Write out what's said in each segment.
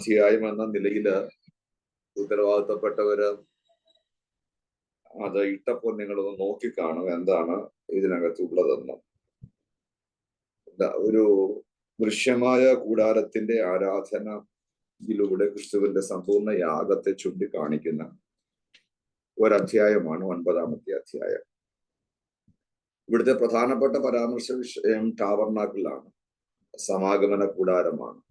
അധ്യായം എന്ന നിലയില് ഉത്തരവാദിത്തപ്പെട്ടവര് അത് ഇട്ടപ്പോൾ നിങ്ങളൊന്ന് നോക്കിക്കാണും എന്താണ് ഇതിനകത്തുള്ളതെന്ന്. ഒരു ദൃശ്യമായ കൂടാരത്തിന്റെ ആരാധനയിലൂടെ ക്രിസ്തുവിന്റെ സമ്പൂർണ്ണ യാഗത്തെ ചൂണ്ടിക്കാണിക്കുന്ന ഒരധ്യായമാണ് 9-ാമത്തെ അധ്യായം. ഇവിടുത്തെ പ്രധാനപ്പെട്ട പരാമർശ വിഷയം ടാബർനാക്കിളാണ്, സമാഗമന കൂടാരമാണ്.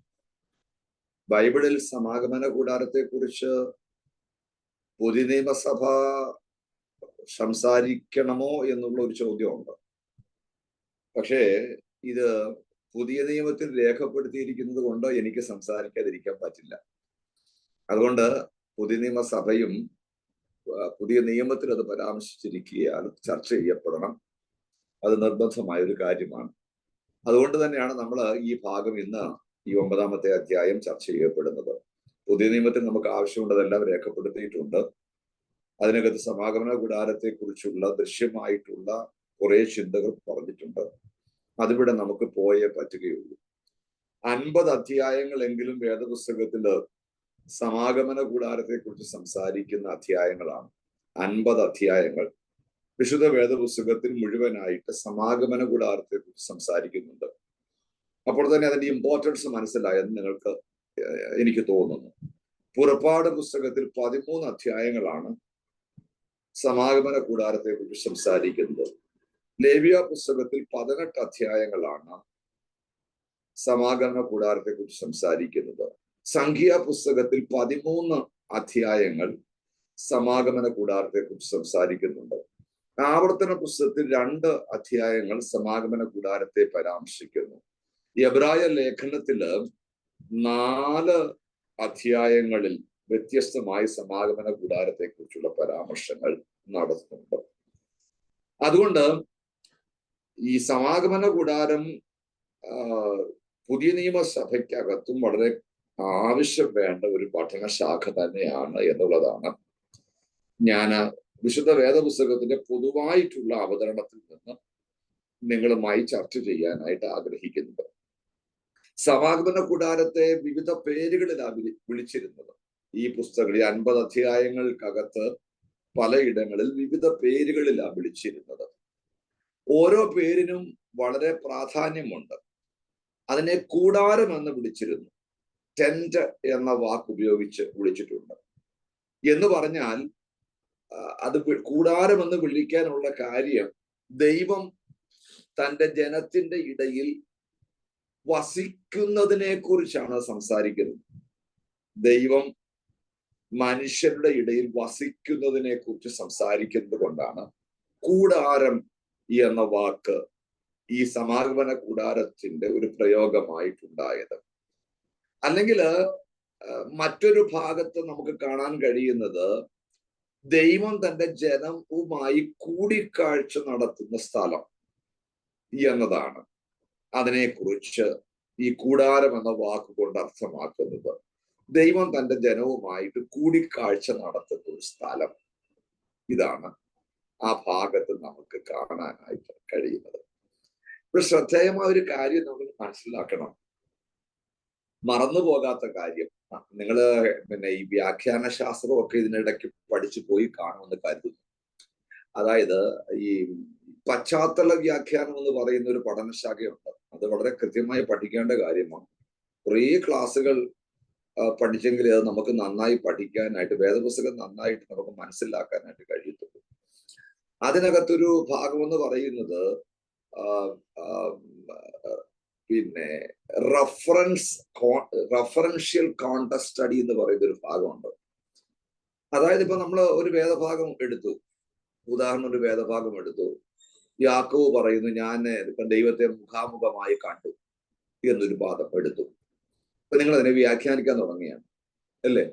ബൈബിളിൽ സമാഗമന കൂടാരത്തെ കുറിച്ച് പുതിയ നിയമസഭ സംസാരിക്കണമോ എന്നുള്ള ഒരു ചോദ്യമുണ്ട്. പക്ഷേ ഇത് പുതിയ നിയമത്തിൽ രേഖപ്പെടുത്തിയിരിക്കുന്നത് കൊണ്ട് എനിക്ക് സംസാരിക്കാതിരിക്കാൻ പറ്റില്ല. അതുകൊണ്ട് പുതിയ നിയമസഭയും പുതിയ നിയമത്തിൽ അത് പരാമർശിച്ചിരിക്കുകയാൽ ചർച്ച ചെയ്യപ്പെടണം. അത് നിർബന്ധമായ ഒരു കാര്യമാണ്. അതുകൊണ്ട് തന്നെയാണ് നമ്മൾ ഈ ഭാഗം ഇന്ന് ഈ 9-ാമത്തെ അധ്യായം ചർച്ച ചെയ്യപ്പെടുന്നത്. പുതിയ നിയമത്തിൽ നമുക്ക് ആവശ്യമുള്ളതെല്ലാം രേഖപ്പെടുത്തിയിട്ടുണ്ട്. അതിനകത്ത് സമാഗമന കൂടാരത്തെ കുറിച്ചുള്ള ദൃശ്യമായിട്ടുള്ള കുറെ ചിന്തകൾ പറഞ്ഞിട്ടുണ്ട്. അതിവിടെ നമുക്ക് പോയേ പറ്റുകയുള്ളൂ. 50 അധ്യായങ്ങളെങ്കിലും വേദപുസ്തകത്തില് സമാഗമന കൂടാരത്തെ കുറിച്ച് സംസാരിക്കുന്ന അധ്യായങ്ങളാണ്. 50 അധ്യായങ്ങൾ വിശുദ്ധ വേദപുസ്തകത്തിൽ മുഴുവനായിട്ട് സമാഗമന കൂടാരത്തെ കുറിച്ച് സംസാരിക്കുന്നുണ്ട്. അപ്പോൾ തന്നെ അതിന്റെ ഇമ്പോർട്ടൻസ് മനസ്സിലായെന്ന് എനിക്ക് തോന്നുന്നു. പുറപ്പാട് പുസ്തകത്തിൽ 13 അധ്യായങ്ങളാണ് സമാഗമന കൂടാരത്തെ കുറിച്ച് സംസാരിക്കുന്നത്. ലേവ്യ പുസ്തകത്തിൽ 18 അധ്യായങ്ങളാണ് സമാഗമന കൂടാരത്തെ കുറിച്ച് സംസാരിക്കുന്നത്. സംഖ്യാ പുസ്തകത്തിൽ 13 അധ്യായങ്ങൾ സമാഗമന കൂടാരത്തെ കുറിച്ച് സംസാരിക്കുന്നുണ്ട്. ആവർത്തന പുസ്തകത്തിൽ 2 അധ്യായങ്ങൾ സമാഗമന കൂടാരത്തെ പരാമർശിക്കുന്നു. എബ്രായ ലേഖനത്തില് 4 അധ്യായങ്ങളിൽ വ്യത്യസ്തമായി സമാഗമന കൂടാരത്തെ കുറിച്ചുള്ള പരാമർശങ്ങൾ നടത്തുന്നുണ്ട്. അതുകൊണ്ട് ഈ സമാഗമന കൂടാരം പുതിയ നിയമസഭയ്ക്കകത്തും വളരെ ആവശ്യം വേണ്ട ഒരു പഠനശാഖ തന്നെയാണ് എന്നുള്ളതാണ് ഞാൻ വിശുദ്ധ വേദപുസ്തകത്തിന്റെ പൊതുവായിട്ടുള്ള അവതരണത്തിൽ നിന്ന് നിങ്ങളുമായി ചർച്ച ചെയ്യാനായിട്ട് ആഗ്രഹിക്കുന്നത്. സമാഗമന കൂടാരത്തെ വിവിധ പേരുകളിലാണ് വിളിച്ചിരുന്നത്. ഈ പുസ്തകം 50 അധ്യായങ്ങൾക്കകത്ത് പലയിടങ്ങളിൽ വിവിധ പേരുകളിലാണ് വിളിച്ചിരുന്നത്. ഓരോ പേരിനും വളരെ പ്രാധാന്യമുണ്ട്. അതിനെ കൂടാരം എന്ന് വിളിച്ചിരുന്നു. ടെന്റ് എന്ന വാക്ക് ഉപയോഗിച്ച് വിളിച്ചിട്ടുണ്ട്. എന്ന് പറഞ്ഞാൽ അത് കൂടാരം എന്ന് വിളിക്കാനുള്ള കാര്യം, ദൈവം തൻ്റെ ജനത്തിന്റെ ഇടയിൽ വസിക്കുന്നതിനെ കുറിച്ചാണ് സംസാരിക്കുന്നത്. ദൈവം മനുഷ്യരുടെ ഇടയിൽ വസിക്കുന്നതിനെ കുറിച്ച് സംസാരിക്കുന്നത് കൊണ്ടാണ് കൂടാരം എന്ന വാക്ക് ഈ സമാഗമന കൂടാരത്തിന്റെ ഒരു പ്രയോഗമായിട്ടുണ്ടായത്. അല്ലെങ്കിൽ മറ്റൊരു ഭാഗത്ത് നമുക്ക് കാണാൻ കഴിയുന്നത് ദൈവം തന്റെ ജനവുമായി കൂടിക്കാഴ്ച നടത്തുന്ന സ്ഥലം എന്നതാണ്. അതിനെക്കുറിച്ച് ഈ കൂടാരം എന്ന വാക്കുകൊണ്ട് അർത്ഥമാക്കുന്നത് ദൈവം തന്റെ ജനവുമായിട്ട് കൂടിക്കാഴ്ച നടത്തുന്ന ഒരു സ്ഥലം. ഇതാണ് ആ ഭാഗത്ത് നമുക്ക് കാണാനായിട്ട് കഴിയുന്നത്. ഇപ്പോൾ ശ്രദ്ധേയമായ ഒരു കാര്യം നമ്മൾ മനസ്സിലാക്കണം, മറന്നു പോകാത്ത കാര്യം. നിങ്ങള് ഈ വ്യാഖ്യാന ശാസ്ത്രമൊക്കെ ഇതിനിടയ്ക്ക് പഠിച്ചു പോയി കാണുമെന്ന് കരുതുന്നു. അതായത് ഈ പശ്ചാത്തല വ്യാഖ്യാനം എന്ന് പറയുന്ന ഒരു പഠനശാഖയുണ്ട്. അത് വളരെ കൃത്യമായി പഠിക്കേണ്ട കാര്യമാണ്. കുറേ ക്ലാസ്സുകൾ പഠിച്ചെങ്കിൽ അത് നമുക്ക് നന്നായി പഠിക്കാനായിട്ട്, വേദപുസ്തകം നന്നായിട്ട് നമുക്ക് മനസ്സിലാക്കാനായിട്ട് കഴിയത്തുള്ളൂ. അതിനകത്തൊരു ഭാഗമെന്ന് പറയുന്നത് പിന്നെ റഫറൻഷ്യൽ കോണ്ടസ്റ്റ് സ്റ്റഡി എന്ന് പറയുന്ന ഒരു ഭാഗമുണ്ട്. അതായത് ഇപ്പൊ നമ്മൾ ഒരു വേദഭാഗം എടുത്തു, ഉദാഹരണം ഒരു വേദഭാഗം എടുത്തു. യാക്കോബ് പറയുന്നു, ഞാൻ ദൈവത്തെ മുഖാമുഖമായി കണ്ടു എന്നൊരു പാദം എടുത്തു. അപ്പൊ നിങ്ങൾ അതിനെ വ്യാഖ്യാനിക്കാൻ തുടങ്ങിയാണ്, അല്ലേ?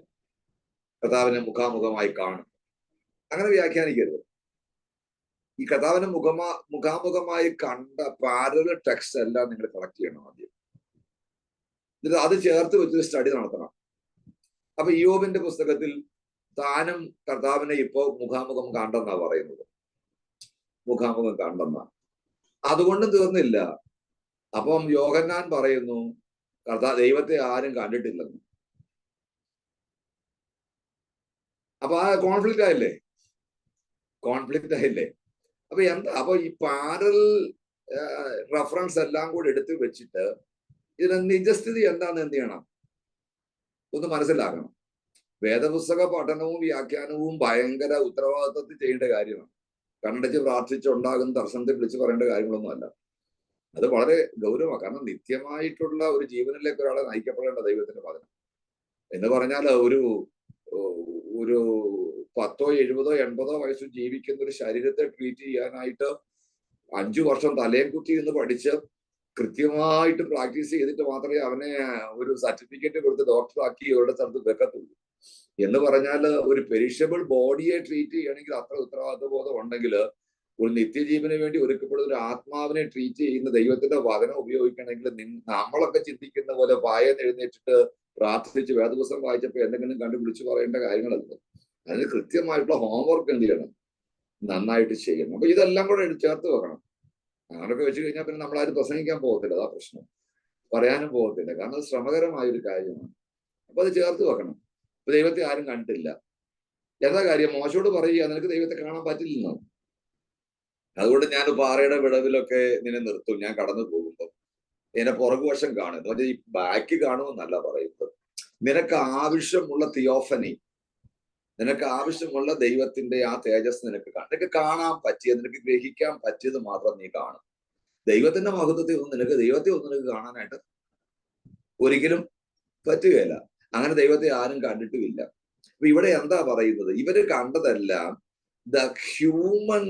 കർത്താവിനെ മുഖാമുഖമായി കാണും, അങ്ങനെ വ്യാഖ്യാനിക്കരുത്. ഈ കർത്താവിനെ മുഖാമുഖമായി കണ്ട പാരലൽ ടെക്സ്റ്റ് എല്ലാം നിങ്ങൾ കളക്ട് ചെയ്യണം ആദ്യം. എന്നിട്ട് അത് ചേർത്ത് വെച്ചൊരു സ്റ്റഡി നടത്തണം. അപ്പൊ ഇയ്യോബിന്റെ പുസ്തകത്തിൽ താനും കർത്താവിനെ ഇപ്പോ മുഖാമുഖം കണ്ടെന്നാ പറയുന്നത്. മുഖാമുഖം കണ്ടെന്ന. അതുകൊണ്ടും തീർന്നില്ല. അപ്പം യോഹന്നാൻ പറയുന്നു ദൈവത്തെ ആരും കണ്ടിട്ടില്ലെന്ന്. അപ്പൊ ആ കോൺഫ്ലിക്റ്റ് ആയില്ലേ? അപ്പൊ എന്താ, അപ്പൊ ഈ പാരൽ റെഫറൻസ് എല്ലാം കൂടി എടുത്തു വെച്ചിട്ട് ഇതിന് നിജസ്ഥിതി എന്താണെന്ന് എന്ത് ചെയ്യണം? ഒന്ന് മനസ്സിലാക്കണം. വേദപുസ്തക പഠനവും വ്യാഖ്യാനവും ഭയങ്കര ഉത്തരവാദിത്വത്തിൽ ചെയ്യേണ്ട കാര്യമാണ്. കണ്ണടച്ച് പ്രാർത്ഥിച്ചുണ്ടാകുന്ന ദർശനത്തെ വിളിച്ച് പറയേണ്ട കാര്യങ്ങളൊന്നും അല്ല. അത് വളരെ ഗൗരവമാണ്. കാരണം നിത്യമായിട്ടുള്ള ഒരു ജീവനിലേക്ക് ഒരാളെ നയിക്കപ്പെടേണ്ട ദൈവത്തിന്റെ വചനം എന്ന് പറഞ്ഞാൽ ഒരു 10, 70, 80 വയസ്സ് ജീവിക്കുന്ന ഒരു ശരീരത്തെ ട്രീറ്റ് ചെയ്യാനായിട്ട് 5 വർഷം തലയും കുത്തി എന്ന് പഠിച്ച് കൃത്യമായിട്ട് പ്രാക്ടീസ് ചെയ്തിട്ട് മാത്രമേ അവനെ ഒരു സർട്ടിഫിക്കറ്റ് കൊടുത്ത് ഡോക്ടറാക്കി ഇവരുടെ സ്ഥലത്ത് വെക്കത്തുള്ളൂ. എന്ന് പറഞ്ഞാൽ ഒരു പെരിഷബിൾ ബോഡിയെ ട്രീറ്റ് ചെയ്യണമെങ്കിൽ അത്ര ഉത്തരവാദിത്വ ബോധം ഉണ്ടെങ്കിൽ ഒരു നിത്യജീവന് വേണ്ടി ഒരുക്കപ്പെടുന്ന ഒരു ആത്മാവിനെ ട്രീറ്റ് ചെയ്യുന്ന ദൈവത്തിന്റെ വചനം ഉപയോഗിക്കണമെങ്കിൽ നമ്മളൊക്കെ ചിന്തിക്കുന്ന പോലെ വായന്ന് എഴുന്നേറ്റിട്ട് പ്രാർത്ഥിച്ച് വേദപുസ്തകം വായിച്ചപ്പോൾ എന്തെങ്കിലും കണ്ടുപിടിച്ച് പറയേണ്ട കാര്യങ്ങളല്ല. അതിന് കൃത്യമായിട്ടുള്ള ഹോംവർക്ക് എന്ത് ചെയ്യണം? നന്നായിട്ട് ചെയ്യണം. അപ്പൊ ഇതെല്ലാം കൂടെ ചേർത്ത് വെക്കണം. അങ്ങനെയൊക്കെ വെച്ച് കഴിഞ്ഞാൽ പിന്നെ നമ്മളാരും പ്രസംഗിക്കാൻ പോകത്തില്ല. അതാ പ്രശ്നം. പറയാനും പോകത്തില്ല. കാരണം അത് ശ്രമകരമായ ഒരു കാര്യമാണ്. അപ്പൊ അത് ചേർത്ത് വെക്കണം. ഇപ്പൊ ദൈവത്തെ ആരും കണ്ടിട്ടില്ല. എന്താ കാര്യം? മോശയോട് പറയുക നിനക്ക് ദൈവത്തെ കാണാൻ പറ്റില്ലെന്നോ? അതുകൊണ്ട് ഞാൻ പാറയുടെ വിടവിലൊക്കെ നിന്നെ നിർത്തും. ഞാൻ കടന്നു പോകുമ്പോൾ എന്നെ പുറകുവശം കാണും. എന്ന് പറഞ്ഞാൽ ഈ ബാക്ക് കാണുമെന്നല്ല പറയുന്നത്. നിനക്ക് ആവശ്യമുള്ള തിയോഫനി, നിനക്ക് ആവശ്യമുള്ള ദൈവത്തിന്റെ ആ തേജസ് നിനക്ക് കാണാൻ പറ്റിയത്, നിനക്ക് ഗ്രഹിക്കാൻ പറ്റിയത് മാത്രം നീ കാണും. ദൈവത്തിന്റെ മഹത്വത്തെ ദൈവത്തെ ഒന്നും നിനക്ക് കാണാനായിട്ട് ഒരിക്കലും പറ്റുകയില്ല. അങ്ങനെ ദൈവത്തെ ആരും കണ്ടിട്ടുമില്ല. അപ്പൊ ഇവിടെ എന്താ പറയുന്നത്? ഇവര് കണ്ടതെല്ലാം the human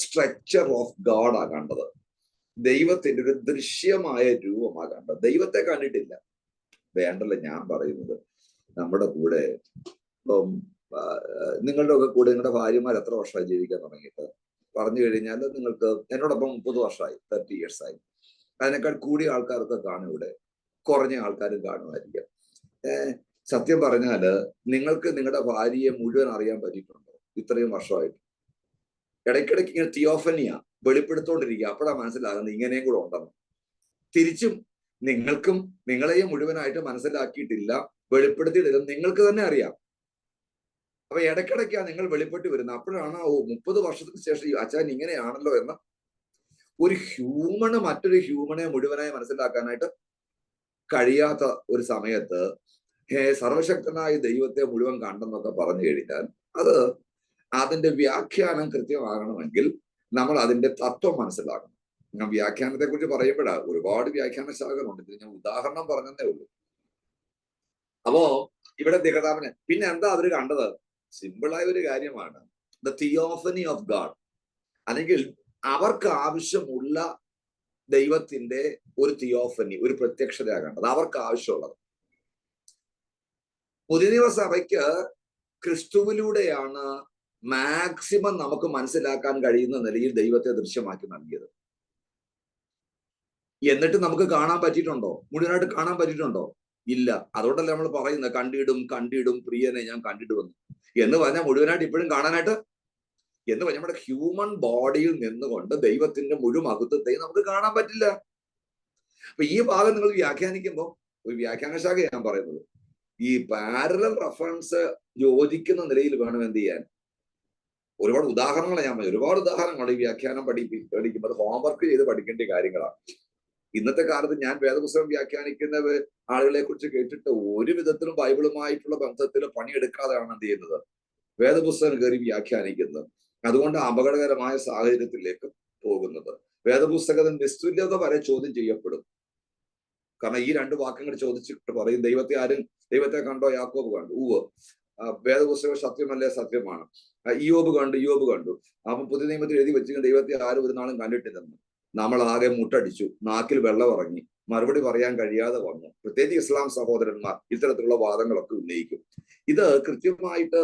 structure of God ആ കണ്ടത്. ദൈവത്തിന്റെ ഒരു ദൃശ്യമായ രൂപമാ കണ്ടത്. ദൈവത്തെ കണ്ടിട്ടില്ല. വേണ്ടല്ലോ ഞാൻ പറയുന്നത്. നമ്മുടെ കൂടെ ഇപ്പം നിങ്ങളുടെ ഒക്കെ കൂടെ നിങ്ങളുടെ ഭാര്യമാർ എത്ര വർഷമായി ജീവിക്കാൻ തുടങ്ങിയിട്ട് പറഞ്ഞു കഴിഞ്ഞാൽ നിങ്ങൾക്ക് എന്നോടൊപ്പം 30 വർഷമായി, 30 years ആയി. അതിനേക്കാൾ കൂടിയ ആൾക്കാരൊക്കെ കാണും ഇവിടെ, കുറഞ്ഞ ആൾക്കാരും കാണുമായിരിക്കും. സത്യം പറഞ്ഞാല് നിങ്ങൾക്ക് നിങ്ങളുടെ ഭാര്യയെ മുഴുവൻ അറിയാൻ പറ്റിയിട്ടുണ്ടോ ഇത്രയും വർഷമായിട്ട്? ഇടയ്ക്കിടയ്ക്ക് ഇങ്ങനെ തിയോഫനിയ വെളിപ്പെടുത്തോണ്ടിരിക്കുക. അപ്പോഴാണ് മനസ്സിലാകുന്നത് ഇങ്ങനെയും കൂടെ ഉണ്ടെന്ന്. തിരിച്ചും നിങ്ങൾക്കും നിങ്ങളെയും മുഴുവനായിട്ട് മനസ്സിലാക്കിയിട്ടില്ല, വെളിപ്പെടുത്തിയിട്ടില്ല, നിങ്ങൾക്ക് തന്നെ അറിയാം. അപ്പൊ ഇടയ്ക്കിടയ്ക്കാണ് നിങ്ങൾ വെളിപ്പെട്ട് വരുന്നത്. അപ്പോഴാണ് 30 വർഷത്തിന് ശേഷം അച്ഛൻ ഇങ്ങനെയാണല്ലോ എന്ന് ഒരു ഹ്യൂമണ് മറ്റൊരു ഹ്യൂമനെ മുഴുവനായി മനസ്സിലാക്കാനായിട്ട് കഴിയാത്ത ഒരു സമയത്ത് സർവശക്തനായ ദൈവത്തെ മുഴുവൻ കണ്ടെന്നൊക്കെ പറഞ്ഞു കഴിഞ്ഞാൽ അത് അതിന്റെ വ്യാഖ്യാനം കൃത്യമാകണമെങ്കിൽ നമ്മൾ അതിന്റെ തത്വം മനസ്സിലാക്കണം. ഞാൻ വ്യാഖ്യാനത്തെ കുറിച്ച് പറയുമ്പോഴാണ് ഒരുപാട് വ്യാഖ്യാന ശാഖകളുണ്ട്. ഇത് ഞാൻ ഉദാഹരണം പറഞ്ഞതേ ഉള്ളൂ. അപ്പോ ഇവിടെ ദിഗതാപന പിന്നെ എന്താ അവര് കണ്ടത്? സിമ്പിളായ ഒരു കാര്യമാണ്, ദ തിയോഫനി ഓഫ് ഗാഡ്. അല്ലെങ്കിൽ അവർക്ക് ആവശ്യമുള്ള ദൈവത്തിന്റെ ഒരു തിയോഫനി, ഒരു പ്രത്യക്ഷതയാ കണ്ടത്. അവർക്ക് ആവശ്യമുള്ളത്. പുതിയ നിയമസഭയ്ക്ക് ക്രിസ്തുവിലൂടെയാണ് മാക്സിമം നമുക്ക് മനസ്സിലാക്കാൻ കഴിയുന്ന നിലയിൽ ദൈവത്തെ ദൃശ്യമാക്കി നൽകിയത്. എന്നിട്ട് നമുക്ക് കാണാൻ പറ്റിയിട്ടുണ്ടോ? മുഴുവനായിട്ട് കാണാൻ പറ്റിയിട്ടുണ്ടോ? ഇല്ല. അതുകൊണ്ടല്ലേ നമ്മൾ പറയുന്നത് കണ്ടിടും പ്രിയനെ ഞാൻ കണ്ടിടുമെന്ന് എന്ന് പറഞ്ഞാൽ മുഴുവനായിട്ട് ഇപ്പോഴും കാണാനായിട്ട് എന്ന് പറഞ്ഞാൽ നമ്മുടെ ഹ്യൂമൻ ബോഡിയിൽ നിന്നുകൊണ്ട് ദൈവത്തിന്റെ മുഴുവൻ മഹത്വത്തെ നമുക്ക് കാണാൻ പറ്റില്ല. അപ്പൊ ഈ ഭാഗം നിങ്ങൾ വ്യാഖ്യാനിക്കുമ്പോൾ ഒരു വ്യാഖ്യാന ശാഖ ഞാൻ പറയുന്നത്, ഈ പാരലൽ റെഫറൻസ് യോജിക്കുന്ന നിലയിൽ വേണം എന്ത് ചെയ്യാൻ. ഒരുപാട് ഉദാഹരണങ്ങൾ ഞാൻ പറഞ്ഞു, ഒരുപാട് ഉദാഹരണങ്ങൾ ഈ വ്യാഖ്യാനം പഠിക്കുമ്പോൾ ഹോംവർക്ക് ചെയ്ത് പഠിക്കേണ്ട കാര്യങ്ങളാണ്. ഇന്നത്തെ കാലത്ത് ഞാൻ വേദപുസ്തകം വ്യാഖ്യാനിക്കുന്ന ആളുകളെ കുറിച്ച് കേട്ടിട്ട് ഒരു വിധത്തിലും ബൈബിളുമായിട്ടുള്ള ബന്ധത്തിൽ പണിയെടുക്കാതെയാണ് എന്ത് ചെയ്യുന്നത്, വേദപുസ്തകം കയറി വ്യാഖ്യാനിക്കുന്നത്. അതുകൊണ്ട് അപകടകരമായ സാഹചര്യത്തിലേക്ക് പോകുന്നത്. വേദപുസ്തകത്തിൽ നിസ്തുല്യത വരെ ചോദ്യം ചെയ്യപ്പെടും. കാരണം ഈ 2 വാക്യങ്ങൾ ചോദിച്ചിട്ട് പറയും, ദൈവത്തെ കണ്ടോ? യാക്കോബ് കണ്ടു. വേദപുസ്തകം സത്യമല്ലേ? സത്യമാണ്. ഇയ്യോബ് കണ്ടു. അപ്പൊ പുതിയ നിയമത്തിൽ എഴുതി വെച്ചിട്ട് ദൈവത്തെ ആരും ഒരു നാളും കണ്ടിട്ടില്ലെന്ന്. നമ്മൾ ആകെ മുട്ടടിച്ചു, നാക്കിൽ വെള്ളം ഇറങ്ങി, മറുപടി പറയാൻ കഴിയാതെ വന്നു. പ്രത്യേകിച്ച് ഇസ്ലാം സഹോദരന്മാർ ഇത്തരത്തിലുള്ള വാദങ്ങളൊക്കെ ഉന്നയിക്കും. ഇത് കൃത്യമായിട്ട്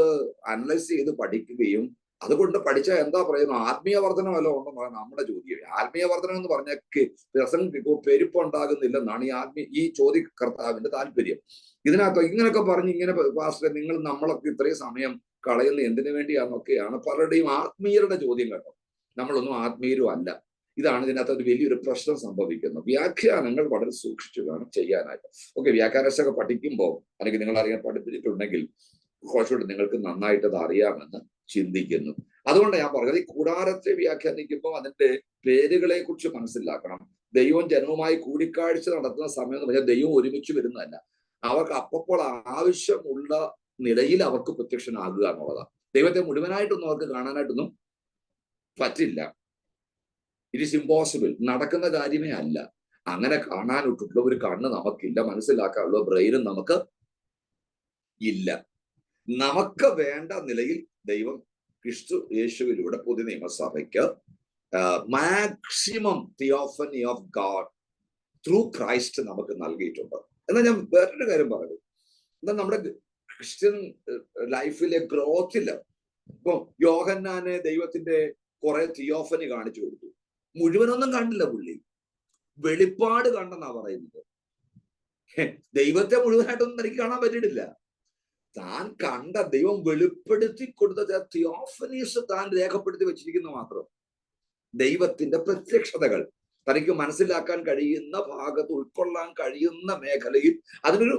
അനലൈസ് ചെയ്ത് പഠിക്കുകയും അതുകൊണ്ട് പഠിച്ചാൽ എന്താ പറയുന്നത്, ആത്മീയ വർധനമല്ലോ ഉണ്ടെന്നാണ് നമ്മുടെ ചോദ്യം. ആത്മീയ വർധനം എന്ന് പറഞ്ഞാൽ പെരുപ്പുണ്ടാകുന്നില്ലെന്നാണ് ഈ ചോദ്യകർത്താവിന്റെ താല്പര്യം. ഇതിനകത്ത് ഇങ്ങനെയൊക്കെ പറഞ്ഞ് ഇങ്ങനെ പാസ്റ്റർ നിങ്ങൾ നമ്മളൊക്കെ ഇത്രയും സമയം കളയുന്ന എന്തിനു വേണ്ടിയാണെന്നൊക്കെയാണ് പലരുടെയും ആത്മീയരുടെ ചോദ്യം. കേട്ടോ, നമ്മളൊന്നും ആത്മീയരും അല്ല. ഇതാണ് ഇതിനകത്ത് ഒരു വലിയൊരു പ്രശ്നം സംഭവിക്കുന്നത്. വ്യാഖ്യാനങ്ങൾ വളരെ സൂക്ഷിച്ചു വേണം ചെയ്യാനായിട്ട്. ഓക്കെ, വ്യാഖ്യാനശാഖ പഠിക്കുമ്പോൾ അല്ലെങ്കിൽ നിങ്ങൾ അറിയാൻ പഠിപ്പിച്ചിട്ടുണ്ടെങ്കിൽ കുറച്ചുകൂടി നിങ്ങൾക്ക് നന്നായിട്ട് അത് അറിയാമെന്ന് ചിന്തിക്കുന്നു. അതുകൊണ്ട് ഞാൻ പറഞ്ഞത്, ഈ കൂടാരത്തെ വ്യാഖ്യാനിക്കുമ്പോൾ അതിന്റെ പേരുകളെ കുറിച്ച് മനസ്സിലാക്കണം. ദൈവം ജനവുമായി കൂടിക്കാഴ്ച നടത്തുന്ന സമയം എന്ന് പറഞ്ഞാൽ ദൈവം ഒരുമിച്ച് വരുന്നതല്ല, അവർക്ക് അപ്പോൾ ആവശ്യമുള്ള നിലയിൽ അവർക്ക് പ്രത്യക്ഷനാകുക എന്നുള്ളതാണ്. ദൈവത്തെ മുഴുവനായിട്ടൊന്നും അവർക്ക് കാണാനായിട്ടൊന്നും പറ്റില്ല. ഇറ്റ് ഈസ് ഇമ്പോസിബിൾ, നടക്കുന്ന കാര്യമേ അല്ല. അങ്ങനെ കാണാനൊട്ടുള്ള ഒരു കണ്ണ് നമുക്കില്ല, മനസ്സിലാക്കാനുള്ള ബ്രെയിനും നമുക്ക് ഇല്ല. നമുക്ക് വേണ്ട നിലയിൽ ദൈവം ക്രിസ്തു യേശുവിലൂടെ പുതിയ നിയമസഭയ്ക്ക് maximum theophany of God through Christ നമുക്ക് നൽകിയിട്ടുണ്ട്. എന്നാൽ ഞാൻ വേറൊരു കാര്യം പറഞ്ഞു, എന്നാൽ നമ്മുടെ ക്രിസ്ത്യൻ ലൈഫിലെ ഗ്രോത്തില് ഇപ്പൊ യോഹന്നാനെ ദൈവത്തിന്റെ കുറെ തിയോഫനി കാണിച്ചു കൊടുത്തു. മുഴുവനൊന്നും കണ്ടില്ല പുള്ളി, വെളിപ്പാട് കണ്ടെന്നാ പറയുന്നത്. ദൈവത്തെ മുഴുവനായിട്ടൊന്നും എനിക്ക് കാണാൻ പറ്റിയിട്ടില്ല. താൻ കണ്ട ദൈവം വെളിപ്പെടുത്തി കൊടുത്ത തിയോഫനീസ് താൻ രേഖപ്പെടുത്തി വെച്ചിരിക്കുന്ന മാത്രം. ദൈവത്തിന്റെ പ്രത്യക്ഷതകൾ തനിക്ക് മനസ്സിലാക്കാൻ കഴിയുന്ന ഭാഗത്ത്, ഉൾക്കൊള്ളാൻ കഴിയുന്ന മേഖലയിൽ അതിനൊരു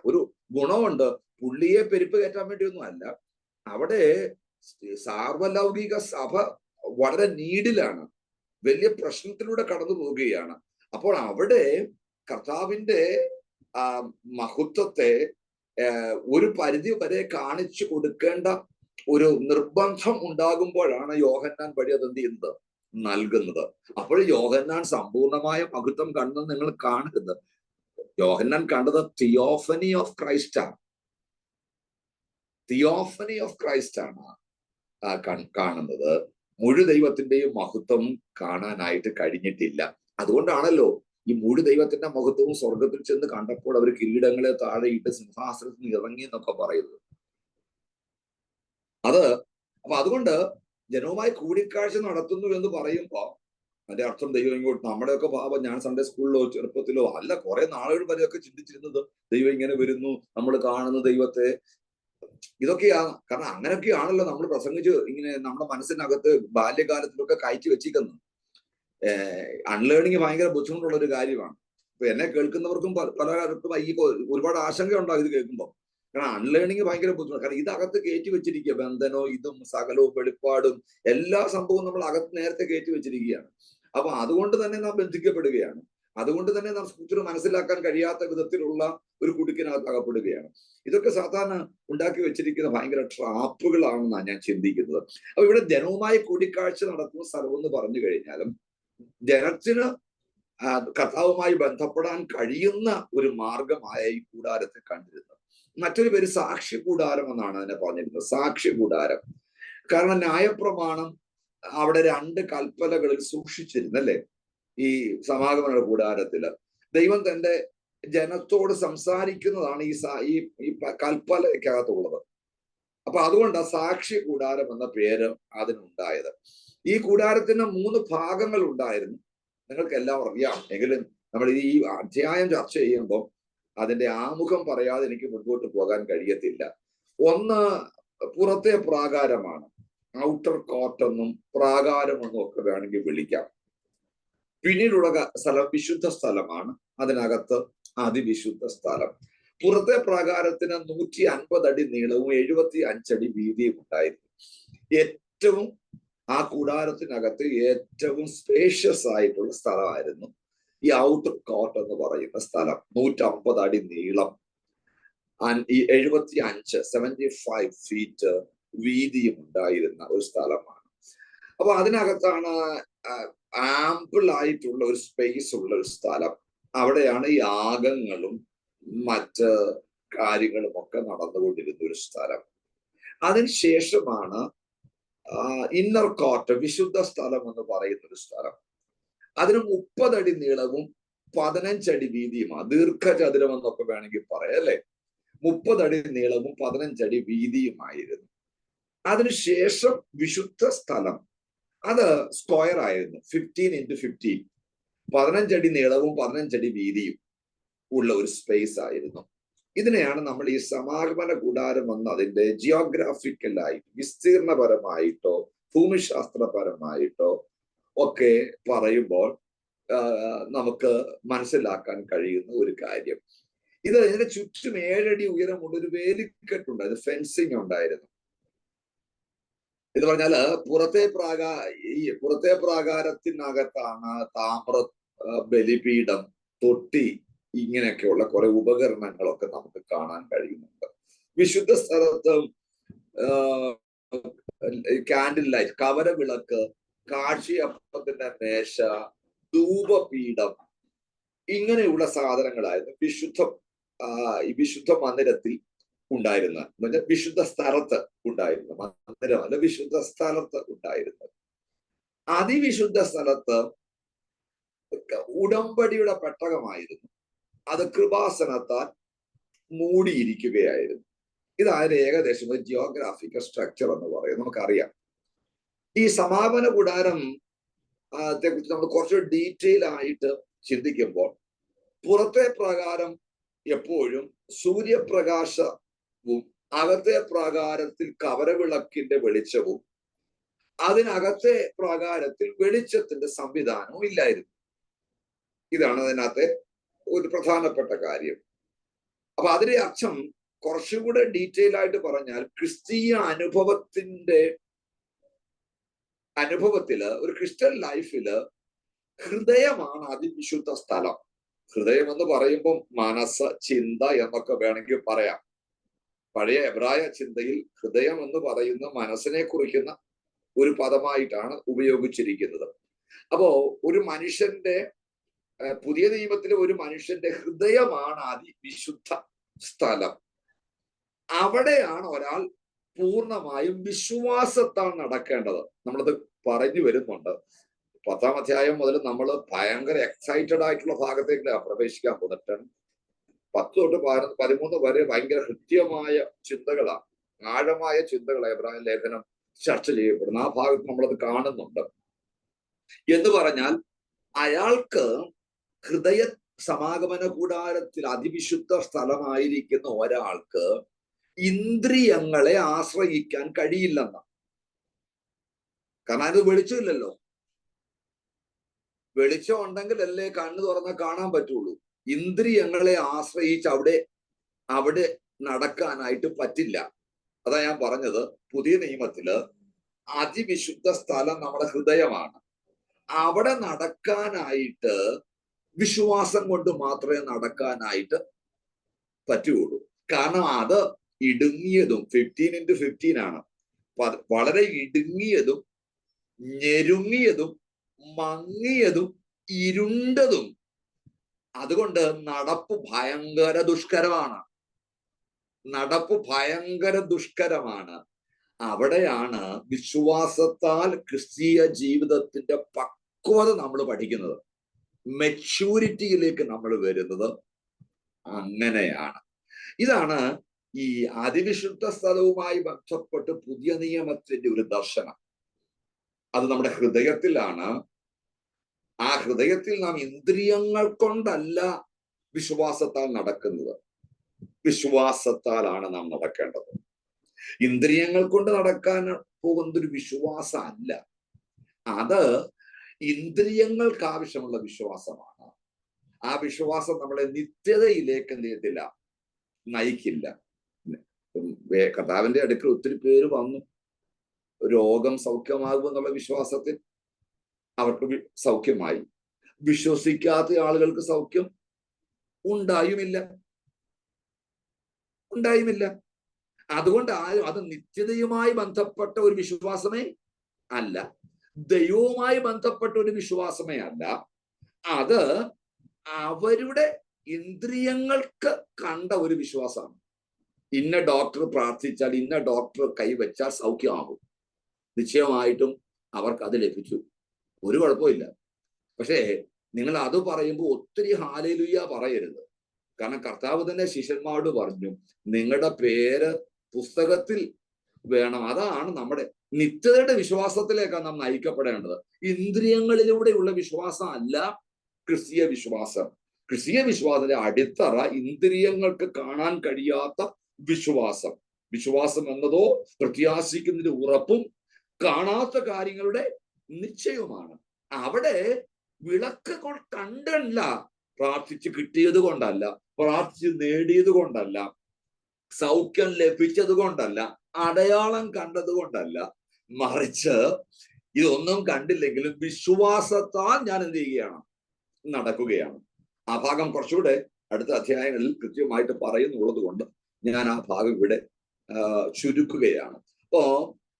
ഒരു ഗുണമുണ്ട്. പുള്ളിയെ പെരുപ്പ് കയറ്റാൻ വേണ്ടിയൊന്നും അല്ല. അവിടെ സാർവലൗകിക സഭ വളരെ നീഡിലാണ്, വലിയ പ്രശ്നത്തിലൂടെ കടന്നു പോവുകയാണ്. അപ്പോൾ അവിടെ കർത്താവിന്റെ മഹത്വത്തെ ഒരു പരിധി വരെ കാണിച്ചു കൊടുക്കേണ്ട ഒരു നിർബന്ധം ഉണ്ടാകുമ്പോഴാണ് യോഹന്നാൻ വഴി അതെന്ത് ചെയ്യുന്നത്, നൽകുന്നത്. അപ്പോൾ യോഹന്നാൻ സമ്പൂർണമായ മഹത്വം കണ്ടത് നിങ്ങൾ കാണുന്നത്, യോഹന്നാൻ കണ്ടത് തിയോഫനി ഓഫ് ക്രൈസ്റ്റ് ആണ്. തിയോഫനി ഓഫ് ക്രൈസ്റ്റ് ആണ് കാണുന്നത്. മുഴു ദൈവത്തിന്റെയും മഹത്വം കാണാനായിട്ട് കഴിഞ്ഞിട്ടില്ല. അതുകൊണ്ടാണല്ലോ ഈ മുഴു ദൈവത്തിന്റെ മഹത്വവും സ്വർഗത്തിൽ ചെന്ന് കണ്ടപ്പോൾ അവർ കിരീടങ്ങളെ താഴെയിട്ട് സിംഹാസനത്തിൽ ഇറങ്ങി എന്നൊക്കെ പറയുന്നത്. അപ്പൊ അതുകൊണ്ട് ജനവുമായി കൂടിക്കാഴ്ച നടത്തുന്നു എന്ന് പറയുമ്പോ അതിന്റെ അർത്ഥം ദൈവം ഇങ്ങോട്ട്, നമ്മുടെയൊക്കെ ഭാവം, ഞാൻ സൺഡേ സ്കൂളിലോ ചെറുപ്പത്തിലോ അല്ല, കുറെ നാളുകൾ വരെയൊക്കെ ചിന്തിച്ചിരുന്നത് ദൈവം ഇങ്ങനെ വരുന്നു, നമ്മൾ കാണുന്ന ദൈവത്തെ, ഇതൊക്കെയാണ്. കാരണം അങ്ങനെയൊക്കെയാണല്ലോ നമ്മൾ പ്രസംഗിച്ച് ഇങ്ങനെ നമ്മുടെ മനസ്സിനകത്ത് ബാല്യകാലത്തിലൊക്കെ കയറ്റി വെച്ചിരിക്കുന്നത്. അൺലേണിങ് ഭയങ്കര ബുദ്ധിമുട്ടുള്ള ഒരു കാര്യമാണ്. ഇപ്പൊ എന്നെ കേൾക്കുന്നവർക്കും പലർക്കും ഈ ഒരുപാട് ആശങ്ക ഉണ്ടാകും ഇത് കേൾക്കുമ്പോൾ. കാരണം അൺലേണിങ് ഭയങ്കര ബുദ്ധിമുട്ട്. കാരണം ഇതകത്ത് കയറ്റി വെച്ചിരിക്കുക, ബന്ധനോ ഇതും സകലവും വെളിപ്പാടും എല്ലാ സംഭവവും നമ്മൾ അകത്ത് നേരത്തെ കയറ്റി വെച്ചിരിക്കുകയാണ്. അപ്പൊ അതുകൊണ്ട് തന്നെ നാം ബന്ധിക്കപ്പെടുകയാണ്. അതുകൊണ്ട് തന്നെ നാം സ്ക്രിപ്ചർ മനസ്സിലാക്കാൻ കഴിയാത്ത വിധത്തിലുള്ള ഒരു കുടുക്കിനകത്ത് അകപ്പെടുകയാണ്. ഇതൊക്കെ സാധാരണ ഉണ്ടാക്കി വെച്ചിരിക്കുന്ന ഭയങ്കര ട്രാപ്പുകളാണെന്നാണ് ഞാൻ ചിന്തിക്കുന്നത്. അപ്പൊ ഇവിടെ ജനവുമായി കൂടിക്കാഴ്ച നടത്തുന്ന സ്ഥലം എന്ന് പറഞ്ഞു കഴിഞ്ഞാലും ജനത്തിന് കർത്താവുമായി ബന്ധപ്പെടാൻ കഴിയുന്ന ഒരു മാർഗമായ ഈ കൂടാരത്തെ കണ്ടിരുന്നത്. മറ്റൊരു പേര് സാക്ഷി കൂടാരം എന്നാണ് അതിനെ പറഞ്ഞിരുന്നത്, സാക്ഷി കൂടാരം. കാരണം ന്യായപ്രമാണം അവിടെ 2 കൽപ്പലകളിൽ സൂക്ഷിച്ചിരുന്നല്ലേ. ഈ സമാഗമന കൂടാരത്തില് ദൈവം തന്റെ ജനത്തോട് സംസാരിക്കുന്നതാണ് ഈ കൽപ്പലയ്ക്കകത്തുള്ളത്. അപ്പൊ അതുകൊണ്ട് സാക്ഷി കൂടാരം എന്ന പേര് അതിനുണ്ടായത്. ഈ കൂടാരത്തിന് 3 ഭാഗങ്ങൾ ഉണ്ടായിരുന്നു. നിങ്ങൾക്ക് എല്ലാം അറിയാം, എങ്കിലും നമ്മൾ ഈ അധ്യായം ചർച്ച ചെയ്യുമ്പോൾ അതിന്റെ ആമുഖം പറയാതെ എനിക്ക് മുൻപോട്ട് പോകാൻ കഴിയത്തില്ല. ഒന്ന് പുറത്തെ പ്രാകാരമാണ്, ഔട്ടർ കോർട്ട് എന്നും പ്രാകാരം എന്നും ഒക്കെ വേണമെങ്കിൽ വിളിക്കാം. പിന്നീടുള്ള സ്ഥലം വിശുദ്ധ സ്ഥലമാണ്, അതിനകത്ത് അതിവിശുദ്ധ സ്ഥലം. പുറത്തെ പ്രാകാരത്തിന് 150 അടി നീളവും 75 അടി വീതിയും ഉണ്ടായിരുന്നു. ഏറ്റവും ആ കൂടാരത്തിനകത്ത് ഏറ്റവും സ്പേഷ്യസ് ആയിട്ടുള്ള സ്ഥലമായിരുന്നു ഈ ഔട്ടർ കോർട്ട് എന്ന് പറയുന്ന സ്ഥലം. 150 അടി നീളം, 75 ഫീറ്റ് വീതിയും ഉണ്ടായിരുന്ന ഒരു സ്ഥലമാണ്. അപ്പൊ അതിനകത്താണ് ആംപിൾ ആയിട്ടുള്ള ഒരു സ്പേസ് ഉള്ള ഒരു സ്ഥലം. അവിടെയാണ് യാഗങ്ങളും മറ്റ് കാര്യങ്ങളും ഒക്കെ നടന്നുകൊണ്ടിരുന്ന ഒരു സ്ഥലം. അതിനുശേഷമാണ് ഇന്നർ കോർട്ട്, വിശുദ്ധ സ്ഥലം എന്ന് പറയുന്ന ഒരു സ്ഥലം. അതിന് 30 അടി നീളവും 15 അടി വീതിയുമാണ്. ദീർഘചതുരം എന്നൊക്കെ വേണമെങ്കിൽ പറയാം അല്ലെ. 30 അടി നീളവും 15 അടി വീതിയുമായിരുന്നു. അതിനുശേഷം വിശുദ്ധ സ്ഥലം, അത് സ്ക്വയർ ആയിരുന്നു, 15x15, 15 അടി നീളവും 15 അടി വീതിയും ഉള്ള ഒരു സ്പേസ് ആയിരുന്നു. ഇതിനെയാണ് നമ്മൾ ഈ സമാഗമന കൂടാരം എന്ന് അതിന്റെ ജിയോഗ്രാഫിക്കലായിട്ട്, വിസ്തീർണപരമായിട്ടോ ഭൂമിശാസ്ത്രപരമായിട്ടോ ഒക്കെ പറയുമ്പോൾ നമുക്ക് മനസ്സിലാക്കാൻ കഴിയുന്ന ഒരു കാര്യം. ഇതിന്റെ ചുറ്റും 7 അടി ഉയരമുള്ള ഒരു വേലിക്കെട്ടുണ്ട്, അത് ഫെൻസിങ് ഉണ്ടായിരുന്നു. എന്ന് പറഞ്ഞാല് പുറത്തെ പ്രാകാരത്തിനകത്താണ് താമ്ര ബലിപീഠം, തൊട്ടി, ഇങ്ങനെയൊക്കെയുള്ള കുറെ ഉപകരണങ്ങളൊക്കെ നമുക്ക് കാണാൻ കഴിയുന്നുണ്ട്. വിശുദ്ധ സ്ഥലത്ത് കാൻഡിൽ ലൈറ്റ്, കവരവിളക്ക്, കാഴ്ചയപ്പത്തിന്റെ മേശ, ധൂപപീഠം, ഇങ്ങനെയുള്ള സാധനങ്ങളായിരുന്നു വിശുദ്ധ മന്ദിരത്തിൽ ഉണ്ടായിരുന്ന, വിശുദ്ധ സ്ഥലത്ത് ഉണ്ടായിരുന്ന, മന്ദിരമല്ല, വിശുദ്ധ സ്ഥലത്ത് ഉണ്ടായിരുന്നത്. അതിവിശുദ്ധ സ്ഥലത്ത് ഉടമ്പടിയുടെ പെട്ടകമായിരുന്നു. അത് കൃപാസനത്താൽ മൂടിയിരിക്കുകയായിരുന്നു. ഇതായത് ഏകദേശം ഒരു ജിയോഗ്രാഫിക്കൽ സ്ട്രക്ചർ എന്ന് പറയും. നമുക്കറിയാം ഈ സമാപന കൂടാരം കുറിച്ച് നമ്മൾ കുറച്ച് ഡീറ്റെയിൽ ആയിട്ട് ചിന്തിക്കുമ്പോൾ, പുറത്തെ പ്രാകാരം എപ്പോഴും സൂര്യപ്രകാശവും അകത്തെ പ്രാകാരത്തിൽ കവരവിളക്കിന്റെ വെളിച്ചവും അതിനകത്തെ പ്രാകാരത്തിൽ വെളിച്ചത്തിന്റെ സംവിധാനവും ഇല്ലായിരുന്നു. ഇതാണ് അതിനകത്തെ ഒരു പ്രധാനപ്പെട്ട കാര്യം. അപ്പൊ അതിന്റെ അർത്ഥം കുറച്ചുകൂടെ ഡീറ്റെയിൽ ആയിട്ട് പറഞ്ഞാൽ, ക്രിസ്തീയ അനുഭവത്തില് ഒരു ക്രിസ്ത്യൻ ലൈഫില് ഹൃദയമാണ് അതിവിശുദ്ധ സ്ഥലം. ഹൃദയം എന്ന് പറയുമ്പോൾ മനസ്സ്, ചിന്ത എന്നൊക്കെ വേണമെങ്കിൽ പറയാം. പഴയ എബ്രായ ചിന്തയിൽ ഹൃദയം എന്ന് പറയുന്ന മനസ്സിനെ കുറിക്കുന്ന ഒരു പദമായിട്ടാണ് ഉപയോഗിച്ചിരിക്കുന്നത്. അപ്പോ ഒരു മനുഷ്യന്റെ, പുതിയ നിയമത്തിലെ ഒരു മനുഷ്യന്റെ ഹൃദയമാണ് അതിവിശുദ്ധ സ്ഥലം. അവിടെയാണ് ഒരാൾ പൂർണ്ണമായും വിശ്വാസത്താൽ നടക്കേണ്ടത്. നമ്മളത് പറഞ്ഞു വരുന്നുണ്ട്. 10-ാം അധ്യായം മുതൽ നമ്മൾ ഭയങ്കര എക്സൈറ്റഡ് ആയിട്ടുള്ള ഭാഗത്തേക്ക് പ്രവേശിക്കാൻ പോകുന്നത്. 10 തൊട്ട് 13 വരെ ഭയങ്കര കൃത്യമായ ചിന്തകളാണ്, ആഴമായ ചിന്തകളാണ് എബ്രായ ലേഖനം ചർച്ച ചെയ്യപ്പെടുന്നത്. ആ ഭാഗത്ത് നമ്മളത് കാണുന്നുണ്ട്. എന്ന് പറഞ്ഞാൽ അയാൾക്ക് ഹൃദയ സമാഗമന കൂടാരത്തിൽ അതിവിശുദ്ധ സ്ഥലമായിരിക്കുന്ന ഒരാൾക്ക് ഇന്ദ്രിയങ്ങളെ ആശ്രയിക്കാൻ കഴിയില്ലെന്നാണ്. കാരണം അത് വെളിച്ചമില്ലല്ലോ. വെളിച്ചം ഉണ്ടെങ്കിൽ അല്ലേ കണ്ണു തുറന്നാൽ കാണാൻ പറ്റുള്ളൂ. ഇന്ദ്രിയങ്ങളെ ആശ്രയിച്ച് അവിടെ നടക്കാനായിട്ട് പറ്റില്ല. അതാ ഞാൻ പറഞ്ഞത്, പുതിയ നിയമത്തില് അതിവിശുദ്ധ സ്ഥലം നമ്മുടെ ഹൃദയമാണ്. അവിടെ നടക്കാനായിട്ട് വിശ്വാസം കൊണ്ട് മാത്രമേ നടക്കാനായിട്ട് പറ്റുകയുള്ളൂ. കാരണം അത് ഇടുങ്ങിയതും 15x15 ആണ്. വളരെ ഇടുങ്ങിയതും ഞെരുങ്ങിയതും മങ്ങിയതും ഇരുണ്ടതും. അതുകൊണ്ട് നടപ്പ് ഭയങ്കര ദുഷ്കരമാണ്. അവിടെയാണ് വിശ്വാസത്താൽ ക്രിസ്തീയ ജീവിതത്തിന്റെ പക്വത നമ്മൾ പഠിക്കുന്നത്, മെച്യൂരിറ്റിയിലേക്ക് നമ്മൾ വരുന്നത്. അങ്ങനെയാണ്. ഇതാണ് ഈ അതിവിശുദ്ധ സ്ഥലവുമായി ബന്ധപ്പെട്ട് പുതിയ നിയമത്തിന്റെ ഒരു ദർശനം. അത് നമ്മുടെ ഹൃദയത്തിലാണ്. ആ ഹൃദയത്തിൽ നാം ഇന്ദ്രിയങ്ങൾ കൊണ്ടല്ല വിശ്വാസത്താൽ നടക്കുന്നത്. വിശ്വാസത്താലാണ് നാം നടക്കേണ്ടത്. ഇന്ദ്രിയങ്ങൾ കൊണ്ട് നടക്കാൻ പോകുന്നതൊരു വിശ്വാസം അല്ല. അത് ഇന്ദ്രിയങ്ങൾക്ക് ആവശ്യമുള്ള വിശ്വാസമാണ്. ആ വിശ്വാസം നമ്മളെ നിത്യതയിലേക്ക് എന്ത് ചെയ്യത്തില്ല, നയിക്കില്ല. കർത്താവിന്റെ അടുക്കൽ ഒത്തിരി പേര് വന്നു, രോഗം സൗഖ്യമാകുമെന്നുള്ള വിശ്വാസത്തിൽ അവർക്ക് സൗഖ്യമായി. വിശ്വസിക്കാത്ത ആളുകൾക്ക് സൗഖ്യം ഉണ്ടായുമില്ല. അതുകൊണ്ട് അത് നിത്യതയുമായി ബന്ധപ്പെട്ട ഒരു വിശ്വാസമേ അല്ല, ദൈവവുമായി ബന്ധപ്പെട്ട ഒരു വിശ്വാസമേ അല്ല. അത് അവരുടെ ഇന്ദ്രിയങ്ങൾക്ക് കണ്ട ഒരു വിശ്വാസമാണ്. ഇന്ന ഡോക്ടർ പ്രാർത്ഥിച്ചാൽ, ഇന്ന ഡോക്ടർ കൈവച്ചാൽ സൗഖ്യമാകും. നിശ്ചയമായിട്ടും അവർക്ക് അത് ലഭിച്ചു, ഒരു കുഴപ്പമില്ല. പക്ഷേ നിങ്ങൾ അത് പറയുമ്പോൾ ഒത്തിരി ഹാലേലുയ്യ പറയരുത്. കാരണം കർത്താവ് തന്നെ ശിഷ്യന്മാരോട് പറഞ്ഞു, നിങ്ങളുടെ പേര് പുസ്തകത്തിൽ വേണം. അതാണ് നമ്മുടെ നിത്യതയുടെ വിശ്വാസത്തിലേക്കാണ് നാം നയിക്കപ്പെടേണ്ടത്. ഇന്ദ്രിയങ്ങളിലൂടെയുള്ള വിശ്വാസം അല്ല ക്രിസ്തീയ വിശ്വാസം. ക്രിസ്തീയ വിശ്വാസത്തിന്റെ അടിത്തറ ഇന്ദ്രിയങ്ങൾക്ക് കാണാൻ കഴിയാത്ത വിശ്വാസം. വിശ്വാസം എന്നതോ പ്രത്യാശിക്കുന്നതിന്റെ ഉറപ്പും കാണാത്ത കാര്യങ്ങളുടെ നിശ്ചയവുമാണ്. അവിടെ വിളക്ക് കണ്ടല്ല, പ്രാർത്ഥിച്ച് കിട്ടിയത് കൊണ്ടല്ല, പ്രാർത്ഥിച്ച് നേടിയത് കൊണ്ടല്ല, സൗഖ്യം ലഭിച്ചത് കൊണ്ടല്ല, അടയാളം കണ്ടത് കൊണ്ടല്ല, മറിച്ച് ഇതൊന്നും കണ്ടില്ലെങ്കിലും വിശ്വാസത്താൽ ഞാൻ എന്ത് ചെയ്യുകയാണ്? നടക്കുകയാണ്. ആ ഭാഗം കുറച്ചുകൂടെ അടുത്ത അധ്യായങ്ങളിൽ കൃത്യമായിട്ട് പറയുന്നുള്ളത് കൊണ്ട് ഞാൻ ആ ഭാഗം ഇവിടെ ചുരുക്കുകയാണ്. അപ്പോ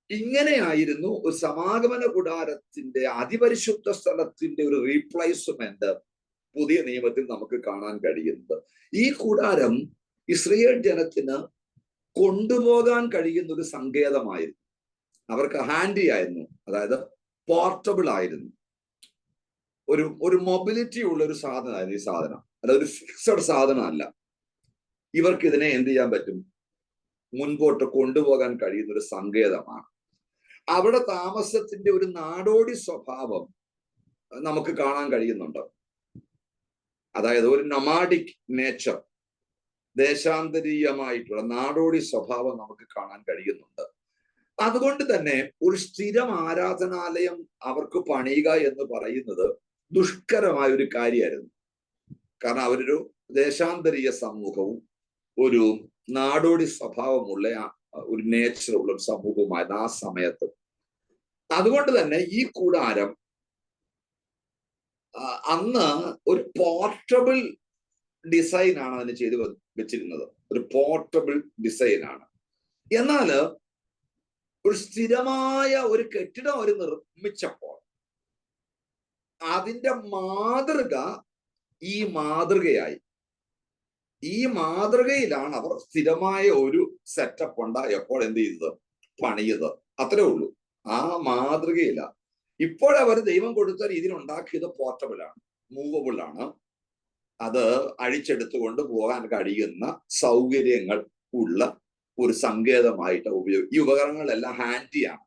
ഇങ്ങനെയായിരുന്നു ഒരു സമാഗമന കൂടാരത്തിന്റെ അതിപരിശുദ്ധ സ്ഥലത്തിന്റെ ഒരു റീപ്ലേസ്മെന്റ് പുതിയ നിയമത്തിൽ നമുക്ക് കാണാൻ കഴിയുന്നത്. ഈ കൂടാരം ഇസ്രായേൽ ജനത്തിന് കൊണ്ടുപോകാൻ കഴിയുന്ന ഒരു സങ്കേതമായിരുന്നു. അവർക്ക് ഹാൻഡി ആയിരുന്നു, അതായത് പോർട്ടബിൾ ആയിരുന്നു, ഒരു മൊബിലിറ്റി ഉള്ള ഒരു സാധനമായിരുന്നു ഈ സാധനം. അല്ല, ഒരു ഫിക്സഡ് സാധനമല്ല. ഇവർക്ക് ഇതിനെ എന്ത് ചെയ്യാൻ പറ്റും? മുൻപോട്ട് കൊണ്ടുപോകാൻ കഴിയുന്ന ഒരു സങ്കേതമാണ്. അവിടെ താമസത്തിന്റെ ഒരു നാടോടി സ്വഭാവം നമുക്ക് കാണാൻ കഴിയുന്നുണ്ട്. അതായത് ഒരു നൊമാഡിക് നേച്ചർ, ദേശാന്തരീയമായിട്ടുള്ള നാടോടി സ്വഭാവം നമുക്ക് കാണാൻ കഴിയുന്നുണ്ട്. അതുകൊണ്ട് തന്നെ ഒരു സ്ഥിരം ആരാധനാലയം അവർക്ക് പണിയുക എന്ന് പറയുന്നത് ദുഷ്കരമായ ഒരു കാര്യമായിരുന്നു. കാരണം അവരൊരു ദേശാന്തരീയ സമൂഹവും ഒരു നാടോടി സ്വഭാവമുള്ള ഒരു നേച്ചറുള്ള ഒരു സമൂഹവുമായിരുന്നു ആ സമയത്ത്. അതുകൊണ്ട് തന്നെ ഈ കൂടാരം അന്ന് ഒരു പോർട്ടബിൾ ഡിസൈൻ ആണ് അതിന് ചെയ്ത് വെച്ചിരുന്നത്. ഒരു പോർട്ടബിൾ ഡിസൈൻ ആണ്. എന്നാൽ ഒരു സ്ഥിരമായ ഒരു കെട്ടിടം അവർ നിർമ്മിച്ചപ്പോൾ അതിന്റെ മാതൃക ഈ മാതൃകയായി. ഈ മാതൃകയിലാണ് അവർ സ്ഥിരമായ ഒരു സെറ്റപ്പ് ഉണ്ടായപ്പോൾ എന്ത് ചെയ്തത്? പണിയത്. അത്രേ ഉള്ളൂ. ആ മാതൃകയില. ഇപ്പോഴവർ ദൈവം കൊടുത്ത രീതിയിൽ ഉണ്ടാക്കിയത് പോർട്ടബിൾ ആണ്, മൂവബിൾ ആണ്. അത് അഴിച്ചെടുത്തുകൊണ്ട് പോകാൻ കഴിയുന്ന സൗകര്യങ്ങൾ ഉള്ള ഒരു സങ്കേതമായിട്ട് ഈ ഉപകരണങ്ങളെല്ലാം ഹാൻഡിയാണ്,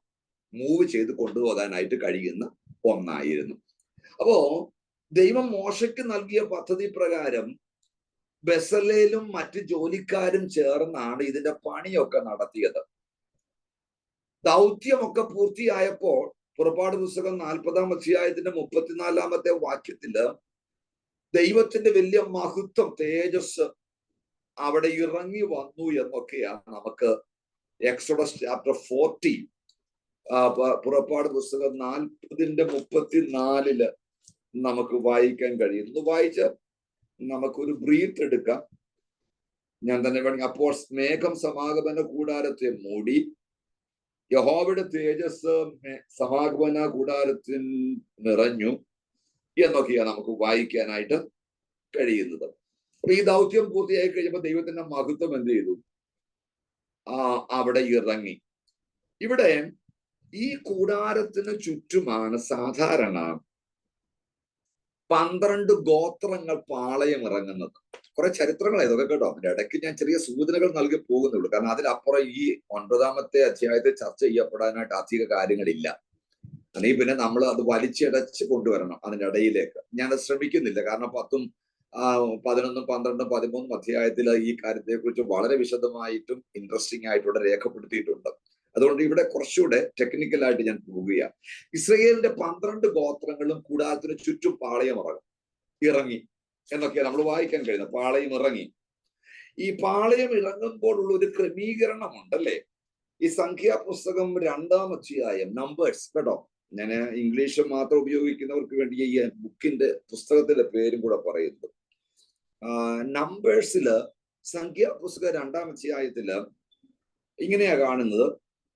മൂവ് ചെയ്ത് കൊണ്ടുപോകാനായിട്ട് കഴിയുന്ന ഒന്നായിരുന്നു. അപ്പോ ദൈവം മോശയ്ക്ക് നൽകിയ പദ്ധതി പ്രകാരം ബെസലേലും മറ്റ് ജോലിക്കാരും ചേർന്നാണ് ഇതിന്റെ പണിയൊക്കെ നടത്തിയത്. ദൗത്യമൊക്കെ പൂർത്തിയായപ്പോൾ പുറപ്പാട് പുസ്തകം 40-ാം അധ്യായത്തിന്റെ 34-ാമത്തെ വാക്യത്തില് ദൈവത്തിന്റെ വലിയ മഹത്വം, തേജസ് അവിടെ ഇറങ്ങി വന്നു എന്നൊക്കെയാണ് നമുക്ക് എക്സോഡസ് ചാപ്റ്റർ 40 പുറപ്പാട് പുസ്തകം 40-ന്റെ 34 നമുക്ക് വായിക്കാൻ കഴിയുന്നു. വായിച്ച് നമുക്കൊരു ബ്രീത്ത് എടുക്കാം. ഞാൻ തന്നെ വേണമെങ്കിൽ. അപ്പോൾ മേഘം സമാഗമന കൂടാരത്തെ മൂടി, യഹോവയുടെ തേജസ് സമാഗമന കൂടാരത്തിൽ നിറഞ്ഞു എന്നൊക്കെയാണ് നമുക്ക് വായിക്കാനായിട്ട് കഴിയുന്നത്. അപ്പൊ ഈ ദൗത്യം പൂർത്തിയായി കഴിയുമ്പോൾ ദൈവത്തിന്റെ മഹത്വം എന്ത് ചെയ്തു? അവിടെ ഇറങ്ങി. ഇവിടെ ഈ കൂടാരത്തിന് ചുറ്റുമാണ് സാധാരണ 12 ഗോത്രങ്ങൾ പാളയം ഇറങ്ങുന്നത്. കുറെ ചരിത്രങ്ങളാണ് ഇതൊക്കെ കേട്ടോ. അതിന്റെ ഇടയ്ക്ക് ഞാൻ ചെറിയ സൂചനകൾ നൽകി പോകുന്നുള്ളൂ. കാരണം അതിലപ്പുറം ഈ 9-ാമത്തെ അധ്യായത്തിൽ ചർച്ച ചെയ്യപ്പെടാനായിട്ട് അധിക കാര്യങ്ങളില്ല. അല്ലെങ്കിൽ പിന്നെ നമ്മൾ അത് വലിച്ചടച്ച് കൊണ്ടുവരണം അതിന്റെ ഇടയിലേക്ക്. ഞാൻ ശ്രമിക്കുന്നില്ല. കാരണം 10-ഉം 11-ഉം 12-ഉം 13-ഉം അധ്യായത്തിൽ ഈ കാര്യത്തെക്കുറിച്ച് വളരെ വിശദമായിട്ടും ഇൻട്രസ്റ്റിംഗ് ആയിട്ടൂടെ രേഖപ്പെടുത്തിയിട്ടുണ്ട്. അതുകൊണ്ട് ഇവിടെ കുറച്ചുകൂടെ ടെക്നിക്കലായിട്ട് ഞാൻ പോവുകയാണ്. ഇസ്രായേലിന്റെ 12 ഗോത്രങ്ങളും കൂടാരത്തിന് ചുറ്റും പാളയം ഇറങ്ങി എന്നൊക്കെയാണ് നമ്മൾ വായിക്കാൻ കഴിയുന്നത്. പാളയം ഇറങ്ങി. ഈ പാളയം ഇറങ്ങുമ്പോഴുള്ള ഒരു ക്രമീകരണം ഉണ്ടല്ലേ. ഈ സംഖ്യാപുസ്തകം 2-ാം അധ്യായം, നമ്പേഴ്സ് കേട്ടോ. ഞാൻ ഇംഗ്ലീഷ് മാത്രം ഉപയോഗിക്കുന്നവർക്ക് വേണ്ടി ഈ ബുക്കിന്റെ പുസ്തകത്തിന്റെ പേരും കൂടെ പറയുന്നത്. നമ്പേഴ്സില് സംഖ്യാപുസ്തകം 2-ാം അധ്യായത്തില് ഇങ്ങനെയാ കാണുന്നത്.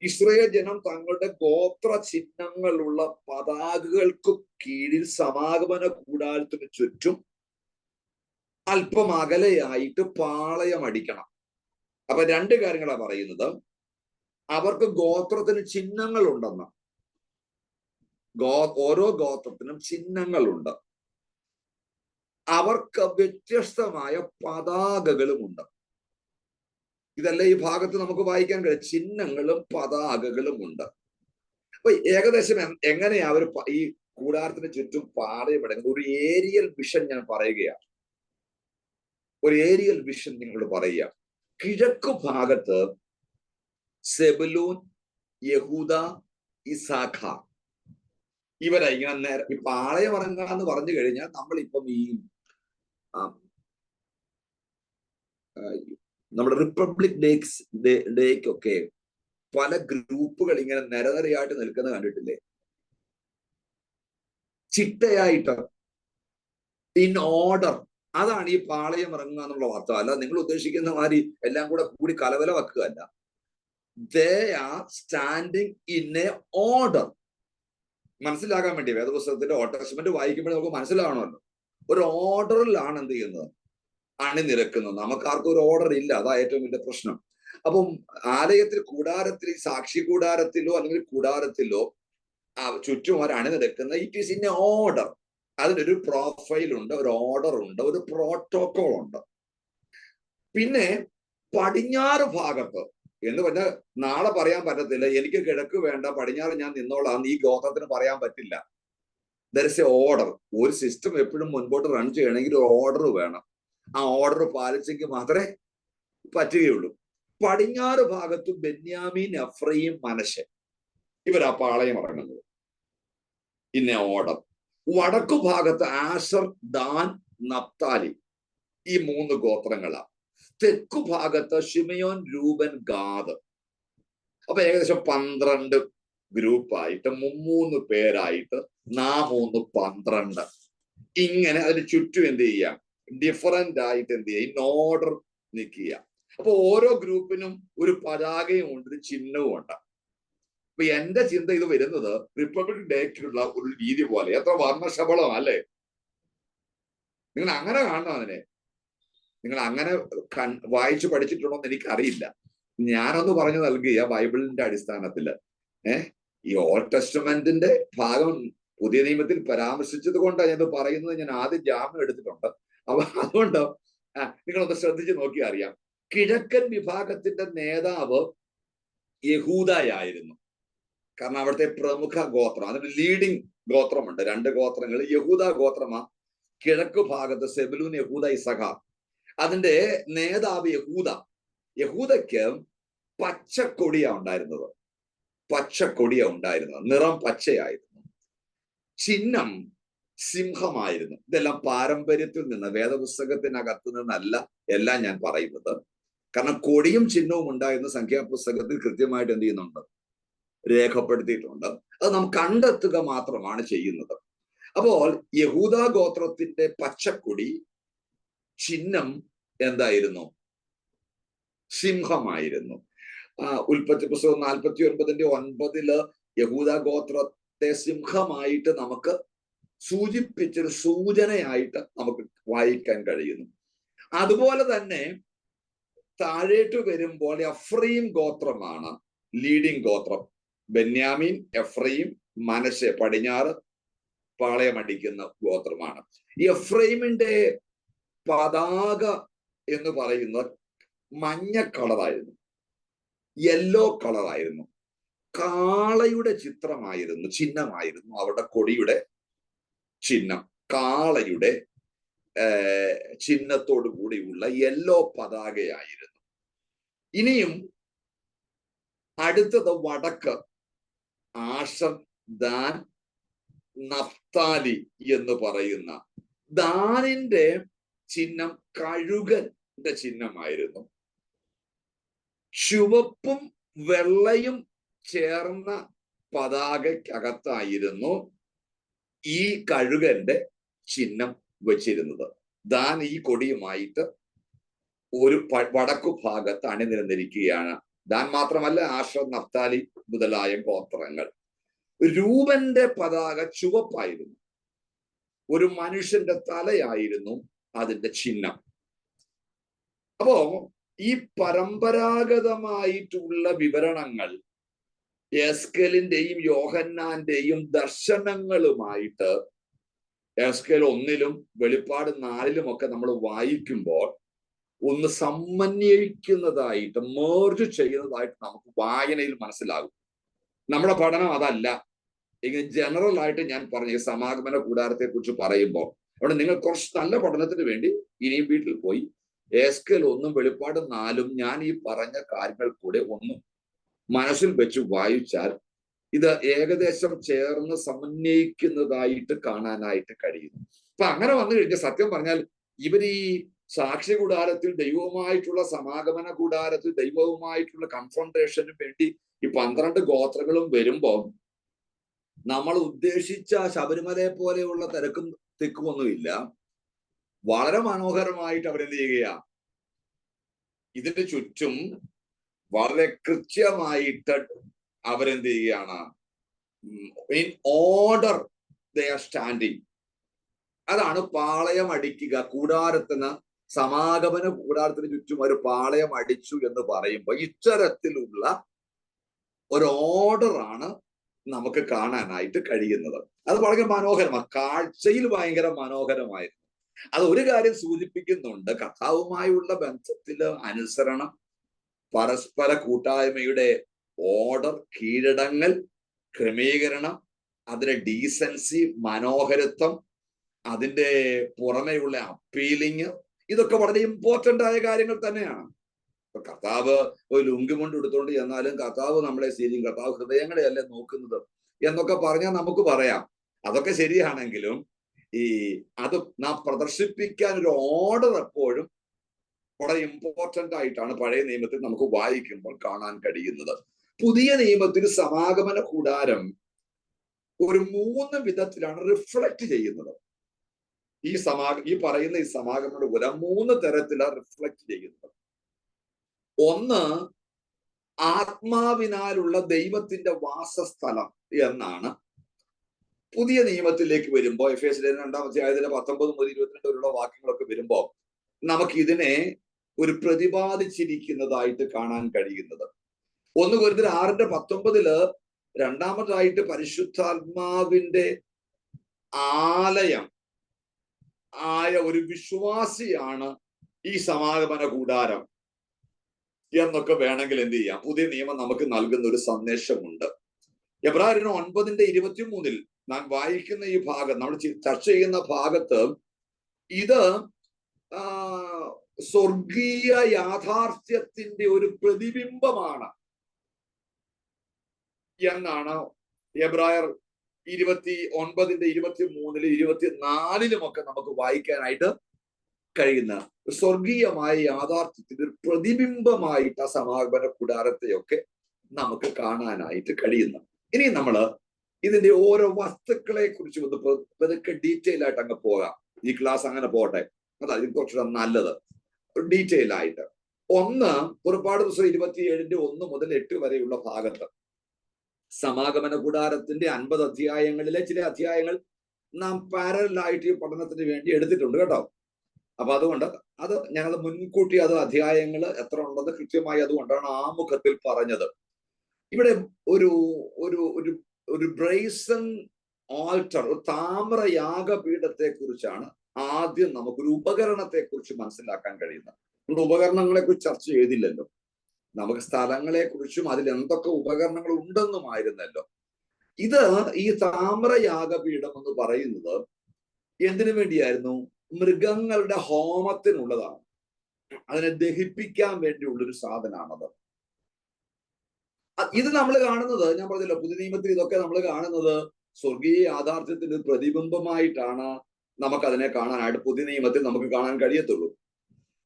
ഇസ്രായേൽ ജനം തങ്ങളുടെ ഗോത്ര ചിഹ്നങ്ങളുള്ള പതാകകൾക്ക് കീഴിൽ സമാഗമന കൂടാരത്തിന് ചുറ്റും അല്പം അകലെയായിട്ട് പാളയം അടിക്കണം. അപ്പൊ 2 കാര്യങ്ങളാണ് പറയുന്നത്. അവർക്ക് ഗോത്രത്തിന് ചിഹ്നങ്ങൾ ഉണ്ടെന്ന്. ഓരോ ഗോത്രത്തിനും ചിഹ്നങ്ങളുണ്ട്. അവർക്ക് വ്യത്യസ്തമായ പതാകകളുമുണ്ട്. ഇതല്ല ഈ ഭാഗത്ത് നമുക്ക് വായിക്കാൻ കഴിയും. ചിഹ്നങ്ങളും പതാകകളും ഉണ്ട്. അപ്പൊ ഏകദേശം എങ്ങനെയാ അവർ ഈ കൂടാരത്തിന് ചുറ്റും പാളയമിടുന്നത്? ഒരു ഏരിയൽ വിഷൻ ഞാൻ പറയുകയാണ്. ഒരു ഏരിയൽ വിഷൻ നിങ്ങൾ പറയുക. കിഴക്ക് ഭാഗത്ത് സെബുലൂൻ, യഹൂദ, ഇസാഖാർ ഇവരാ ഇങ്ങനെ നേരെ ഈ പാളയം ഇറങ്ങുക എന്ന് പറഞ്ഞു കഴിഞ്ഞാൽ നമ്മളിപ്പം ഈ നമ്മുടെ റിപ്പബ്ലിക് ഡേക്കൊക്കെ പല ഗ്രൂപ്പുകൾ ഇങ്ങനെ നിരനിരയായിട്ട് നിൽക്കുന്നത് കണ്ടിട്ടില്ലേ? ചിട്ടയായിട്ട്, ഇൻ ഓർഡർ. അതാണ് ഈ പാളയം ഇറങ്ങുക എന്നുള്ള വാർത്ത. അല്ല നിങ്ങൾ ഉദ്ദേശിക്കുന്ന മാതിരി എല്ലാം കൂടി കലവല വെക്കുകയല്ല. They are standing in a order. മനസ്സിലാകാൻ വേണ്ടി വേദപുസ്തകത്തിന്റെ ഓൾഡ് ടെസ്റ്റ്മെന്റ് വായിക്കുമ്പോൾ നമുക്ക് മനസ്സിലാവണമല്ലോ. ഒരു ഓർഡറിലാണ് എന്ത് ചെയ്യുന്നത്? അണിനിരക്കുന്നത്. നമുക്കാർക്കും ഒരു ഓർഡർ ഇല്ല. അതാ ഏറ്റവും വലിയ പ്രശ്നം. അപ്പം ആലയത്തിൽ, കൂടാരത്തിൽ, സാക്ഷി കൂടാരത്തിലോ അല്ലെങ്കിൽ കൂടാരത്തിലോ ചുറ്റും ഒരു അണിനിരക്കുന്ന it is in a order. അതിനൊരു പ്രൊഫൈൽ ഉണ്ട്, ഒരു ഓർഡർ ഉണ്ട്, ഒരു പ്രോട്ടോകോൾ ഉണ്ട്. പിന്നെ പടിഞ്ഞാറ് ഭാഗത്ത് എന്ന് പറഞ്ഞാൽ നാളെ പറയാൻ പറ്റത്തില്ല, എനിക്ക് കിഴക്ക് വേണ്ട പടിഞ്ഞാറ് ഞാൻ നിന്നോളാം, ഈ ഗോത്രത്തിന് പറയാൻ പറ്റില്ല. There is A order. ഒരു സിസ്റ്റം എപ്പോഴും മുൻപോട്ട് റൺ ചെയ്യണമെങ്കിൽ ഒരു ഓർഡർ വേണം. ആ ഓർഡർ പാലിച്ചെങ്കിൽ മാത്രമേ പറ്റുകയുള്ളൂ. പടിഞ്ഞാറ് ഭാഗത്ത് ബെന്യാമീൻ, എഫ്രയീം, മനശ്ശെ ഇവരാ പാളയം ഇറങ്ങുന്നത് ഇന്ന ഓർഡർ. വടക്കു ഭാഗത്ത് ആശർ, ദാൻ, നപ്താലി ഈ 3 ഗോത്രങ്ങളാ. തെക്കു ഭാഗത്ത് ശിമയോൻ, രൂബൻ, ഗാദ്. അപ്പൊ ഏകദേശം 12 ഗ്രൂപ്പായിട്ട് 3 പേരായിട്ട് 3 12 ഇങ്ങനെ അതിന് ചുറ്റും എന്ത് ചെയ്യാം? ഡിഫറന്റ് ആയിട്ട് എന്ത് ചെയ്യുക? ഇൻ ഓർഡർ നിൽക്കുക. അപ്പൊ ഓരോ ഗ്രൂപ്പിനും ഒരു പതാകയും ഉണ്ട്, ഒരു ചിഹ്നവും ഉണ്ട്. അപ്പൊ എന്റെ ചിന്ത ഇത് വരുന്നത് റിപ്പബ്ലിക് ഡേക്കുള്ള ഒരു രീതി പോലെ. എത്ര വർണ്ണശബളം അല്ലേ? നിങ്ങൾ അങ്ങനെ കാണണം അതിനെ. നിങ്ങൾ അങ്ങനെ വായിച്ചു പഠിച്ചിട്ടുണ്ടോ എന്ന് എനിക്കറിയില്ല. ഞാനൊന്ന് പറഞ്ഞു നൽകിയ ബൈബിളിന്റെ അടിസ്ഥാനത്തില് ഈ ഓൾഡ് ടെസ്റ്റ്മെന്റിന്റെ ഭാഗം പുതിയ നിയമത്തിൽ പരാമർശിച്ചത് കൊണ്ടാണ് ഞാൻ പറയുന്നത്. ഞാൻ ആദ്യം ജാമ്യം എടുത്തിട്ടുണ്ട്. അപ്പൊ അതുകൊണ്ട് നിങ്ങളൊന്ന് ശ്രദ്ധിച്ച് നോക്കി അറിയാം. കിഴക്കൻ വിഭാഗത്തിന്റെ നേതാവ് യഹൂദയായിരുന്നു. കാരണം അവിടുത്തെ പ്രമുഖ ഗോത്രം, അതിന് ലീഡിങ് ഗോത്രമുണ്ട്. 2 ഗോത്രങ്ങൾ. യഹൂദ ഗോത്രമാ കിഴക്ക് ഭാഗത്ത്. സെബുലൂൻ, യഹൂദ, ഇസഹാർ. അതിന്റെ നേതാവ് യഹൂദ. യഹൂദയ്ക്ക് പച്ചക്കൊടിയാ ഉണ്ടായിരുന്നത്. നിറം പച്ചയായിരുന്നു. ചിഹ്നം സിംഹമായിരുന്നു. ഇതെല്ലാം പാരമ്പര്യത്തിൽ നിന്ന്, വേദപുസ്തകത്തിനകത്ത് നിന്നല്ല എല്ലാം ഞാൻ പറയുന്നത്. കാരണം കൊടിയും ചിഹ്നവും ഉണ്ടായിരുന്ന സംഖ്യാപുസ്തകത്തിൽ കൃത്യമായിട്ട് എന്ത് ചെയ്യുന്നുണ്ട്? രേഖപ്പെടുത്തിയിട്ടുണ്ട്. അത് നാം കണ്ടെത്തുക മാത്രമാണ് ചെയ്യുന്നത്. അപ്പോൾ യഹൂദ ഗോത്രത്തിന്റെ പച്ചക്കൊടി ചിഹ്നം എന്തായിരുന്നു? സിംഹമായിരുന്നു. ഉൽപ്പത്തി പുസ്തകം 49:9 യഹൂദ ഗോത്രത്തെ സിംഹമായിട്ട് നമുക്ക് സൂചിപ്പിച്ചൊരു സൂചനയായിട്ട് നമുക്ക് വായിക്കാൻ കഴിയുന്നു. അതുപോലെ തന്നെ താഴേട്ട് വരുമ്പോൾ എഫ്രയീം ഗോത്രമാണ് ലീഡിംഗ് ഗോത്രം. ബെന്യാമീൻ, എഫ്രയീം, മനശ്ശെ പടിഞ്ഞാറ് പാളയമടിക്കുന്ന ഗോത്രമാണ്. എഫ്രയീമിന്റെ പതാക എന്ന് പറയുന്നത് മഞ്ഞ കളറായിരുന്നു, യെല്ലോ കളറായിരുന്നു. കാളയുടെ ചിത്രമായിരുന്നു, ചിഹ്നമായിരുന്നു അവരുടെ കൊടിയുടെ ചിഹ്നം. കാളയുടെ ചിഹ്നത്തോടു കൂടിയുള്ള യെല്ലോ പതാകയായിരുന്നു. ഇനിയും അടുത്തത് വടക്ക് ആശർ, ദാൻ, നഫ്താലി എന്ന് പറയുന്ന. ദാനിന്റെ ചിഹ്നം കഴുകന്റെ ചിഹ്നമായിരുന്നു. ചുവപ്പും വെള്ളയും ചേർന്ന പതാകയ്ക്കകത്തായിരുന്നു ഈ കഴുകന്റെ ചിഹ്നം വെച്ചിരുന്നത്. ദാൻ ഈ കൊടിയുമായിട്ട് ഒരു വടക്കു ഭാഗത്ത് അണിനിരന്നിരിക്കുകയാണ്. ദാൻ മാത്രമല്ല, ആശർ, നഫ്താലി മുതലായ ഗോത്രങ്ങൾ. രൂബന്റെ പതാക ചുവപ്പായിരുന്നു. ഒരു മനുഷ്യന്റെ തലയായിരുന്നു അതിന്റെ ചിഹ്നം. അപ്പോ ഈ പരമ്പരാഗതമായിട്ടുള്ള വിവരണങ്ങൾ എസ്കേലിന്റെയും യോഹന്നാന്റെയും ദർശനങ്ങളുമായിട്ട് എസ്കേൽ 1-ലും വെളിപ്പാട് 4-ലും ഒക്കെ നമ്മൾ വായിക്കുമ്പോൾ ഒന്ന് സമന്വയിക്കുന്നതായിട്ട്, മേർജ് ചെയ്യുന്നതായിട്ട് നമുക്ക് വായനയിൽ മനസ്സിലാകും. നമ്മുടെ പഠനം അതല്ല. ഇങ്ങനെ ജനറൽ ആയിട്ട് ഞാൻ പറഞ്ഞ സമാഗമന കൂടാരത്തെ കുറിച്ച് പറയുമ്പോൾ അവിടെ നിങ്ങൾ കുറച്ച് നല്ല പഠനത്തിന് വേണ്ടി ഇനിയും വീട്ടിൽ പോയി എസ്കേൽ 1-ഉം വെളിപ്പാട് 4-ഉം ഞാൻ ഈ പറഞ്ഞ കാര്യങ്ങൾ കൂടെ ഒന്ന് മനസ്സിൽ വെച്ച് വായിച്ചാൽ ഇത് ഏകദേശം ചേർന്ന് സമന്വയിക്കുന്നതായിട്ട് കാണാനായിട്ട് കഴിയുന്നു. അപ്പൊ അങ്ങനെ വന്നു കഴിഞ്ഞാൽ സത്യം പറഞ്ഞാൽ ഇവർ ഈ സാക്ഷി കൂടാരത്തിൽ ദൈവവുമായിട്ടുള്ള സമാഗമന കൂടാരത്തിൽ ദൈവവുമായിട്ടുള്ള കൺഫ്രണ്ടേഷന് വേണ്ടി ഈ 12 ഗോത്രങ്ങളും വരുമ്പോൾ നമ്മൾ ഉദ്ദേശിച്ച ശബരിമലയെ പോലെയുള്ള തിരക്കും തിക്കുമൊന്നുമില്ല. വളരെ മനോഹരമായിട്ട് അവരെന്ത് ചെയ്യുക, ഇതിന്റെ ചുറ്റും വളരെ കൃത്യമായിട്ട് അവരെന്ത് ചെയ്യുകയാണ്, in order they are standing. അതാണ് പാളയം അടിക്കുക. കൂടാരത്തിന്, സമാഗമന കൂടാരത്തിന് ചുറ്റും ഒരു പാളയം അടിച്ചു എന്ന് പറയുമ്പോൾ ഇത്തരത്തിലുള്ള ഒരു ഓർഡറാണ് നമുക്ക് കാണാനായിട്ട് കഴിയുന്നത്. അത് വളരെ മനോഹരമാണ്, കാഴ്ചയിൽ ഭയങ്കര മനോഹരമായിരുന്നു. അത് ഒരു കാര്യം സൂചിപ്പിക്കുന്നുണ്ട്, കർത്താവുമായുള്ള ബന്ധത്തില് അനുസരണം, പരസ്പര കൂട്ടായ്മയുടെ ഓർഡർ, കീഴടങ്ങൽ, ക്രമീകരണം, അതിന്റെ ഡീസൻസി, മനോഹരത്വം, അതിന്റെ പുറമെയുള്ള അപ്പീലിങ്, ഇതൊക്കെ വളരെ ഇമ്പോർട്ടന്റ് ആയ കാര്യങ്ങൾ തന്നെയാണ്. ഇപ്പൊ കർത്താവ് ഒരു ലുങ്കി കൊണ്ട് എടുത്തുകൊണ്ട് ചെന്നാലും കർത്താവ് നമ്മളെ ശരിയും, കർത്താവ് ഹൃദയങ്ങളെയല്ലേ നോക്കുന്നത് എന്നൊക്കെ പറഞ്ഞാൽ നമുക്ക് പറയാം. അതൊക്കെ ശരിയാണെങ്കിലും അത് നാം പ്രദർശിപ്പിക്കാൻ ഒരു ഓർഡർ എപ്പോഴും വളരെ ഇമ്പോർട്ടന്റ് ആയിട്ടാണ് പഴയ നിയമത്തിൽ നമുക്ക് വായിക്കുമ്പോൾ കാണാൻ കഴിയുന്നത്. പുതിയ നിയമത്തിൽ സമാഗമന കൂടാരം ഒരു 3 വിധത്തിലാണ് റിഫ്ലക്ട് ചെയ്യുന്നത്. ഈ പറയുന്ന ഈ സമാഗമന കൂടാരം 3 തരത്തിലാണ് റിഫ്ലക്ട് ചെയ്യുന്നത്. ഒന്ന്, ആത്മാവിനാലുള്ള ദൈവത്തിന്റെ വാസസ്ഥലം എന്നാണ് പുതിയ നിയമത്തിലേക്ക് വരുമ്പോൾ, എഫേസ്യർ 2-ാം അധ്യായത്തിലെ 19 മുതൽ 22 വരെയുള്ള വാക്യങ്ങളൊക്കെ വരുമ്പോൾ നമുക്ക് ഇതിനെ ഒരു പ്രതിപാദിച്ചിരിക്കുന്നതായിട്ട് കാണാൻ കഴിയുന്നത്. 1 കൊരിന്ത്യർ 6:19 രണ്ടാമതായിട്ട് പരിശുദ്ധാത്മാവിന്റെ ആലയം ആയ ഒരു വിശ്വാസിയാണ് ഈ സമാഗമന കൂടാരം എന്നൊക്കെ വേണമെങ്കിൽ എന്ത് ചെയ്യാം, പുതിയ നിയമം നമുക്ക് നൽകുന്ന ഒരു സന്ദേശമുണ്ട്. എബ്രായർ 9:23 നാം വായിക്കുന്ന ഈ ഭാഗം, നമ്മൾ ചർച്ച ചെയ്യുന്ന ഭാഗത്ത് ഇത് സ്വർഗീയ യാഥാർത്ഥ്യത്തിന്റെ ഒരു പ്രതിബിംബമാണ് എന്നാണ് എബ്രായർ 29:23 24 ഒക്കെ നമുക്ക് വായിക്കാനായിട്ട് കഴിയുന്ന സ്വർഗീയമായ യാഥാർത്ഥ്യത്തിന്റെ ഒരു പ്രതിബിംബമായിട്ട് ആ സമാഗമന കൂടാരത്തെയൊക്കെ നമുക്ക് കാണാനായിട്ട് കഴിയുന്നു. ഇനി നമ്മള് ഇതിന്റെ ഓരോ വസ്തുക്കളെ കുറിച്ച് ഒന്ന് പതുക്കെ ഡീറ്റെയിൽ ആയിട്ട് അങ്ങ് പോകാം. ഈ ക്ലാസ് അങ്ങനെ പോട്ടെ, അതായത് കുറച്ചുകൂടെ നല്ലത് ഡീറ്റെയിൽ ആയിട്ട്. ഒന്ന്, പുറപ്പാട് പുസ്തകം 27:1 മുതൽ 8 വരെയുള്ള ഭാഗത്ത് സമാഗമന കൂടാരത്തിന്റെ 50 അധ്യായങ്ങളിലെ ചില അധ്യായങ്ങൾ നാം പാരലായിട്ട് ഈ പഠനത്തിന് വേണ്ടി എടുത്തിട്ടുണ്ട് കേട്ടോ. അപ്പൊ അതുകൊണ്ട് അത് ഞങ്ങൾ മുൻകൂട്ടി അത് അധ്യായങ്ങൾ എത്ര ഉണ്ടെന്ന് കൃത്യമായി അതുകൊണ്ടാണ് ആമുഖത്തിൽ പറഞ്ഞത്. ഇവിടെ ഒരു ഒരു ഒരു ഒരു ബ്രേസൺ ആൾട്ടർ, ഒരു താമ്ര യാഗപീഠത്തെ കുറിച്ചാണ് ആദ്യം നമുക്കൊരു ഉപകരണത്തെ കുറിച്ച് മനസ്സിലാക്കാൻ കഴിയുന്നത്. നമ്മൾ ഉപകരണങ്ങളെ കുറിച്ച് ചർച്ച ചെയ്തില്ലല്ലോ, നമുക്ക് സ്ഥലങ്ങളെ കുറിച്ചും അതിൽ എന്തൊക്കെ ഉപകരണങ്ങൾ ഉണ്ടെന്നുമായിരുന്നല്ലോ. ഇത് ഈ താമ്ര യാഗപീഠം എന്ന് പറയുന്നത് എന്തിനു വേണ്ടിയായിരുന്നു? മൃഗങ്ങളുടെ ഹോമത്തിനുള്ളതാണ്. അതിനെ ദഹിപ്പിക്കാൻ വേണ്ടിയുള്ളൊരു സാധനമാണത്. ഇത് നമ്മൾ കാണുന്നത്, ഞാൻ പറഞ്ഞല്ലോ, പുതിയ നിയമത്തിൽ ഇതൊക്കെ നമ്മൾ കാണുന്നത് സ്വർഗീയ യാഥാർത്ഥ്യത്തിന്റെ പ്രതിബിംബമായിട്ടാണ് നമുക്കതിനെ കാണാനായിട്ട് പുതിയ നിയമത്തിൽ നമുക്ക് കാണാൻ കഴിയത്തുള്ളൂ.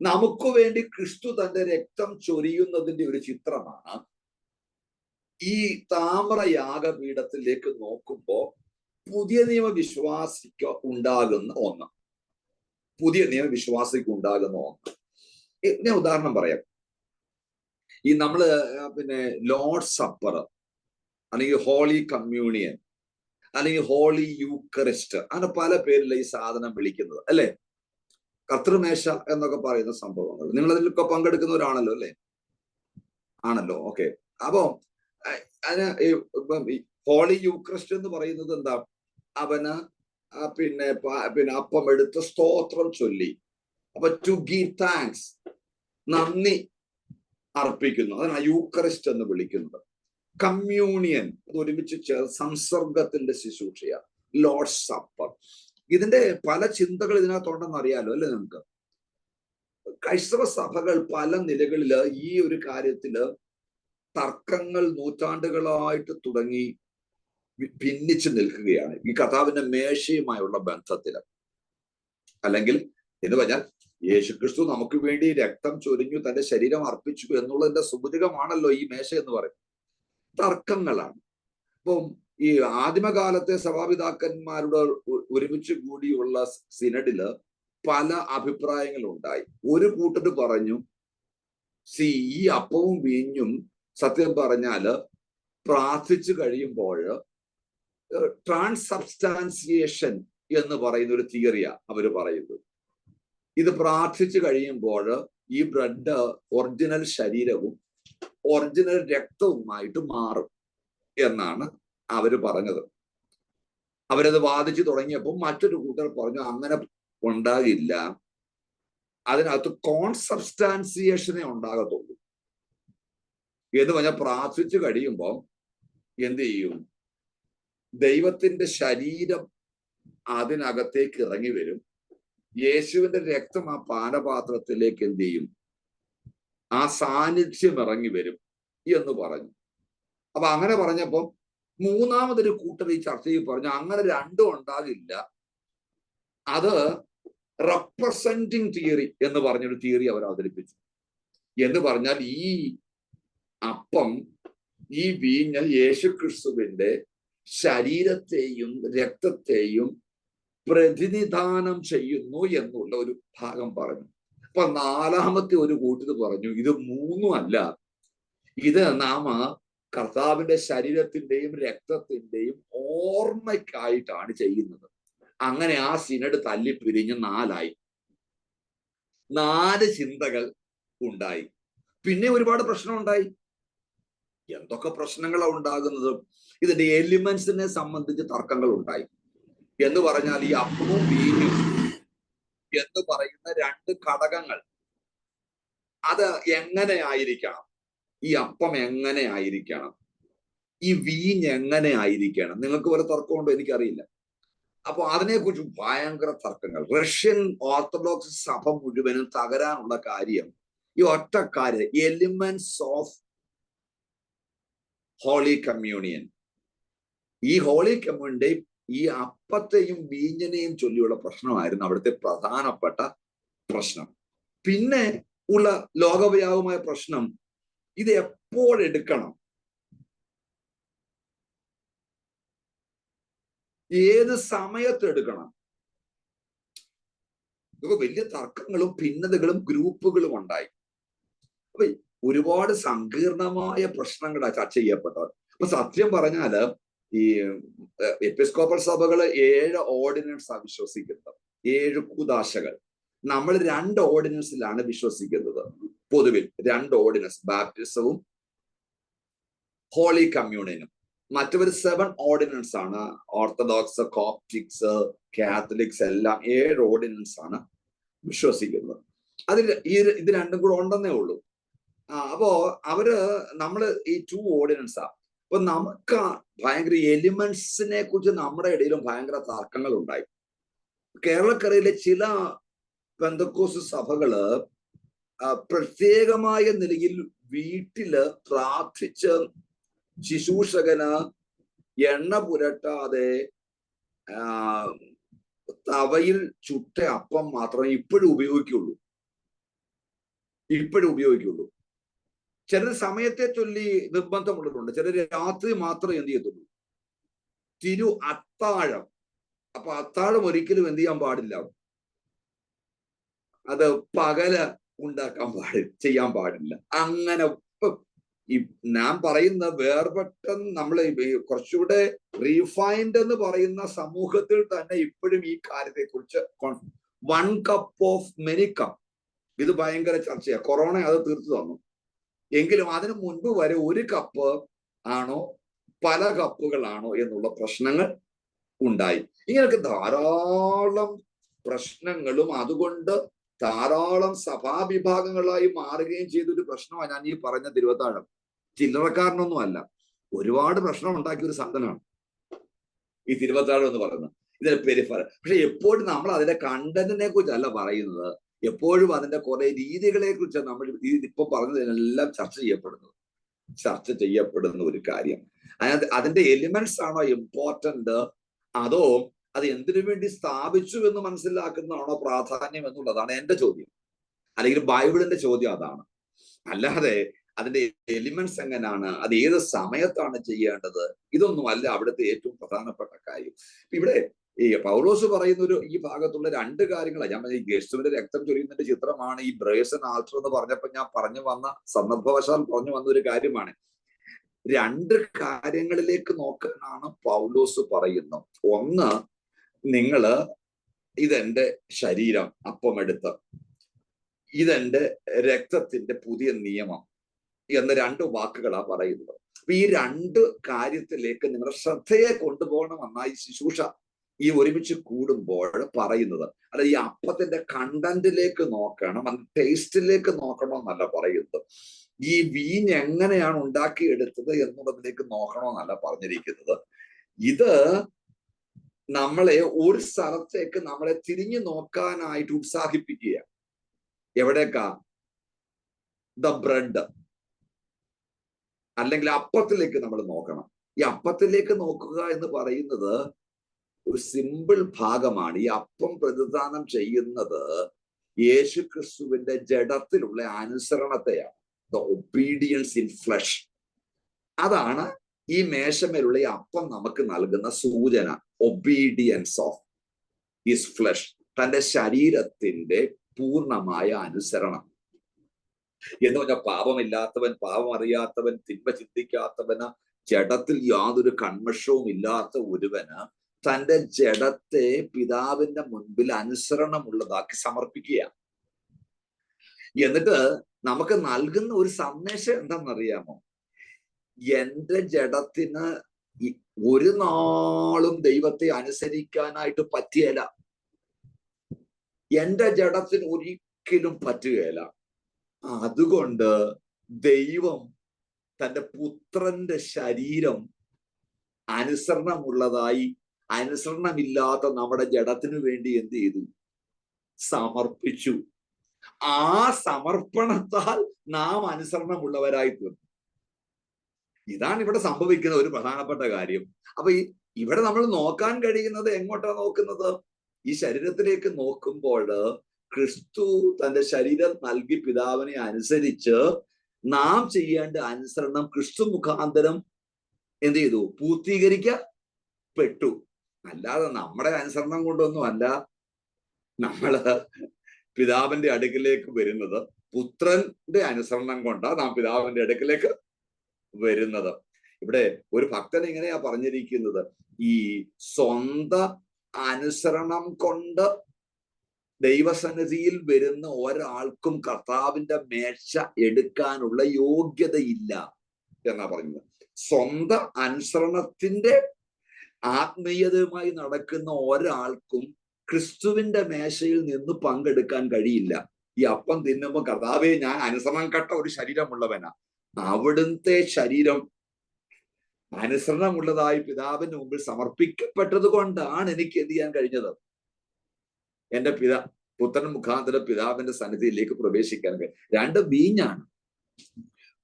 നമുക്ക് വേണ്ടി ക്രിസ്തു തന്റെ രക്തം ചൊരിയുന്നതിന്റെ ഒരു ചിത്രമാണ് ഈ താമ്ര യാഗപീഠത്തിലേക്ക് നോക്കുമ്പോൾ പുതിയ നിയമ വിശ്വാസിക്ക് ഉണ്ടാകുന്ന ഒന്ന്. പുതിയ നിയമ വിശ്വാസിക്ക് ഉണ്ടാകുന്ന ഒന്ന്. ഞാൻ ഉദാഹരണം പറയാം. ഈ നമ്മള് ലോർഡ്സ് സപ്പർ, അല്ലെങ്കിൽ ഹോളി കമ്മ്യൂണിയൻ, അല്ലെങ്കിൽ ഹോളി യൂക്കറിസ്റ്റ്, അങ്ങനെ പല പേരിൽ ഈ സാധനം വിളിക്കുന്നത് അല്ലെ. കർത്തൃമേശ എന്നൊക്കെ പറയുന്ന സംഭവങ്ങൾ നിങ്ങൾ അതിലൊക്കെ പങ്കെടുക്കുന്നവരാണല്ലോ അല്ലെ? ആണല്ലോ, ഓക്കെ. അപ്പോ അതിന് ഹോളി യൂക്കറിസ്റ്റ് എന്ന് പറയുന്നത് എന്താ? അവന് പിന്നെ അപ്പം എടുത്ത് സ്തോത്രം ചൊല്ലി, അപ്പൊ ടു ഗീവ് താങ്ക്സ്, നന്ദി അർപ്പിക്കുന്നു. അതിനാണ് യൂക്കറിസ്റ്റ് എന്ന് വിളിക്കുന്നത്. കമ്മ്യൂണിയൻ, അത് ഒരുമിച്ച് സംസർഗത്തിന്റെ ശുശ്രൂഷയാണ് ലോർഡ്സ് സപ്പർ. ഇതിന്റെ പല ചിന്തകൾ ഇതിനകത്തുണ്ടെന്ന് അറിയാലോ അല്ലെ നിങ്ങൾക്ക്? ക്രൈസ്തവ സഭകൾ പല നിലകളില് ഈ ഒരു കാര്യത്തില് തർക്കങ്ങൾ നൂറ്റാണ്ടുകളായിട്ട് തുടങ്ങി ഭിന്നിച്ചു നിൽക്കുകയാണ് ഈ കർത്താവിന്റെ മേശയുമായുള്ള ബന്ധത്തില്. അല്ലെങ്കിൽ എന്ന് പറഞ്ഞാൽ യേശുക്രിസ്തു നമുക്ക് വേണ്ടി രക്തം ചൊരിഞ്ഞു, തന്റെ ശരീരം അർപ്പിച്ചു എന്നുള്ളതിന്റെ സൂചകമാണല്ലോ ഈ മേശ എന്ന് പറയുന്നത്. തർക്കങ്ങളാണ്. അപ്പം ഈ ആദിമകാലത്തെ സഭാപിതാക്കന്മാരുടെ ഒരുമിച്ച് കൂടിയുള്ള സിനഡില് പല അഭിപ്രായങ്ങളുണ്ടായി. ഒരു കൂട്ടർ പറഞ്ഞു, ഈ അപ്പവും വീഞ്ഞും സത്യം പറഞ്ഞാല് പ്രാർത്ഥിച്ചു കഴിയുമ്പോൾ ട്രാൻസബ്സ്റ്റാൻസിയേഷൻ എന്ന് പറയുന്ന ഒരു തിയറിയാ അവര് പറയുന്നത്. ഇത് പ്രാർത്ഥിച്ചു കഴിയുമ്പോൾ ഈ ബ്ലഡ് ഒറിജിനൽ ശരീരവും ഒറിജിനൽ രക്തവുമായിട്ട് മാറും എന്നാണ് അവര് പറഞ്ഞത്. അവരത് വാദിച്ചു തുടങ്ങിയപ്പോൾ മറ്റൊരു കൂട്ടർ പറഞ്ഞു അങ്ങനെ ഉണ്ടാകില്ല, അതിനകത്ത് കോൺസബ്സ്റ്റാൻസിയേഷനെ ഉണ്ടാകത്തുള്ളൂ എന്ന് പറഞ്ഞാൽ പ്രാർത്ഥിച്ചു കഴിയുമ്പോൾ എന്ത് ചെയ്യും, ദൈവത്തിന്റെ ശരീരം അതിനകത്തേക്ക് ഇറങ്ങി വരും, യേശുവിന്റെ രക്തം ആ പാനപാത്രത്തിലേക്ക് എന്ത് ചെയ്യും, ആ സാന്നിധ്യം ഇറങ്ങി വരും എന്ന് പറഞ്ഞു. അപ്പൊ അങ്ങനെ പറഞ്ഞപ്പം മൂന്നാമതൊരു കൂട്ടർ ഈ ചർച്ചയിൽ പറഞ്ഞു അങ്ങനെ രണ്ടും ഉണ്ടാകില്ല, അത് റെപ്രസെന്റിങ് തിയറി എന്ന് പറഞ്ഞൊരു തിയറി അവർ അവതരിപ്പിച്ചു. എന്ന് പറഞ്ഞാൽ ഈ അപ്പം, ഈ വീഞ്ഞ് യേശുക്രിസ്തുവിന്റെ ശരീരത്തെയും രക്തത്തെയും പ്രതിനിധാനം ചെയ്യുന്നു എന്നുള്ള ഒരു ഭാഗം പറഞ്ഞു. അപ്പൊ നാലാമത്തെ ഒരു കൂട്ടർ പറഞ്ഞു ഇത് മൂന്നും അല്ല, ഇത് നാം കർത്താവിന്റെ ശരീരത്തിന്റെയും രക്തത്തിന്റെയും ഓർമ്മയ്ക്കായിട്ടാണ് ചെയ്യുന്നത്. അങ്ങനെ ആ സിനഡ് തല്ലിപ്പിരിഞ്ഞ് നാലായി. 4 ചിന്തകൾ ഉണ്ടായി. പിന്നെ ഒരുപാട് പ്രശ്നം ഉണ്ടായി. എന്തൊക്കെ പ്രശ്നങ്ങളാണ് ഉണ്ടാകുന്നത്? ഇതിന്റെ എലിമെന്റ്സിനെ സംബന്ധിച്ച് തർക്കങ്ങൾ ഉണ്ടായി. എന്ന് പറഞ്ഞാൽ ഈ അപ്പവും വീഞ്ഞും എന്ന് പറയുന്ന 2 ഘടകങ്ങൾ അത് എങ്ങനെ ആയിരിക്കണം, ഈ അപ്പം എങ്ങനെ ആയിരിക്കണം, ഈ വീഞ്ഞ് എങ്ങനെ ആയിരിക്കണം, നിങ്ങൾക്ക് വല്ല തർക്കമുണ്ടോ എനിക്കറിയില്ല. അപ്പൊ അതിനെക്കുറിച്ച് ഭയങ്കര തർക്കങ്ങൾ. റഷ്യൻ ഓർത്തഡോക്സ് സഭ മുഴുവനും തകരാനുള്ള കാര്യം ഈ ഒറ്റ കാര്യം, എലിമെന്റ്സ് ഓഫ് ഹോളി കമ്മ്യൂണിയൻ. ഈ ഹോളി കമ്മ്യൂണിന്റെയും ഈ അപ്പത്തെയും വീഞ്ഞിനെയും ചൊല്ലിയുള്ള പ്രശ്നമായിരുന്നു അവിടുത്തെ പ്രധാനപ്പെട്ട പ്രശ്നം. പിന്നെ ഉള്ള ലോകവ്യാപകമായ പ്രശ്നം, ഇത് എപ്പോഴെടുക്കണം, ഏത് സമയത്ത് എടുക്കണം. ഇതൊക്കെ വലിയ തർക്കങ്ങളും ഭിന്നതകളും ഗ്രൂപ്പുകളും ഉണ്ടായി. അപ്പൊ ഒരുപാട് സങ്കീർണമായ പ്രശ്നങ്ങളാണ് ചർച്ച ചെയ്യപ്പെട്ടത്. അപ്പൊ സത്യം പറഞ്ഞാല് ഈ എപ്പിസ്കോപ്പൽ സഭകള് 7 ഓർഡിനൻസാണ് വിശ്വസിക്കുന്നത്, 7 കൂദാശകൾ. നമ്മൾ 2 ഓർഡിനൻസിലാണ് വിശ്വസിക്കുന്നത്. പൊതുവിൽ 2 ഓർഡിനൻസ്, ബാപ്റ്റിസവും ഹോളി കമ്മ്യൂണിയനും. മറ്റവർ 7 ഓർഡിനൻസ് ആണ്. ഓർത്തഡോക്സ്, കോപ്റ്റിക്സ്, കാത്തലിക്സ് എല്ലാം 7 ഓർഡിനൻസ് ആണ് വിശ്വസിക്കുന്നത്. അതിൽ ഇത് രണ്ടും കൂടെ ഉണ്ടെന്നേ ഉള്ളൂ. അപ്പോ നമ്മള് ഈ 2 ഓർഡിനൻസാ. അപ്പൊ നമുക്ക് ഭയങ്കര എലിമെന്റ്സിനെ കുറിച്ച് നമ്മുടെ ഇടയിലും ഭയങ്കര തർക്കങ്ങൾ ഉണ്ടായി. കേരളക്കരയിലെ ചില പെന്തക്കോസ്ത് സഭകള് പ്രത്യേകമായ നിലയിൽ വീട്ടില് പ്രാർത്ഥിച്ച് ശുശ്രൂഷകന് എണ്ണ പുരട്ടാതെ തവയിൽ ചുട്ട അപ്പം മാത്രമേ ഇപ്പോഴും ഉപയോഗിക്കുള്ളൂ. ചിലർ സമയത്തെ ചൊല്ലി നിർബന്ധമുള്ളതുണ്ട്, ചിലർ രാത്രി മാത്രമേ എന്ത് ചെയ്യത്തുള്ളൂ, തിരു അത്താഴം. അപ്പൊ അത്താഴം ഒരിക്കലും എന്ത് ചെയ്യാൻ പാടില്ല, അത് പകല് ചെയ്യാൻ പാടില്ല. അങ്ങനെ ഞാൻ പറയുന്ന വേർപെട്ട നമ്മൾ കുറച്ചുകൂടെ റീഫൈൻഡ് എന്ന് പറയുന്ന സമൂഹത്തിൽ തന്നെ ഇപ്പോഴും ഈ കാര്യത്തെ കുറിച്ച് 1 കപ്പ് ഓഫ് മെനി കപ്പ് ഇത് ഭയങ്കര ചർച്ചയാണ്. കൊറോണ അത് തീർത്തു തന്നു. എങ്കിലും അതിനു മുൻപ് വരെ 1 കപ്പ് ആണോ പല കപ്പുകളാണോ എന്നുള്ള പ്രശ്നങ്ങൾ ഉണ്ടായി. ഇങ്ങനെയൊക്കെ ധാരാളം പ്രശ്നങ്ങളും അതുകൊണ്ട് ധാരാളം സഭാവിഭാഗങ്ങളായി മാറുകയും ചെയ്തൊരു പ്രശ്നമാണ് ഞാൻ ഈ പറഞ്ഞ തിരുവത്താഴം. ചില്ലറക്കാരനൊന്നും അല്ല, ഒരുപാട് പ്രശ്നം ഉണ്ടാക്കിയ ഒരു സാധനമാണ് ഈ തിരുവത്താഴം എന്ന് പറയുന്നത്. ഇതിന്റെ പെരിഫറൽ. പക്ഷെ എപ്പോഴും നമ്മൾ അതിന്റെ കണ്ടന്റിനെ കുറിച്ചല്ല പറയുന്നത്, എപ്പോഴും അതിന്റെ കുറെ രീതികളെ കുറിച്ച് നമ്മൾ ഇപ്പൊ പറഞ്ഞതിനെല്ലാം ചർച്ച ചെയ്യപ്പെടുന്ന ഒരു കാര്യം. അതിന്റെ എലിമെന്റ്സ് ആണോ ഇമ്പോർട്ടന്റ്, അതോ അത് എന്തിനു വേണ്ടി സ്ഥാപിച്ചു എന്ന് മനസ്സിലാക്കുന്നതാണോ പ്രാധാന്യം എന്നുള്ളതാണ് എന്റെ ചോദ്യം. അല്ലെങ്കിൽ ബൈബിളിന്റെ ചോദ്യം അതാണ്. അല്ലാതെ അതിന്റെ എലിമെന്റ്സ് എങ്ങനെയാണ്, അത് ഏത് സമയത്താണ് ചെയ്യേണ്ടത്, ഇതൊന്നും അല്ല അവിടുത്തെ ഏറ്റവും പ്രധാനപ്പെട്ട കാര്യം. ഇവിടെ ഈ പൗലോസ് പറയുന്ന ഈ ഭാഗത്തുള്ള രണ്ട് കാര്യങ്ങളാണ് ഞാൻ ഈ യേശുവിന്റെ രക്തം ചൊരിയുന്നതിന്റെ ചിത്രമാണ് ഈ ബ്രേസൺ ആൾട്ടർ എന്ന് പറഞ്ഞപ്പോൾ ഞാൻ പറഞ്ഞു വന്ന സന്ദർഭവശാൽ പറഞ്ഞു വന്ന ഒരു കാര്യമാണ്. രണ്ട് കാര്യങ്ങളിലേക്ക് നോക്കാനാണ് പൗലോസ് പറയുന്നത്. ഒന്ന്, നിങ്ങള് ഇതെന്റെ ശരീരം അപ്പമെടുത്ത് ഇതെന്റെ രക്തത്തിന്റെ പുതിയ നിയമം എന്ന രണ്ട് വാക്കുകളാണ് പറയുന്നത്. അപ്പൊ ഈ രണ്ട് കാര്യത്തിലേക്ക് നിങ്ങളുടെ ശ്രദ്ധയെ കൊണ്ടുപോകണമെന്നായി ശുശ്രൂഷ ഈ ഒരുമിച്ച് കൂടുമ്പോൾ പറയുന്നത്. അല്ല, ഈ അപ്പത്തിന്റെ കണ്ടന്റിലേക്ക് നോക്കണം, അത് ടേസ്റ്റിലേക്ക് നോക്കണമെന്നല്ല പറയുന്നത്. ഈ വീഞ്ഞ് എങ്ങനെയാണ് ഉണ്ടാക്കിയെടുത്തത് എന്നുള്ളതിലേക്ക് നോക്കണമെന്നല്ല പറഞ്ഞിരിക്കുന്നത്. ഇത് നമ്മളെ ഒരു സ്ഥലത്തേക്ക് നമ്മളെ തിരിഞ്ഞു നോക്കാനായിട്ട് ഉത്സാഹിപ്പിക്കുക. എവിടേക്കാ? ദ ബ്രെഡ്, അല്ലെങ്കിൽ അപ്പത്തിലേക്ക് നമ്മൾ നോക്കണം. ഈ അപ്പത്തിലേക്ക് നോക്കുക എന്ന് പറയുന്നത് ഒരു സിമ്പിൾ ഭാഗമാണ്. ഈ അപ്പം പ്രതിദാനം ചെയ്യുന്നത് യേശു ക്രിസ്തുവിന്റെ ജഡത്തിലുള്ള അനുസരണത്തെയാണ്. The obedience in flesh. അതാണ് ഈ മേശമേലുള്ള ഈ അപ്പം നമുക്ക് നൽകുന്ന സൂചന. ഒബീഡിയൻസ് ഓഫ് ഹിസ് ഫ്ലഷ്, തന്റെ ശരീരത്തിന്റെ പൂർണ്ണമായ അനുസരണം എന്ന് പറഞ്ഞാൽ പാപമില്ലാത്തവൻ, പാപം അറിയാത്തവൻ, തിന്മ ചിന്തിക്കാത്തവന്, ജഡത്തിൽ യാതൊരു കൺമഷവും ഇല്ലാത്ത ഒരുവന് തന്റെ ജഡത്തെ പിതാവിന്റെ മുൻപിൽ അനുസരണമുള്ളതാക്കി സമർപ്പിക്കുക. എന്നിട്ട് നമുക്ക് നൽകുന്ന ഒരു സന്ദേശം എന്താണെന്നറിയാമോ? എന്റെ ജഡത്തിന് ഒരു നാളും ദൈവത്തെ അനുസരിക്കാനായിട്ട് പറ്റിയല്ല. എന്റെ ജഡത്തിന് ഒരിക്കലും പറ്റുകയില്ല. അതുകൊണ്ട് ദൈവം തന്റെ പുത്രന്റെ ശരീരം അനുസരണമുള്ളതായി അനുസരണമില്ലാത്ത നമ്മുടെ ജഡത്തിനു വേണ്ടി എന്ത് ചെയ്തു? സമർപ്പിച്ചു. ആ സമർപ്പണത്താൽ നാം അനുസരണമുള്ളവരായി തീർന്നു. ഇതാണ് ഇവിടെ സംഭവിക്കുന്ന ഒരു പ്രധാനപ്പെട്ട കാര്യം. അപ്പൊ ഇവിടെ നമ്മൾ നോക്കാൻ കഴിയുന്നത് എങ്ങോട്ടാണ് നോക്കുന്നത്? ഈ ശരീരത്തിലേക്ക് നോക്കുമ്പോൾ ക്രിസ്തു തന്റെ ശരീരം നൽകി പിതാവിനെ അനുസരിച്ച് നാം ചെയ്യേണ്ട അനുസരണം ക്രിസ്തു മുഖാന്തരം എന്ത് ചെയ്തു? പൂർത്തീകരിക്കപ്പെട്ടു. അല്ലാതെ നമ്മുടെ അനുസരണം കൊണ്ടൊന്നും അല്ല നമ്മള് പിതാവിന്റെ അടുക്കിലേക്ക് വരുന്നത്. പുത്രന്റെ അനുസരണം കൊണ്ടാണ് നാം പിതാവിന്റെ അടുക്കിലേക്ക് വരുന്നത്. ഇവിടെ ഒരു ഭക്തൻ ഇങ്ങനെയാ പറഞ്ഞിരിക്കുന്നത്, ഈ സ്വന്തം അനുസരണം കൊണ്ട് ദൈവസന്നിധിയിൽ വരുന്ന ഒരാൾക്കും കർത്താവിന്റെ മേശ എടുക്കാനുള്ള യോഗ്യതയില്ല എന്നാ പറയുന്നത്. സ്വന്തം അനുസരണത്തിന്റെ ആത്മീയതയുമായി നടക്കുന്ന ഒരാൾക്കും ക്രിസ്തുവിന്റെ മേശയിൽ നിന്ന് പങ്കെടുക്കാൻ കഴിയില്ല. ഈ അപ്പം തിന്നുമ്പോൾ കർത്താവേ ഞാൻ അനുസരണം കെട്ട ഒരു ശരീരമുള്ളവനാ, അവിടുത്തെ ശരീരം അനുസരണമുള്ളതായി പിതാവിന്റെ മുമ്പിൽ സമർപ്പിക്കപ്പെട്ടത് കൊണ്ടാണ് എനിക്ക് എന്ത് ചെയ്യാൻ കഴിഞ്ഞത്? എന്റെ പുത്രൻ മുഖാന്തരം പിതാവിന്റെ സന്നിധിയിലേക്ക് പ്രവേശിക്കാൻ കഴിയും. രണ്ട് വീഞ്ഞാണ്.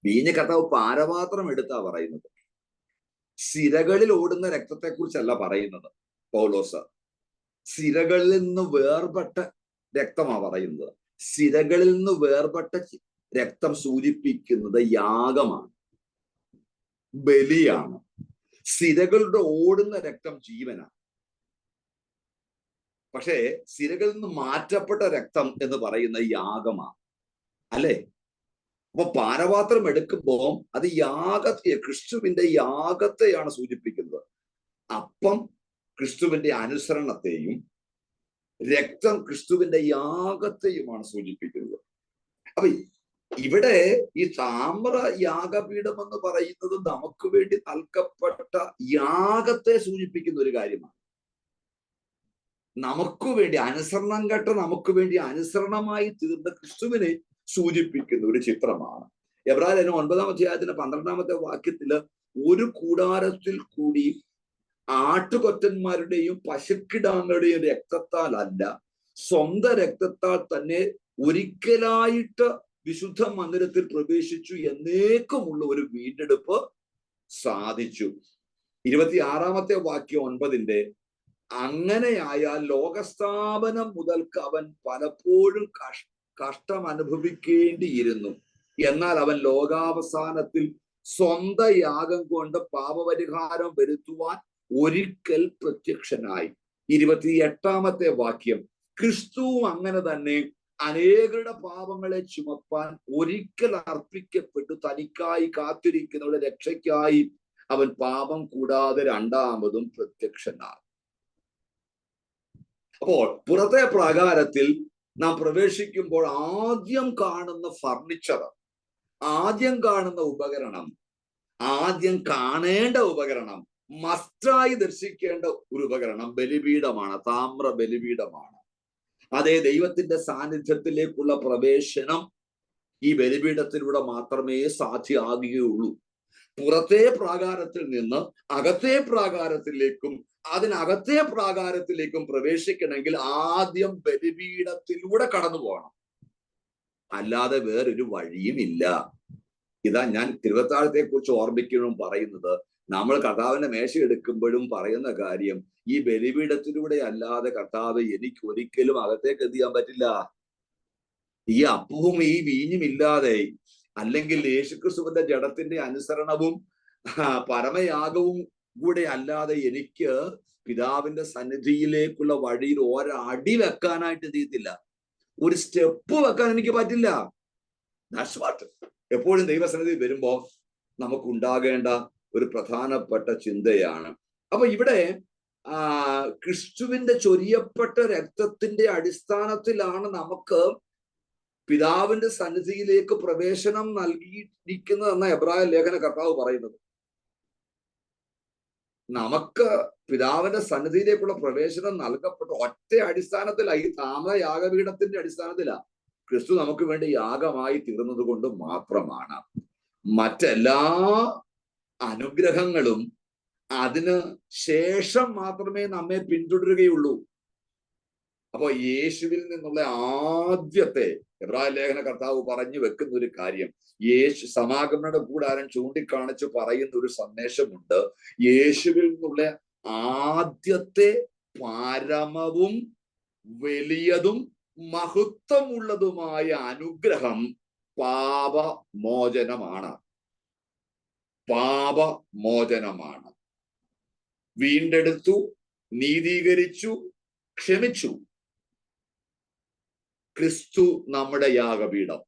വീഞ്ഞ് കർത്താവ് പാനപാത്രം എടുത്താ പറയുന്നത്. സിരകളിൽ ഓടുന്ന രക്തത്തെ കുറിച്ചല്ല പറയുന്നത് പൗലോസ്. സിരകളിൽ നിന്ന് വേർപെട്ട രക്തമാ പറയുന്നത്. സിരകളിൽ നിന്ന് വേർപെട്ട രക്തം സൂചിപ്പിക്കുന്നത് യാഗമാണ്, ബലിയാണ്. സിരകളുടെ ഓടുന്ന രക്തം ജീവനാണ്. പക്ഷേ സിരകളിൽ നിന്ന് മാറ്റപ്പെട്ട രക്തം എന്ന് പറയുന്ന യാഗമാണ്, അല്ലേ? അപ്പൊ പാനപാത്രം എടുക്കുമ്പോൾ അത് യാഗത്തെ, ക്രിസ്തുവിന്റെ യാഗത്തെയാണ് സൂചിപ്പിക്കുന്നത്. അപ്പം ക്രിസ്തുവിന്റെ അനുസരണത്തെയും രക്തം ക്രിസ്തുവിന്റെ യാഗത്തെയുമാണ് സൂചിപ്പിക്കുന്നത്. അപ്പൊ ഇവിടെ ഈ താമ്ര യാഗപീഠം എന്ന് പറയുന്നത് നമുക്ക് വേണ്ടി നൽകപ്പെട്ട യാഗത്തെ സൂചിപ്പിക്കുന്ന ഒരു കാര്യമാണ്. നമുക്ക് വേണ്ടി അനുസരണം കേട്ട, നമുക്ക് വേണ്ടി അനുസരണമായി തീർന്ന ക്രിസ്തുവിനെ സൂചിപ്പിക്കുന്ന ഒരു ചിത്രമാണ്. എബ്രായർ 9-ാം അധ്യായത്തിന്റെ 12-ാമത്തെ വാക്യത്തില് ഒരു കൂടാരത്തിൽ കൂടി ആട്ടുകൊറ്റന്മാരുടെയും പശുക്കിടാങ്ങളുടെയും രക്തത്താൽ അല്ല, സ്വന്തം രക്തത്താൽ തന്നെ ഒരിക്കലായിട്ട് വിശുദ്ധ മന്ദിരത്തിൽ പ്രവേശിച്ചു എന്നേക്കുമുള്ള ഒരു വീണ്ടെടുപ്പ് സാധിച്ചു. 26-ാമത്തെ വാക്യം 9-ന്റെ അങ്ങനെയായാൽ ലോകസ്ഥാപനം മുതൽക്ക് അവൻ പലപ്പോഴും കഷ്ടം അനുഭവിക്കേണ്ടിയിരുന്നു. എന്നാൽ അവൻ ലോകാവസാനത്തിൽ സ്വന്തം യാഗം കൊണ്ട് പാപപരിഹാരം വരുത്തുവാൻ ഒരിക്കൽ പ്രത്യക്ഷനായി. 28-ാമത്തെ വാക്യം, ക്രിസ്തുവും അങ്ങനെ തന്നെ അനേകരുടെ പാപങ്ങളെ ചുമപ്പാൻ ഒരിക്കൽ അർപ്പിക്കപ്പെട്ടു തനിക്കായി കാത്തിരിക്കുന്നവരുടെ രക്ഷയ്ക്കായി അവൻ പാപം കൂടാതെ രണ്ടാമതും പ്രത്യക്ഷനായി. അപ്പോൾ പുറത്തെ പ്രാകാരത്തിൽ നാം പ്രവേശിക്കുമ്പോൾ ആദ്യം കാണുന്ന ഫർണിച്ചർ, ആദ്യം കാണുന്ന ഉപകരണം, ആദ്യം കാണേണ്ട ഉപകരണം, മസ്റ്റായി ദർശിക്കേണ്ട ഒരു ഉപകരണം ബലിപീഠമാണ്, താമ്ര ബലിപീഠമാണ്. അതേ, ദൈവത്തിന്റെ സാന്നിധ്യത്തിലേക്കുള്ള പ്രവേശനം ഈ ബലിപീഠത്തിലൂടെ മാത്രമേ സാധ്യമാകുകയുള്ളൂ. പുറത്തെ പ്രാകാരത്തിൽ നിന്ന് അകത്തെ പ്രാകാരത്തിലേക്കും അതിനകത്തെ പ്രാകാരത്തിലേക്കും പ്രവേശിക്കണമെങ്കിൽ ആദ്യം ബലിപീഠത്തിലൂടെ കടന്നു പോകണം, അല്ലാതെ വേറൊരു വഴിയുമില്ല. ഇതാ ഞാൻ തിരുവത്താഴത്തെ കുറിച്ച് ഓർമ്മിക്കണം പറയുന്നത്. നമ്മൾ കർത്താവിന്റെ മേശ എടുക്കുമ്പോഴും പറയുന്ന കാര്യം, ഈ ബലിപീഠത്തിലൂടെ അല്ലാതെ കർത്താവ് എനിക്ക് ഒരിക്കലും അകത്തേക്ക് എത്തിയാൻ പറ്റില്ല. ഈ അപ്പവും ഈ വീഞ്ഞും ഇല്ലാതെ, അല്ലെങ്കിൽ യേശുക്രിസ്തുവിന്റെ ജഡത്തിന്റെ അനുസരണവും പരമയാഗവും കൂടെ അല്ലാതെ എനിക്ക് പിതാവിന്റെ സന്നിധിയിലേക്കുള്ള വഴിയിൽ ഒരടി വെക്കാനായിട്ട് തീയത്തില്ല, ഒരു സ്റ്റെപ്പ് വെക്കാൻ എനിക്ക് പറ്റില്ല. ദാറ്റ്സ് വാട്ട് എപ്പോഴും ദൈവസന്നിധി വരുമ്പോ നമുക്കുണ്ടാകേണ്ട ഒരു പ്രധാനപ്പെട്ട ചിന്തയാണ്. അപ്പൊ ഇവിടെ ക്രിസ്തുവിന്റെ ചൊരിയപ്പെട്ട രക്തത്തിന്റെ അടിസ്ഥാനത്തിലാണ് നമുക്ക് പിതാവിന്റെ സന്നിധിയിലേക്ക് പ്രവേശനം നൽകിയിരിക്കുന്നതെന്ന എബ്രായ ലേഖന കർത്താവ് പറയുന്നത്. നമുക്ക് പിതാവിന്റെ സന്നിധിയിലേക്കുള്ള പ്രവേശനം നൽകപ്പെട്ട ഒറ്റ അടിസ്ഥാനത്തിലാണ്, ഈ താമ്ര യാഗപീഠത്തിന്റെ അടിസ്ഥാനത്തിലാണ്. ക്രിസ്തു നമുക്ക് വേണ്ടി യാഗമായി തീർന്നത് കൊണ്ട് മാത്രമാണ്. മറ്റെല്ലാ അനുഗ്രഹങ്ങളും അതിന് ശേഷം മാത്രമേ നമ്മെ പിന്തുടരുകയുള്ളൂ. അപ്പൊ യേശുവിൽ നിന്നുള്ള ആദ്യത്തെ എബ്രായ ലേഖന കർത്താവ് പറഞ്ഞു വെക്കുന്ന ഒരു കാര്യം, യേശു സമാഗമനയുടെ കൂടാരം ചൂണ്ടിക്കാണിച്ച് പറയുന്ന ഒരു സന്ദേശമുണ്ട്. യേശുവിൽ നിന്നുള്ള ആദ്യത്തെ പരമവും വലിയതും മഹത്വമുള്ളതുമായ അനുഗ്രഹം പാപമോചനമാണ്. പാപമോചനമാണ്. വീണ്ടെടുത്തു, നീതീകരിച്ചു, ക്ഷമിച്ചു. ക്രിസ്തു നമ്മുടെ യാഗപീഠം.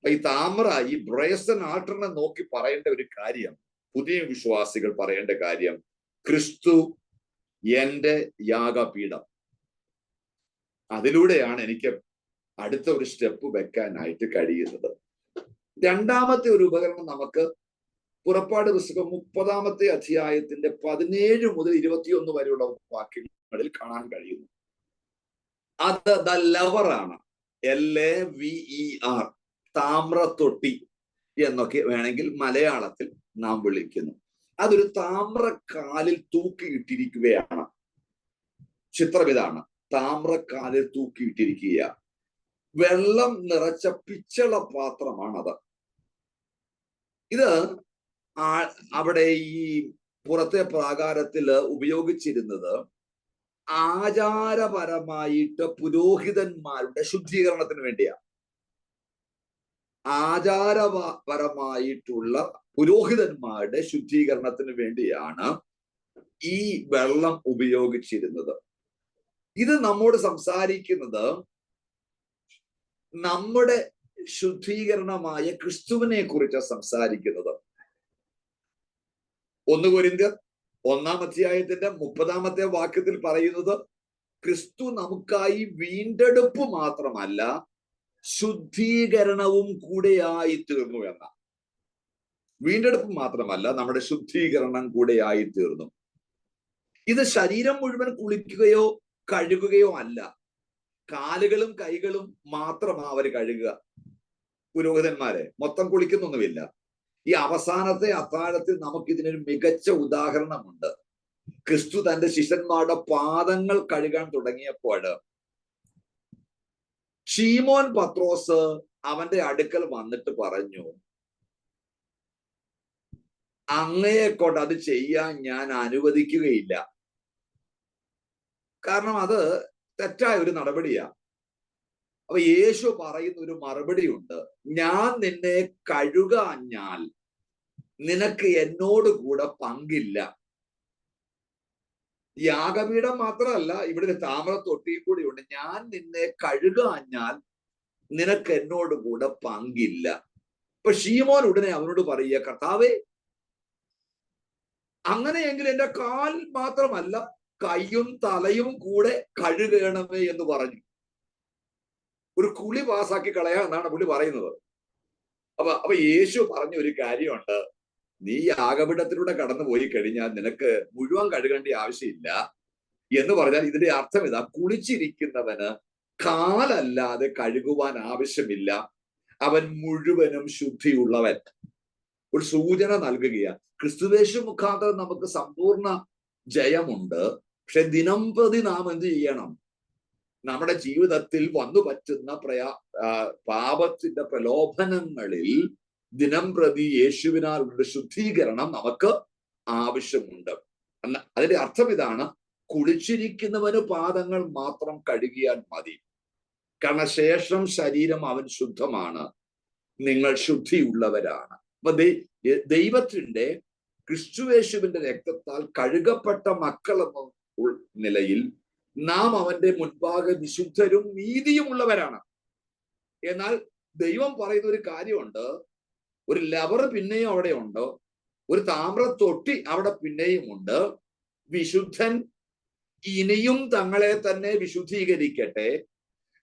ഈ താമ്ര, ഈ ബ്രേസൻ ആൾട്ടറിനെ നോക്കി പറയേണ്ട ഒരു കാര്യം, പുതിയ വിശ്വാസികൾ പറയേണ്ട കാര്യം, ക്രിസ്തു എന്റെ യാഗപീഠം. അതിലൂടെയാണ് എനിക്ക് അടുത്ത ഒരു സ്റ്റെപ്പ് വെക്കാനായിട്ട് കഴിയുന്നത്. രണ്ടാമത്തെ ഒരു ഉപകരണം നമുക്ക് പുറപ്പാട് പുസ്തകം 30-ാമത്തെ അധ്യായത്തിന്റെ 17 മുതൽ 21 വരെയുള്ള വാക്യങ്ങളിൽ കാണാൻ കഴിയുന്നു. അത് ദ ലവറാണ്. LAVER, താമ്രത്തൊട്ടി എന്നൊക്കെ വേണമെങ്കിൽ മലയാളത്തിൽ നാം വിളിക്കുന്നു. അതൊരു താമ്രക്കാലിൽ തൂക്കിയിട്ടിരിക്കുകയാണ്. ചിത്രം ഇതാണ്, താമ്രക്കാലിൽ തൂക്കിയിട്ടിരിക്കുക. വെള്ളം നിറച്ച പിച്ചള പാത്രമാണത്. ഇത് അവിടെ ഈ പുറത്തെ പ്രാകാരത്തിൽ ഉപയോഗിച്ചിരുന്നത് ആചാരപരമായിട്ട് പുരോഹിതന്മാരുടെ ശുദ്ധീകരണത്തിന് വേണ്ടിയാണ്. ആചാരപരമായിട്ടുള്ള പുരോഹിതന്മാരുടെ ശുദ്ധീകരണത്തിന് വേണ്ടിയാണ് ഈ വെള്ളം ഉപയോഗിച്ചിരുന്നത്. ഇത് നമ്മോട് സംസാരിക്കുന്നത് നമ്മുടെ ശുദ്ധീകരണമായ ക്രിസ്തുവിനെ കുറിച്ച് സംസാരിക്കുന്നത്. 1 കൊരിന്ത്യർ 1-ാം അധ്യായത്തിന്റെ 30-ാമത്തെ വാക്യത്തിൽ പറയുന്നത്, ക്രിസ്തു നമുക്കായി വീണ്ടെടുപ്പ് മാത്രമല്ല ശുദ്ധീകരണവും കൂടെയായി തീർന്നു എന്ന. വീണ്ടെടുപ്പ് മാത്രമല്ല, നമ്മുടെ ശുദ്ധീകരണം കൂടെയായി തീർന്നു. ഇത് ശരീരം മുഴുവൻ കുളിക്കുകയോ കഴുകുകയോ അല്ല. കാലുകളും കൈകളും മാത്രമാണ് അവർ കഴുകുക. പുരോഹിതന്മാരെ മൊത്തം കുളിക്കുന്നൊന്നുമില്ല. ഈ അവസാനത്തെ അത്താഴത്തിൽ നമുക്ക് ഇതിനൊരു മികച്ച ഉദാഹരണമുണ്ട്. ക്രിസ്തു തന്റെ ശിഷ്യന്മാരുടെ പാദങ്ങൾ കഴുകാൻ തുടങ്ങിയപ്പോൾ ശീമോൻ പത്രോസ് അവന്റെ അടുക്കൽ വന്നിട്ട് പറഞ്ഞു, അങ്ങയെ കൊണ്ട് അത് ചെയ്യാൻ ഞാൻ അനുവദിക്കുകയില്ല. കാരണം അത് തെറ്റായ ഒരു നടപടിയാ. അപ്പൊ യേശു പറയുന്ന ഒരു മറുപടി ഉണ്ട്, ഞാൻ നിന്നെ കഴുകാഞ്ഞാൽ നിനക്ക് എന്നോട് കൂടെ പങ്കില്ല. യാഗപീഠം മാത്രമല്ല, ഇവിടെ ഒരു താമ്രത്തൊട്ടിയും കൂടി ഉണ്ട്. ഞാൻ നിന്നെ കഴുകാഞ്ഞാൽ നിനക്ക് എന്നോട് കൂടെ പങ്കില്ല. ഇപ്പൊ ശീമോൻ ഉടനെ അവനോട് പറയുക, കർത്താവേ, അങ്ങനെയെങ്കിൽ എന്റെ കാൽ മാത്രമല്ല കൈയും തലയും കൂടെ കഴുകണമേ എന്ന് പറഞ്ഞു. ഒരു കുളി പാസാക്കി കളയാന്നാണ് പുള്ളി പറയുന്നത്. അപ്പൊ യേശു പറഞ്ഞ ഒരു കാര്യമുണ്ട്, നീ യാഗപീഠത്തിലൂടെ കടന്നു പോയി കഴിഞ്ഞാൽ നിനക്ക് മുഴുവൻ കഴുകേണ്ട ആവശ്യമില്ല എന്ന് പറഞ്ഞാൽ ഇതിന്റെ അർത്ഥം ഇതാ, കുളിച്ചിരിക്കുന്നവന് കാലല്ലാതെ കഴുകുവാൻ ആവശ്യമില്ല, അവൻ മുഴുവനും ശുദ്ധിയുള്ളവൻ. ഒരു സൂചന നൽകുകയാണ്. ക്രിസ്തുവേശു മുഖാന്തരം നമുക്ക് സമ്പൂർണ്ണ ജയമുണ്ട്. പക്ഷെ ദിനം പ്രതി നാം എന്ത് ചെയ്യണം? നമ്മുടെ ജീവിതത്തിൽ വന്നു പറ്റുന്ന പാപത്തിന്റെ പ്രലോഭനങ്ങളിൽ ദിനം പ്രതി യേശുവിനാലുള്ള ശുദ്ധീകരണം നമുക്ക് ആവശ്യമുണ്ട്. അതിന്റെ അർത്ഥം ഇതാണ്, കുളിച്ചിരിക്കുന്നവന് പാദങ്ങൾ മാത്രം കഴുകിയാൽ മതി. കാരണം ശേഷം ശരീരം അവൻ ശുദ്ധമാണ്, നിങ്ങൾ ശുദ്ധിയുള്ളവരാണ്. അപ്പൊ ദൈവത്തിന്റെ ക്രിസ്തുയേശുവിന്റെ രക്തത്താൽ കഴുകപ്പെട്ട മക്കൾ എന്ന നിലയിൽ നാം അവന്റെ മുൻപാകെ വിശുദ്ധരും നീതിയുമുള്ളവരാണ്. എന്നാൽ ദൈവം പറയുന്ന ഒരു കാര്യമുണ്ട്, ഒരു ലവർ പിന്നെയും അവിടെ ഉണ്ട്, ഒരു താമ്രത്തൊട്ടി അവിടെ പിന്നെയും ഉണ്ട്. വിശുദ്ധൻ ഇനിയും തങ്ങളെ തന്നെ വിശുദ്ധീകരിക്കട്ടെ,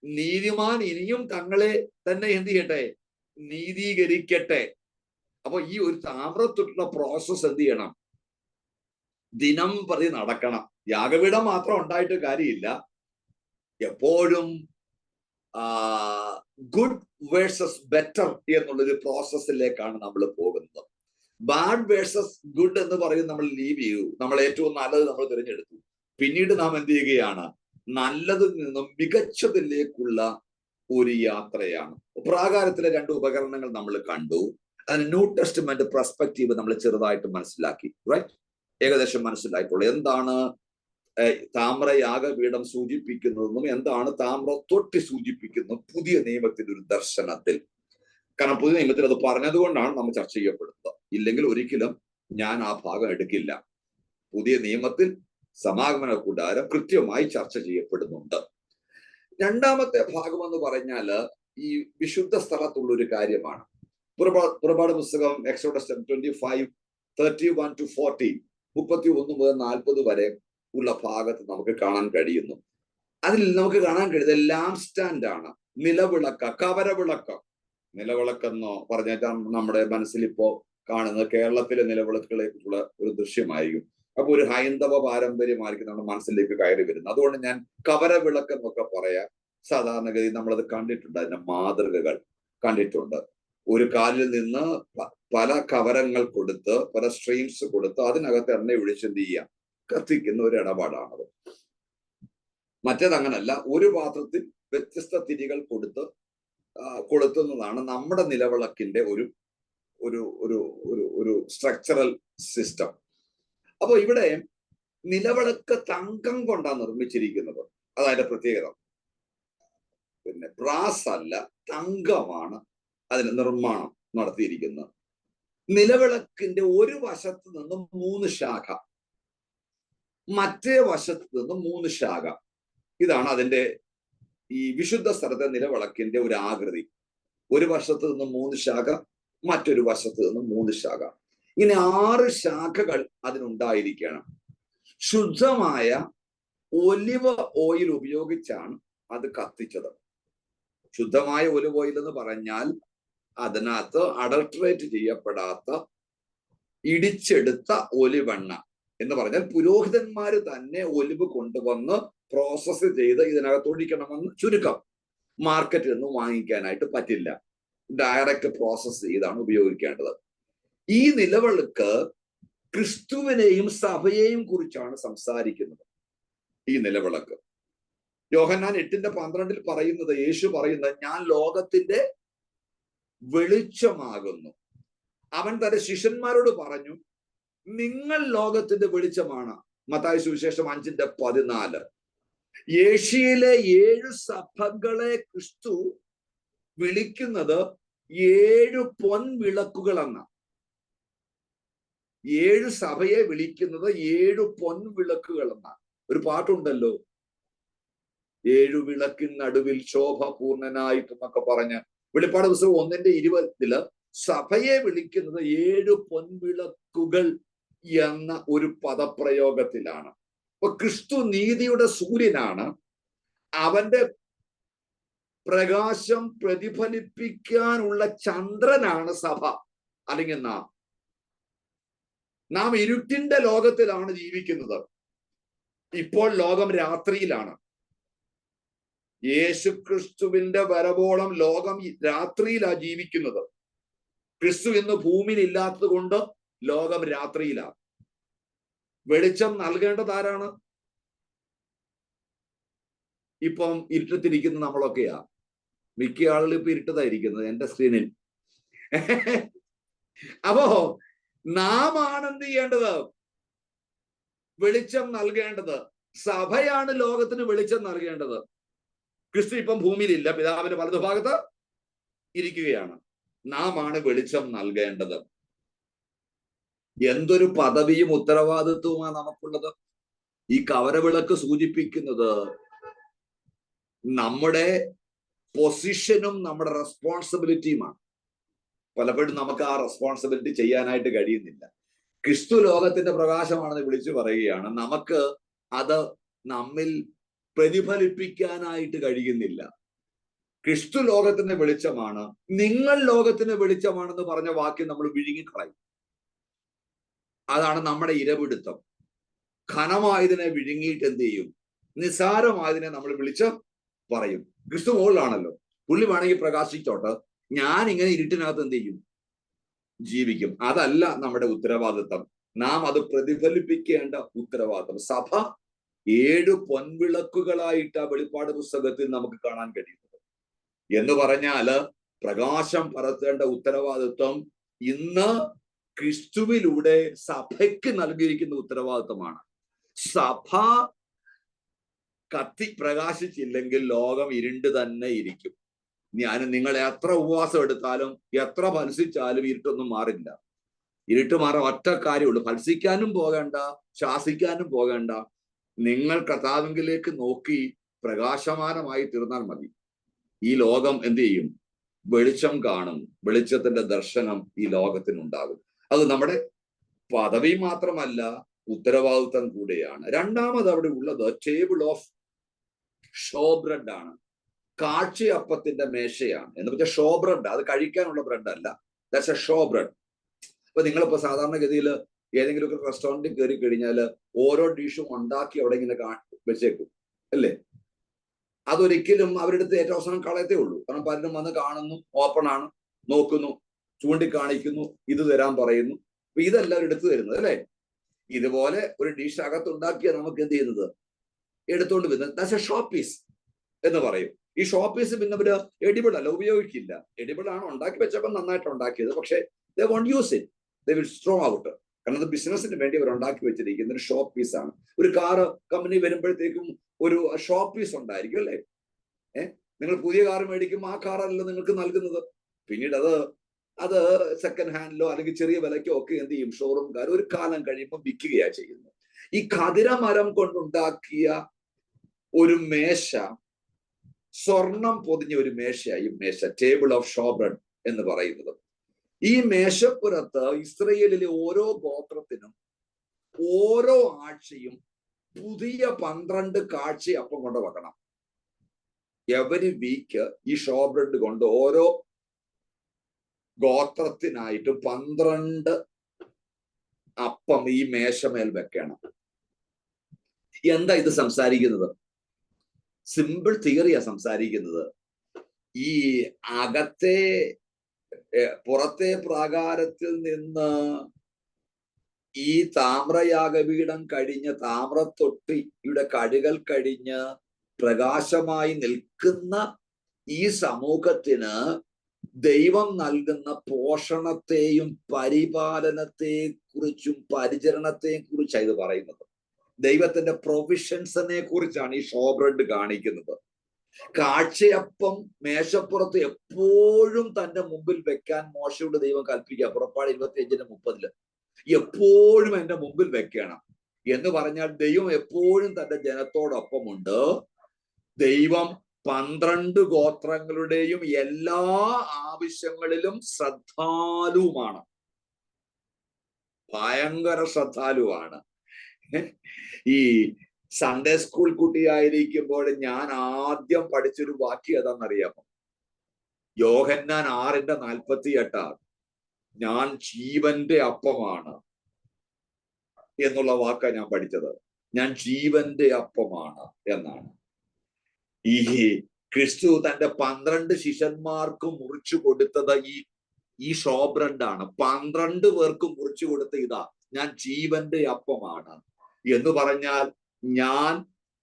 നീതിമാൻ ഇനിയും തങ്ങളെ തന്നെ എന്ത് ചെയ്യട്ടെ? നീതീകരിക്കട്ടെ. അപ്പൊ ഈ ഒരു താമ്രത്തൊട്ടുള്ള പ്രോസസ് എന്ത് ചെയ്യണം? ദിനം പ്രതി നടക്കണം. യാഗപീഠം മാത്രം ഉണ്ടായിട്ട് കാര്യമില്ല. എപ്പോഴും ഗുഡ് വേഴ്സസ് ബെറ്റർ എന്നുള്ളൊരു പ്രോസസ്സിലേക്കാണ് നമ്മൾ പോകുന്നത്. ബാഡ് വേഴ്സസ് ഗുഡ് എന്ന് പറയും നമ്മൾ ലീവ് ചെയ്യൂ. നമ്മൾ ഏറ്റവും നല്ലത് നമ്മൾ തിരഞ്ഞെടുത്തു. പിന്നീട് നാം എന്ത് ചെയ്യുകയാണ്? നല്ലതിൽ നിന്നും മികച്ചതിലേക്കുള്ള ഒരു യാത്രയാണ്. പ്രാകാരത്തിലെ 2 ഉപകരണങ്ങൾ നമ്മൾ കണ്ടു. അതിന് ന്യൂ ടെസ്റ്റ്മെന്റ് പെർസ്പെക്റ്റീവ് നമ്മൾ ചെറുതായിട്ട് മനസ്സിലാക്കി. റൈറ്റ്? ഏകദേശം മനസ്സിലായിട്ടുള്ളൂ എന്താണ് താമ്രയാഗപീഠം സൂചിപ്പിക്കുന്നതെന്നും എന്താണ് താമ്രത്തൊട്ടി സൂചിപ്പിക്കുന്നത് പുതിയ നിയമത്തിന്റെ ഒരു ദർശനത്തിൽ. കാരണം പുതിയ നിയമത്തിൽ അത് പറഞ്ഞതുകൊണ്ടാണ് നമ്മൾ ചർച്ച ചെയ്യപ്പെടുന്നത്. ഇല്ലെങ്കിൽ ഒരിക്കലും ഞാൻ ആ ഭാഗം എടുക്കില്ല. പുതിയ നിയമത്തിൽ സമാഗമന കൂടാരം കൃത്യമായി ചർച്ച ചെയ്യപ്പെടുന്നുണ്ട്. രണ്ടാമത്തെ ഭാഗം എന്ന് പറഞ്ഞാല് ഈ വിശുദ്ധ സ്ഥലത്തുള്ള ഒരു കാര്യമാണ്. പുറപ്പാട് പുസ്തകം എക്സോഡസ് 25:31-40 31 മുതൽ 40 വരെ ഉള്ള ഭാഗത്ത് നമുക്ക് കാണാൻ കഴിയുന്നു. അതിൽ നമുക്ക് കാണാൻ കഴിയുന്നത് ലാംപ് സ്റ്റാൻഡ് ആണ്, നിലവിളക്ക്, കവരവിളക്ക്. നിലവിളക്കെന്നോ പറഞ്ഞാൽ നമ്മുടെ മനസ്സിൽ ഇപ്പോ കാണുന്നത് കേരളത്തിലെ നിലവിളക്കുകളെ കുറിച്ചുള്ള ഒരു ദൃശ്യമായിരിക്കും. അപ്പൊ ഒരു ഹൈന്ദവ പാരമ്പര്യമായിരിക്കും നമ്മുടെ മനസ്സിലേക്ക് കയറി വരുന്നത്. അതുകൊണ്ട് ഞാൻ കവരവിളക്ക് എന്നൊക്കെ പറയാം. സാധാരണഗതി നമ്മളത് കണ്ടിട്ടുണ്ട്, അതിന്റെ മാതൃകകൾ കണ്ടിട്ടുണ്ട്. ഒരു കാലിൽ നിന്ന് പല കവരങ്ങൾ കൊടുത്ത്, പല സ്ട്രീംസ് കൊടുത്ത് അതിനകത്ത് എണ്ണ ഒഴിച്ച് എന്ത് ചെയ്യാം? കത്തിക്കുന്ന ഒരു ഇടപാടാണത്. മറ്റേതങ്ങനല്ല, ഒരു പാത്രത്തിൽ വ്യത്യസ്ത തിരികൾ കൊളുത്തുന്നതാണ് നമ്മുടെ നിലവിളക്കിന്റെ ഒരു ഒരു ഒരു ഒരു ഒരു സ്ട്രക്ചറൽ സിസ്റ്റം. അപ്പൊ ഇവിടെ നിലവിളക്ക് തങ്കം കൊണ്ടാണ് നിർമ്മിച്ചിരിക്കുന്നത്. അതതിന്റെ പ്രത്യേകത. പിന്നെ ബ്രാസ് അല്ല, തങ്കമാണ് അതിന് നിർമ്മാണം നടത്തിയിരിക്കുന്നത്. നിലവിളക്കിന്റെ ഒരു വശത്ത് നിന്നും 3 ശാഖ, മറ്റേ വശത്ത് നിന്നും 3 ശാഖ. ഇതാണ് അതിന്റെ ഈ വിശുദ്ധ സ്ഥലത്തെ നിലവിളക്കിന്റെ ഒരു ആകൃതി. ഒരു വശത്ത് നിന്നും 3 ശാഖ, മറ്റൊരു വശത്ത് നിന്നും 3 ശാഖ. ഇങ്ങനെ 6 ശാഖകൾ അതിനുണ്ടായിരിക്കണം. ശുദ്ധമായ ഒലിവ് ഓയിൽ ഉപയോഗിച്ചാണ് അത് കത്തിച്ചത്. ശുദ്ധമായ ഒലിവ് ഓയിൽ എന്ന് പറഞ്ഞാൽ അതിനകത്ത് അഡൾട്ടറേറ്റ് ചെയ്യപ്പെടാത്ത ഇടിച്ചെടുത്ത ഒലിവെണ്ണ എന്ന് പറഞ്ഞാൽ പുരോഹിതന്മാര് തന്നെ ഒലിവ് കൊണ്ടുവന്ന് പ്രോസസ്സ് ചെയ്ത് ഇതിനകത്ത് ഒഴിക്കണമെന്ന് ചുരുക്കം. മാർക്കറ്റിൽ നിന്നും വാങ്ങിക്കാനായിട്ട് പറ്റില്ല. ഡയറക്റ്റ് പ്രോസസ്സ് ചെയ്താണ് ഉപയോഗിക്കേണ്ടത്. ഈ നിലവിളക്ക് ക്രിസ്തുവിനെയും സഭയെയും കുറിച്ചാണ് സംസാരിക്കുന്നത്. ഈ നിലവിളക്ക് യോഹന്നാൻ 8:12 പറയുന്നത്, യേശു പറയുന്നത്, ഞാൻ ലോകത്തിന്റെ വെളിച്ചമാകുന്നു. അവൻ തന്റെ ശിഷ്യന്മാരോട് പറഞ്ഞു, നിങ്ങൾ ലോകത്തിന്റെ വെളിച്ചമാണ്. മത്തായി സുവിശേഷം 5:14. ഏഷ്യയിലെ 7 സഭകളെ ക്രിസ്തു വിളിക്കുന്നത് 7 പൊൻവിളക്കുകൾ എന്ന. 7 സഭയെ വിളിക്കുന്നത് 7 പൊൻവിളക്കുകൾ എന്ന. ഒരു പാട്ടുണ്ടല്ലോ, 7 വിളക്കിൻ നടുവിൽ ശോഭ പൂർണ്ണനായിട്ടെന്നൊക്കെ പറഞ്ഞ് വെളിപ്പാട് പുസ്തകം 1:20 സഭയെ വിളിക്കുന്നത് 7 പൊൻവിളക്കുകൾ എന്ന ഒരു പദപ്രയോഗത്തിലാണ്. അപ്പൊ ക്രിസ്തു നീതിയുടെ സൂര്യനാണ്. അവന്റെ പ്രകാശം പ്രതിഫലിപ്പിക്കാനുള്ള ചന്ദ്രനാണ് സഭ, അല്ലെങ്കിൽ നാം ഇരുട്ടിന്റെ ലോകത്തിലാണ് ജീവിക്കുന്നത്. ഇപ്പോൾ ലോകം രാത്രിയിലാണ്. യേശുക്രിസ്തുവിന്റെ വരവോളം ലോകം രാത്രിയിലാണ് ജീവിക്കുന്നത്. ക്രിസ്തു ഇന്ന് ഭൂമിയിൽ ഇല്ലാത്തത് കൊണ്ട് ലോകം രാത്രിയിലാണ്. വെളിച്ചം നൽകേണ്ടത് ആരാണ്? ഇപ്പം ഇരുട്ടത്തിരിക്കുന്ന നമ്മളൊക്കെയാ. മിക്ക ആളുകളും ഇപ്പൊ ഇരുട്ടതായിരിക്കുന്നത് എന്റെ സ്ക്രീനിൽ. അപ്പോ നാം ആണ് എന്ത് ചെയ്യേണ്ടത്? വെളിച്ചം നൽകേണ്ടത്. സഭയാണ് ലോകത്തിന് വെളിച്ചം നൽകേണ്ടത്. ക്രിസ്തു ഇപ്പം ഭൂമിയിലില്ല, പിതാവിന്റെ വലതുഭാഗത്ത് ഇരിക്കുകയാണ്. നാം ആണ് വെളിച്ചം നൽകേണ്ടത്. എന്തൊരു പദവിയും ഉത്തരവാദിത്വവുമാണ് നമുക്കുള്ളത്. ഈ കവരവിളക്ക് സൂചിപ്പിക്കുന്നത് നമ്മുടെ പൊസിഷനും നമ്മുടെ റെസ്പോൺസിബിലിറ്റിയുമാണ്. പലപ്പോഴും നമുക്ക് ആ റെസ്പോൺസിബിലിറ്റി ചെയ്യാനായിട്ട് കഴിയുന്നില്ല. ക്രിസ്തു ലോകത്തിന്റെ പ്രകാശമാണെന്ന് വിളിച്ചു പറയുകയാണ്. നമുക്ക് അത് നമ്മിൽ പ്രതിഫലിപ്പിക്കാനായിട്ട് കഴിയുന്നില്ല. ക്രിസ്തു ലോകത്തിന്റെ വെളിച്ചമാണ്, നിങ്ങൾ ലോകത്തിന് വെളിച്ചമാണെന്ന് പറഞ്ഞ വാക്യം നമ്മൾ വിഴുങ്ങിക്കളയും. അതാണ് നമ്മുടെ ഇരപിടുത്തം. ഘനമായതിനെ വിഴുങ്ങിയിട്ട് എന്ത് ചെയ്യും? നിസാരമായതിനെ നമ്മൾ വിളിച്ച് പറയും. ക്രിസ്തു മുകളിലാണല്ലോ, പുള്ളി വേണമെങ്കിൽ പ്രകാശിച്ചോട്ട്, ഞാൻ ഇങ്ങനെ ഇരുട്ടിനകത്ത് എന്ത് ചെയ്യും? ജീവിക്കും. അതല്ല നമ്മുടെ ഉത്തരവാദിത്വം. നാം അത് പ്രതിഫലിപ്പിക്കേണ്ട ഉത്തരവാദിത്വം. സഭ 7 പൊൻവിളക്കുകളായിട്ട് ആ വെളിപ്പാട് പുസ്തകത്തിൽ നമുക്ക് കാണാൻ കഴിയുന്നത്. എന്ന് പറഞ്ഞാല് പ്രകാശം പരത്തേണ്ട ഉത്തരവാദിത്വം ഇന്ന് ക്രിസ്തുവിലൂടെ സഭയ്ക്ക് നൽകിയിരിക്കുന്ന ഉത്തരവാദിത്വമാണ്. സഭ കത്തി പ്രകാശിച്ചില്ലെങ്കിൽ ലോകം ഇരുണ്ട് തന്നെ ഇരിക്കും. നിങ്ങൾ എത്ര ഉപവാസം എടുത്താലും എത്ര ഫലസിച്ചാലും ഇരുട്ടൊന്നും മാറില്ല. ഇരുട്ട് മാറാൻ ഒറ്റ കാര്യമുള്ളൂ. ഫലസിക്കാനും പോകേണ്ട, ശാസിക്കാനും പോകേണ്ട. നിങ്ങൾ കർത്താവിലേക്ക് നോക്കി പ്രകാശമാനമായി തീർന്നാൽ മതി. ഈ ലോകം എന്ത് ചെയ്യും? വെളിച്ചം കാണും. വെളിച്ചത്തിന്റെ ദർശനം ഈ ലോകത്തിനുണ്ടാകും. അത് നമ്മുടെ പദവി മാത്രമല്ല, ഉത്തരവാദിത്വം കൂടെയാണ്. രണ്ടാമത് അവിടെ ഉള്ളത് ടേബിൾ ഓഫ് ഷോ ബ്രെഡ് ആണ്. കാഴ്ചയപ്പത്തിന്റെ മേശയാണ്. എന്ന് വെച്ചാൽ ഷോ ബ്രെഡ്, അത് കഴിക്കാനുള്ള ബ്രെഡ് അല്ല. That's A show bread. അപ്പൊ നിങ്ങളിപ്പോ സാധാരണഗതിയിൽ ഏതെങ്കിലും ഒരു റെസ്റ്റോറൻറ്റിൽ കയറി കഴിഞ്ഞാൽ ഓരോ ഡിഷും ഉണ്ടാക്കി അവിടെ ഇങ്ങനെ വെച്ചേക്കും അല്ലേ? അതൊരിക്കലും അവരുടെ അടുത്ത് ഏറ്റവും അവസാനം കളയത്തേ ഉള്ളൂ. കാരണം പലരും വന്ന് കാണുന്നു, ഓപ്പൺ ആണ്, നോക്കുന്നു, ചൂണ്ടിക്കാണിക്കുന്നു, ഇത് തരാൻ പറയുന്നു. അപ്പൊ ഇതെല്ലാവരും എടുത്തു തരുന്നത് അല്ലേ? ഇതുപോലെ ഒരു ഡിഷ് അകത്തുണ്ടാക്കിയാൽ നമുക്ക് എന്ത് ചെയ്യുന്നത്? എടുത്തുകൊണ്ട് വരുന്നത് ദാറ്റ്സ് എ ഷോ പീസ് എന്ന് പറയും. ഈ ഷോ പീസ് പിന്നെ അവര് എഡിബിൾ അല്ല, ഉപയോഗിക്കില്ല. എഡിബിൾ ആണ്, ഉണ്ടാക്കി വെച്ചപ്പോൾ നന്നായിട്ട് ഉണ്ടാക്കിയത്, പക്ഷെ they won't use it, they will throw out. കാരണം അത് ബിസിനസിന് വേണ്ടി അവർ ഉണ്ടാക്കി വെച്ചിരിക്കുന്ന ഒരു ഷോ പീസ് ആണ്. ഒരു കാറ് കമ്പനി വരുമ്പോഴത്തേക്കും ഒരു ഷോ പീസ് ഉണ്ടായിരിക്കും അല്ലേ? നിങ്ങൾ പുതിയ കാർ മേടിക്കുമ്പോൾ ആ കാറല്ല നിങ്ങൾക്ക് നൽകുന്നത്. പിന്നീട് അത് സെക്കൻഡ് ഹാൻഡിലോ അല്ലെങ്കിൽ ചെറിയ വിലയ്ക്കോ ഒക്കെ എന്ത് ചെയ്യും? ഷോറൂംകാർ ഒരു കാലം കഴിയുമ്പോൾ വിൽക്കുകയാണ് ചെയ്യുന്നത്. ഈ ഖദിരമരം കൊണ്ടുണ്ടാക്കിയ ഒരു മേശ, സ്വർണം പൊതിഞ്ഞ ഒരു മേശയായി മേശ, ടേബിൾ ഓഫ് ഷോ ബ്രെഡ് എന്ന് പറയുന്നത്. ഈ മേശപ്പുറത്ത് ഇസ്രയേലിലെ ഓരോ ഗോത്രത്തിനും ഓരോ ആഴ്ചയും പുതിയ 12 കാഴ്ചയപ്പം കൊണ്ട് വെക്കണം. എവരി വീക്ക് ഈ ഷോ ബ്രെഡ് കൊണ്ട് ഓരോ ഗോത്രത്തിനായിട്ട് 12 അപ്പം ഈ മേശമേൽ വെക്കണം. എന്താ ഇത് സംസാരിക്കുന്നത്? സിമ്പിൾ തിയറിയാ സംസാരിക്കുന്നത്. ഈ പുറത്തെ പ്രാകാരത്തിൽ നിന്ന് ഈ താമ്രയാഗപീഠം കഴിഞ്ഞ് താമ്രത്തൊട്ടിയുടെ കഴുകൽ കഴിഞ്ഞ് പ്രകാശമായി നിൽക്കുന്ന ഈ സമൂഹത്തിന് ദൈവം നൽകുന്ന പോഷണത്തെയും പരിപാലനത്തെ കുറിച്ചും പരിചരണത്തെയും കുറിച്ചാണ് ഇത് പറയുന്നത്. ദൈവത്തിന്റെ പ്രൊവിഷൻസിനെ കുറിച്ചാണ് ഈ ഷോ ബ്രെഡ് കാണിക്കുന്നത്. കാഴ്ചയപ്പം മേശപ്പുറത്ത് എപ്പോഴും തന്റെ മുമ്പിൽ വെക്കാൻ മോശയോട് ദൈവം കൽപ്പിക്കുക. പുറപ്പാട് 25:30 എപ്പോഴും എന്റെ മുമ്പിൽ വെക്കണം എന്ന് പറഞ്ഞാൽ ദൈവം എപ്പോഴും തന്റെ ജനത്തോടൊപ്പമുണ്ട്. ദൈവം 12 ഗോത്രങ്ങളുടെയും എല്ലാ ആവശ്യങ്ങളിലും ശ്രദ്ധാലുവാണ്, ഭയങ്കര ശ്രദ്ധാലുവാണ്. ഈ സൺഡേ സ്കൂൾ കുട്ടിയായിരിക്കുമ്പോൾ ഞാൻ ആദ്യം പഠിച്ചൊരു വാക്യം ഏതാണെന്നറിയാമോ? യോഹന്നാൻ 6:48 ഞാൻ ജീവന്റെ അപ്പമാണ് എന്നുള്ള വാക്കാണ് ഞാൻ പഠിച്ചത്. ഞാൻ ജീവന്റെ അപ്പമാണ് എന്നാണ്. ഈ ക്രിസ്തു തന്റെ 12 ശിഷ്യന്മാർക്ക് മുറിച്ചു കൊടുത്തത് ഈ ഷോ ബ്രെഡാണ്. 12 പേർക്ക് മുറിച്ചു കൊടുത്ത ഇതാ, ഞാൻ ജീവന്റെ അപ്പമാണ് എന്ന് പറഞ്ഞാൽ ഞാൻ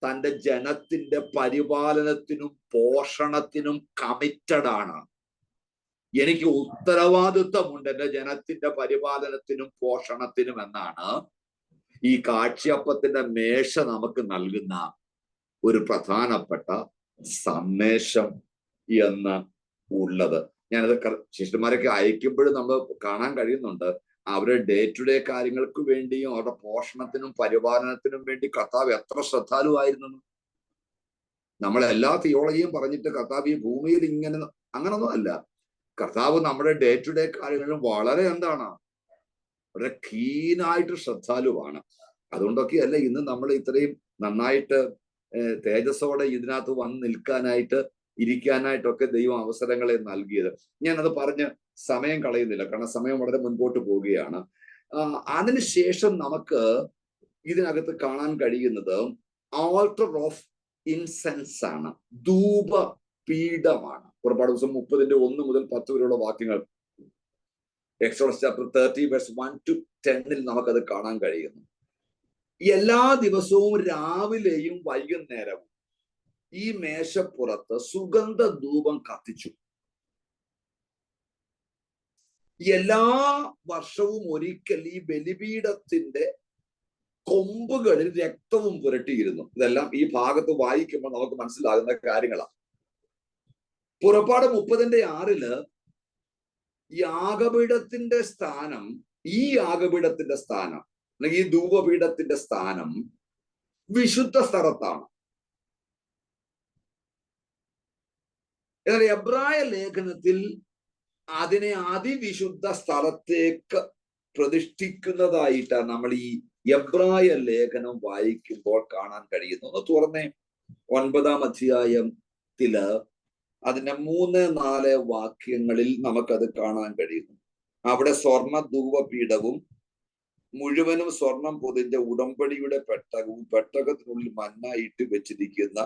തന്റെ ജനത്തിന്റെ പരിപാലനത്തിനും പോഷണത്തിനും കമ്മിറ്റഡ് ആണ്. എനിക്ക് ഉത്തരവാദിത്വമുണ്ട് എന്റെ ജനത്തിന്റെ പരിപാലനത്തിനും പോഷണത്തിനും എന്നാണ് ഈ കാഴ്ചയപ്പത്തിന്റെ മേശ നമുക്ക് നൽകുന്ന ഒരു പ്രധാനപ്പെട്ട സന്ദേശം എന്ന് ഉള്ളത്. ഞാനത് ശിഷ്യന്മാരൊക്കെ അയക്കുമ്പോഴും നമ്മൾ കാണാൻ കഴിയുന്നുണ്ട്. അവരുടെ ഡേ ടു ഡേ കാര്യങ്ങൾക്ക് വേണ്ടിയും അവരുടെ പോഷണത്തിനും പരിപാലനത്തിനും വേണ്ടി കർത്താവ് എത്ര ശ്രദ്ധാലുവായിരുന്നു. നമ്മളെല്ലാ തിയോളജിയും പറഞ്ഞിട്ട് കർത്താവ് ഈ ഭൂമിയിൽ ഇങ്ങനെ അങ്ങനൊന്നും അല്ല. കർത്താവ് നമ്മുടെ ഡേ ടു ഡേ കാര്യങ്ങളിലും വളരെ വളരെ കീനായിട്ട് ശ്രദ്ധാലുവാണ്. അതുകൊണ്ടൊക്കെയല്ല ഇന്ന് നമ്മൾ ഇത്രയും നന്നായിട്ട് തേജസ്സോടെ ഇതിനകത്ത് വന്ന് നിൽക്കാനായിട്ട് ഇരിക്കാനായിട്ടൊക്കെ ദൈവം അവസരങ്ങളെ നൽകിയത്. ഞാനത് പറഞ്ഞ് സമയം കളയുന്നില്ല, കാരണം സമയം വളരെ മുൻപോട്ട് പോവുകയാണ്. അതിനുശേഷം നമുക്ക് ഇതിനകത്ത് കാണാൻ കഴിയുന്നത് ആൾട്ടർ ഓഫ് ഇൻസെൻസ് ആണ്, ധൂപപീഠമാണ്. പുറപ്പാട് ദിവസം 30:1 മുതൽ 10 വരെയുള്ള വാക്യങ്ങൾ എക്സോഡസ് ചാപ്റ്റർ 30:1-10 നമുക്കത് കാണാൻ കഴിയുന്നു. എല്ലാ ദിവസവും രാവിലെയും വൈകുന്നേരവും ഈ മേശപ്പുറത്ത് സുഗന്ധ ധൂപം കത്തിച്ചു. എല്ലാ വർഷവും ഒരിക്കൽ ഈ ബലിപീഠത്തിന്റെ കൊമ്പുകളിൽ രക്തവും പുരട്ടിയിരുന്നു. ഇതെല്ലാം ഈ ഭാഗത്ത് വായിക്കുമ്പോൾ നമുക്ക് മനസ്സിലാകുന്ന കാര്യങ്ങളാണ്. പുറപ്പാട് 30:6 യാഗപീഠത്തിന്റെ സ്ഥാനം, ഈ യാഗപീഠത്തിന്റെ സ്ഥാനം അല്ലെങ്കിൽ ഈ ധൂപപീഠത്തിന്റെ സ്ഥാനം വിശുദ്ധ സ്ഥലത്താണ്. എന്നാൽ എബ്രായ ലേഖനത്തിൽ അതിനെ അതിവിശുദ്ധ സ്ഥലത്തേക്ക് പ്രതിഷ്ഠിക്കുന്നതായിട്ടാണ് നമ്മൾ ഈ എബ്രായ ലേഖനം വായിക്കുമ്പോൾ കാണാൻ കഴിയുന്നു. ഒന്ന് തുറന്നേ, 9-ാം അധ്യായത്തില് അതിന്റെ 3-4 വാക്യങ്ങളിൽ നമുക്കത് കാണാൻ കഴിയുന്നു. അവിടെ സ്വർണ്ണ ധൂപപീഠവും മുഴുവനും സ്വർണം പൊതിഞ്ഞ ഉടമ്പടിയുടെ പെട്ടകവും പെട്ടകത്തിനുള്ളിൽ മന്നായിട്ട് വെച്ചിരിക്കുന്ന.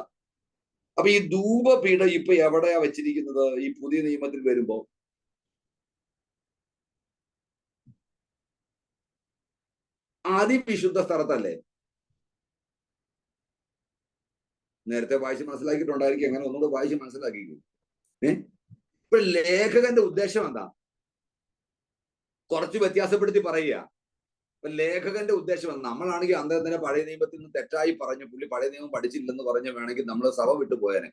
അപ്പൊ ഈ ധൂപപീഠം ഇപ്പൊ എവിടെയാ വെച്ചിരിക്കുന്നത്? ഈ പുതിയ നിയമത്തിൽ വരുമ്പോ അതിവിശുദ്ധ സ്ഥലത്തല്ലേ? നേരത്തെ വായിച്ച് മനസ്സിലാക്കിയിട്ടുണ്ടായിരിക്കും, അങ്ങനെ ഒന്നുകൂടെ വായിച്ച് മനസ്സിലാക്കിക്കും. ഇപ്പൊ ലേഖകന്റെ ഉദ്ദേശം എന്താ? കുറച്ച് വ്യത്യാസപ്പെടുത്തി പറയുക. ലേഖകന്റെ ഉദ്ദേശം നമ്മളാണെങ്കിൽ അന്തരത്തിനെ പഴയ നിയമത്തിൽ നിന്ന് തെറ്റായി പറഞ്ഞു, പുള്ളി പഴയ നിയമം പഠിച്ചില്ലെന്ന് പറഞ്ഞു വേണമെങ്കിൽ നമ്മൾ സഭ വിട്ടു പോയേനെ.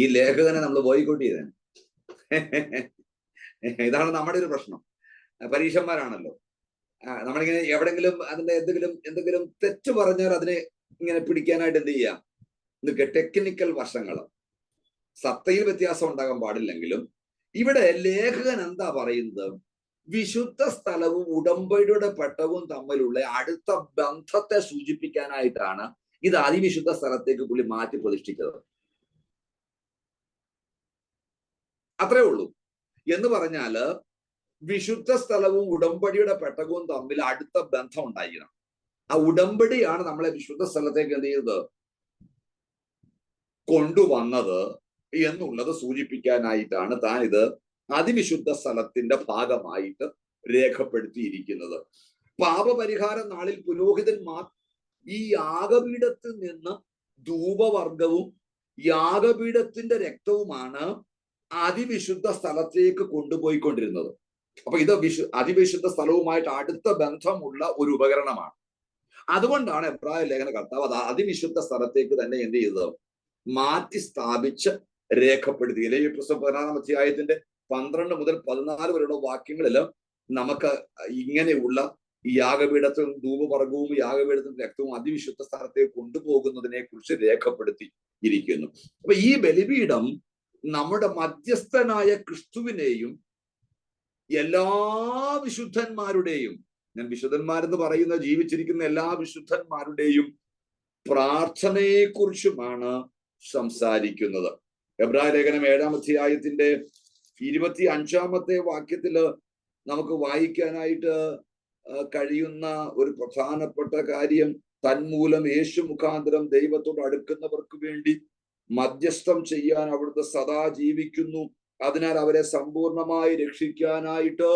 ഈ ലേഖകനെ നമ്മൾ ബോയ്ക്കോട്ട് ചെയ്തേനെ. ഇതാണ് നമ്മുടെ ഒരു പ്രശ്നം. പരീക്ഷന്മാരാണല്ലോ, നമ്മളിങ്ങനെ എവിടെങ്കിലും അതിന്റെ എന്തെങ്കിലും തെറ്റ് പറഞ്ഞാൽ അതിനെ ഇങ്ങനെ പിടിക്കാനായിട്ട് എന്ത് ചെയ്യാം? ഇതൊക്കെ ടെക്നിക്കൽ വശങ്ങൾ, സത്തയിൽ വ്യത്യാസം ഉണ്ടാകാൻ പാടില്ലെങ്കിലും ഇവിടെ ലേഖകൻ എന്താ പറയുന്നത്? വിശുദ്ധ സ്ഥലവും ഉടമ്പടിയുടെ പെട്ടകവും തമ്മിലുള്ള അടുത്ത ബന്ധത്തെ സൂചിപ്പിക്കാനായിട്ടാണ് ഇത് അതിവിശുദ്ധ സ്ഥലത്തേക്ക് പുള്ളി മാറ്റി പ്രതിഷ്ഠിച്ചത്. അത്രേ ഉള്ളൂ. എന്ന് പറഞ്ഞാല് വിശുദ്ധ സ്ഥലവും ഉടമ്പടിയുടെ പെട്ടകവും തമ്മിൽ അടുത്ത ബന്ധം ഉണ്ടായിരിക്കണം. ആ ഉടമ്പടിയാണ് നമ്മളെ വിശുദ്ധ സ്ഥലത്തേക്ക് എന്ത് ചെയ്തത്? കൊണ്ടുവന്നത് എന്നുള്ളത് സൂചിപ്പിക്കാനായിട്ടാണ് താൻ ഇത് അതിവിശുദ്ധ സ്ഥലത്തിന്റെ ഭാഗമായിട്ട് രേഖപ്പെടുത്തിയിരിക്കുന്നത്. പാപപരിഹാര നാളിൽ പുരോഹിതന്മാർ ഈ യാഗപീഠത്തിൽ നിന്ന് ധൂപവർഗവും യാഗപീഠത്തിന്റെ രക്തവുമാണ് അതിവിശുദ്ധ സ്ഥലത്തേക്ക് കൊണ്ടുപോയിക്കൊണ്ടിരുന്നത്. അപ്പൊ ഇത് അതിവിശുദ്ധ സ്ഥലവുമായിട്ട് അടുത്ത ബന്ധമുള്ള ഒരു ഉപകരണമാണ്. അതുകൊണ്ടാണ് എബ്രായ ലേഖന കർത്താവ് അത് അതിവിശുദ്ധ സ്ഥലത്തേക്ക് തന്നെ എന്ത് ചെയ്തത്? മാറ്റി സ്ഥാപിച്ച് രേഖപ്പെടുത്തി. ലേവ്യ പുസ്തകം 16-ാം അധ്യായത്തിന്റെ 12 മുതൽ 14 വരെയുള്ള വാക്യങ്ങളിൽ നമുക്ക് ഇങ്ങനെയുള്ള ഈ യാഗപീഠത്തിൽ ധൂപവർഗവും യാഗപീഠത്തിന്റെ രക്തവും അതിവിശുദ്ധ സ്ഥലത്തേക്ക് കൊണ്ടുപോകുന്നതിനെ കുറിച്ച് രേഖപ്പെടുത്തി ഇരിക്കുന്നു. അപ്പൊ ഈ ബലിപീഠം നമ്മുടെ മധ്യസ്ഥനായ ക്രിസ്തുവിനെയും എല്ലാ വിശുദ്ധന്മാരുടെയും, ഞാൻ വിശുദ്ധന്മാരെന്ന് പറയുന്ന ജീവിച്ചിരിക്കുന്ന എല്ലാ വിശുദ്ധന്മാരുടെയും പ്രാർത്ഥനയെ കുറിച്ചുമാണ് സംസാരിക്കുന്നത്. എബ്രായ ലേഖനം 7-ാം അധ്യായത്തിന്റെ 25-ാമത്തെ വാക്യത്തില് നമുക്ക് വായിക്കാനായിട്ട് കഴിയുന്ന ഒരു പ്രധാനപ്പെട്ട കാര്യം, തന്മൂലം യേശു മുഖാന്തരം ദൈവത്തോട് അടുക്കുന്നവർക്ക് വേണ്ടി മധ്യസ്ഥം ചെയ്യാൻ അവിടുത്തെ സദാ ജീവിക്കുന്നു, അതിനാൽ അവരെ സമ്പൂർണമായി രക്ഷിക്കാനായിട്ട്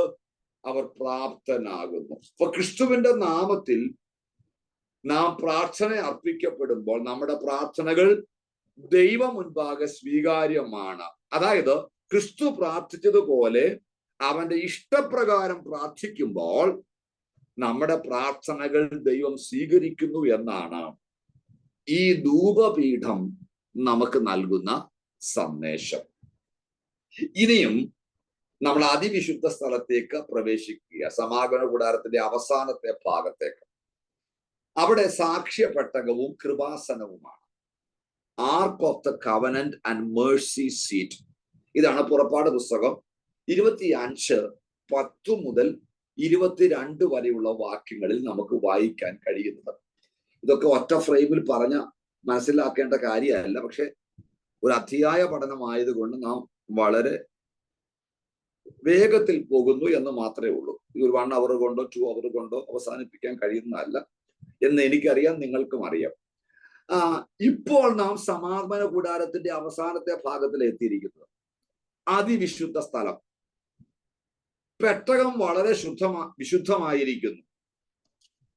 അവർ പ്രാപ്തനാകുന്നു. അപ്പൊ ക്രിസ്തുവിന്റെ നാമത്തിൽ നാം പ്രാർത്ഥന അർപ്പിക്കപ്പെടുമ്പോൾ നമ്മുടെ പ്രാർത്ഥനകൾ ദൈവ മുൻപാകെ സ്വീകാര്യമാണ്. അതായത് ക്രിസ്തു പ്രാർത്ഥിച്ചതുപോലെ അവന്റെ ഇഷ്ടപ്രകാരം പ്രാർത്ഥിക്കുമ്പോൾ നമ്മുടെ പ്രാർത്ഥനകൾ ദൈവം സ്വീകരിക്കുന്നു എന്നാണ് ഈ ധൂപപീഠം നമുക്ക് നൽകുന്ന സന്ദേശം. ഇനിയും നമ്മൾ അതിവിശുദ്ധ സ്ഥലത്തേക്ക് പ്രവേശിക്കുക, സമാഗമന കൂടാരത്തിന്റെ അവസാനത്തെ ഭാഗത്തേക്ക്. അവിടെ സാക്ഷ്യപ്പെട്ടകവും കൃപാസനവുമാണ്. Ark of the covenant and mercy seat. ഇതാണ് പുറപ്പാട് പുസ്തകം 25:10 മുതൽ 22 വരെയുള്ള വാക്യങ്ങളിൽ നമുക്ക് വായിക്കാൻ കഴിയുന്നത്. ഇതൊക്കെ ഒറ്റ ഫ്രെയിമിൽ പറഞ്ഞ മനസ്സിലാക്കേണ്ട കാര്യമല്ല, പക്ഷെ ഒരു അധ്യായ പഠനമായതുകൊണ്ട് നാം വളരെ വേഗത്തിൽ പോകുന്നു എന്ന് മാത്രമേ ഉള്ളൂ. ഈ ഒരു 1 അവർ കൊണ്ടോ 2 അവർ കൊണ്ടോ അവസാനിപ്പിക്കാൻ കഴിയുന്നതല്ല എന്ന് എനിക്കറിയാം, നിങ്ങൾക്കും അറിയാം. ഇപ്പോൾ നാം സമാഗമന കൂടാരത്തിന്റെ അവസാനത്തെ ഭാഗത്തിൽ എത്തിയിരിക്കുന്നത്. അതിവിശുദ്ധ സ്ഥലം. പെട്ടകം വളരെ വിശുദ്ധമായിരിക്കുന്നു,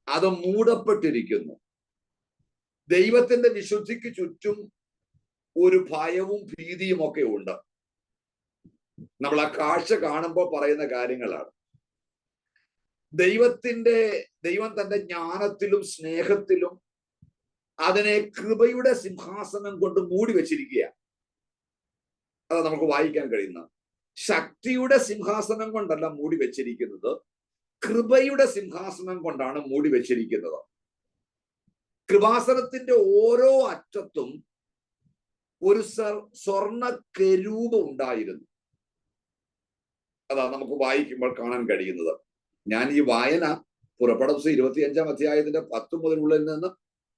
അത് മൂടപ്പെട്ടിരിക്കുന്നു. ദൈവത്തിന്റെ വിശുദ്ധിക്ക് ചുറ്റും ഒരു ഭയവും ഭീതിയും ഒക്കെ ഉണ്ട്. നമ്മൾ ആ കാഴ്ച കാണുമ്പോൾ പറയുന്ന കാര്യങ്ങളാണ്. ദൈവം തന്റെ ജ്ഞാനത്തിലും സ്നേഹത്തിലും അതിനെ കൃപയുടെ സിംഹാസനം കൊണ്ട് മൂടി വെച്ചിരിക്കുക. അത് നമുക്ക് വായിക്കാൻ കഴിയുന്ന. ശക്തിയുടെ സിംഹാസനം കൊണ്ടല്ല മൂടി വെച്ചിരിക്കുന്നത്, കൃപയുടെ സിംഹാസനം കൊണ്ടാണ് മൂടി വെച്ചിരിക്കുന്നത്. കൃപാസനത്തിന്റെ ഓരോ അറ്റത്തും ഒരു സ്വർണ്ണ കെരൂപം ഉണ്ടായിരുന്നു. അതാ നമുക്ക് വായിക്കുമ്പോൾ കാണാൻ കഴിയുന്നത്. ഞാൻ ഈ വായന പുറപ്പാട് പുസ്തകം 25-ാം അധ്യായത്തിന്റെ 10 മുതലുള്ളതിൽ നിന്ന്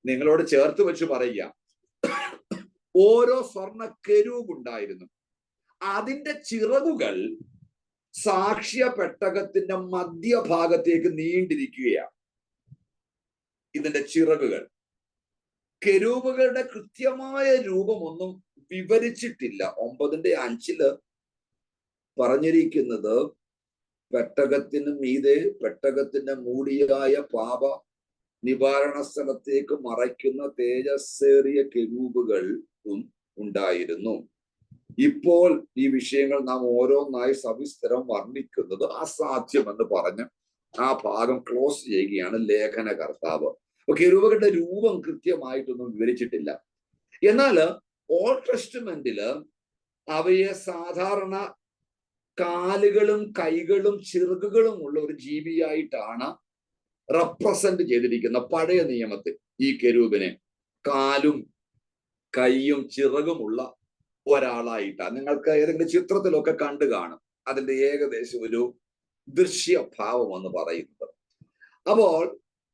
നിങ്ങളോട് ചേർത്ത് വെച്ച് പറയുക. ഓരോ സ്വർണ്ണ കെരൂബ് ഉണ്ടായിരുന്നു. അതിന്റെ ചിറകുകൾ സാക്ഷ്യ പെട്ടകത്തിന്റെ മധ്യഭാഗത്തേക്ക് നീണ്ടിരിക്കുകയാണ്. ഇതിന്റെ ചിറകുകൾ. കെരൂബുകളുടെ കൃത്യമായ രൂപമൊന്നും വിവരിച്ചിട്ടില്ല. 9:5 പറഞ്ഞിരിക്കുന്നത് പെട്ടകത്തിന് മീതെ പെട്ടകത്തിന്റെ മൂടിയായ പാപ നിവാരണ സ്ഥലത്തേക്ക് മറയ്ക്കുന്ന തേജസ്സേറിയ കെരൂബുകൾ ഉണ്ടായിരുന്നു. ഇപ്പോൾ ഈ വിഷയങ്ങൾ നാം ഓരോന്നായി സവിസ്തരം വർണ്ണിക്കുന്നത് അസാധ്യമെന്ന് പറഞ്ഞ് ആ ഭാഗം ക്ലോസ് ചെയ്യുകയാണ് ലേഖന കർത്താവ്. അപ്പൊ കെരൂബുകളുടെ രൂപം കൃത്യമായിട്ടൊന്നും വിവരിച്ചിട്ടില്ല. എന്നാൽ ഓൾഡ് ടെസ്റ്റ്മെന്റില് അവയെ സാധാരണ കാലുകളും കൈകളും ചിറകുകളും ഉള്ള ഒരു ജീവിയായിട്ടാണ് റെപ്രസെന്റ് ചെയ്തിരിക്കുന്ന. പഴയ നിയമത്തിൽ ഈ കെരൂബിനെ കാലും കൈയും ചിറകുമുള്ള ഒരാളായിട്ടാണ്. നിങ്ങൾക്ക് ഏതെങ്കിലും ചിത്രത്തിലൊക്കെ കണ്ടു കാണും അതിന്റെ ഏകദേശം ഒരു ദൃശ്യഭാവം എന്ന് പറയുന്നത്. അപ്പോൾ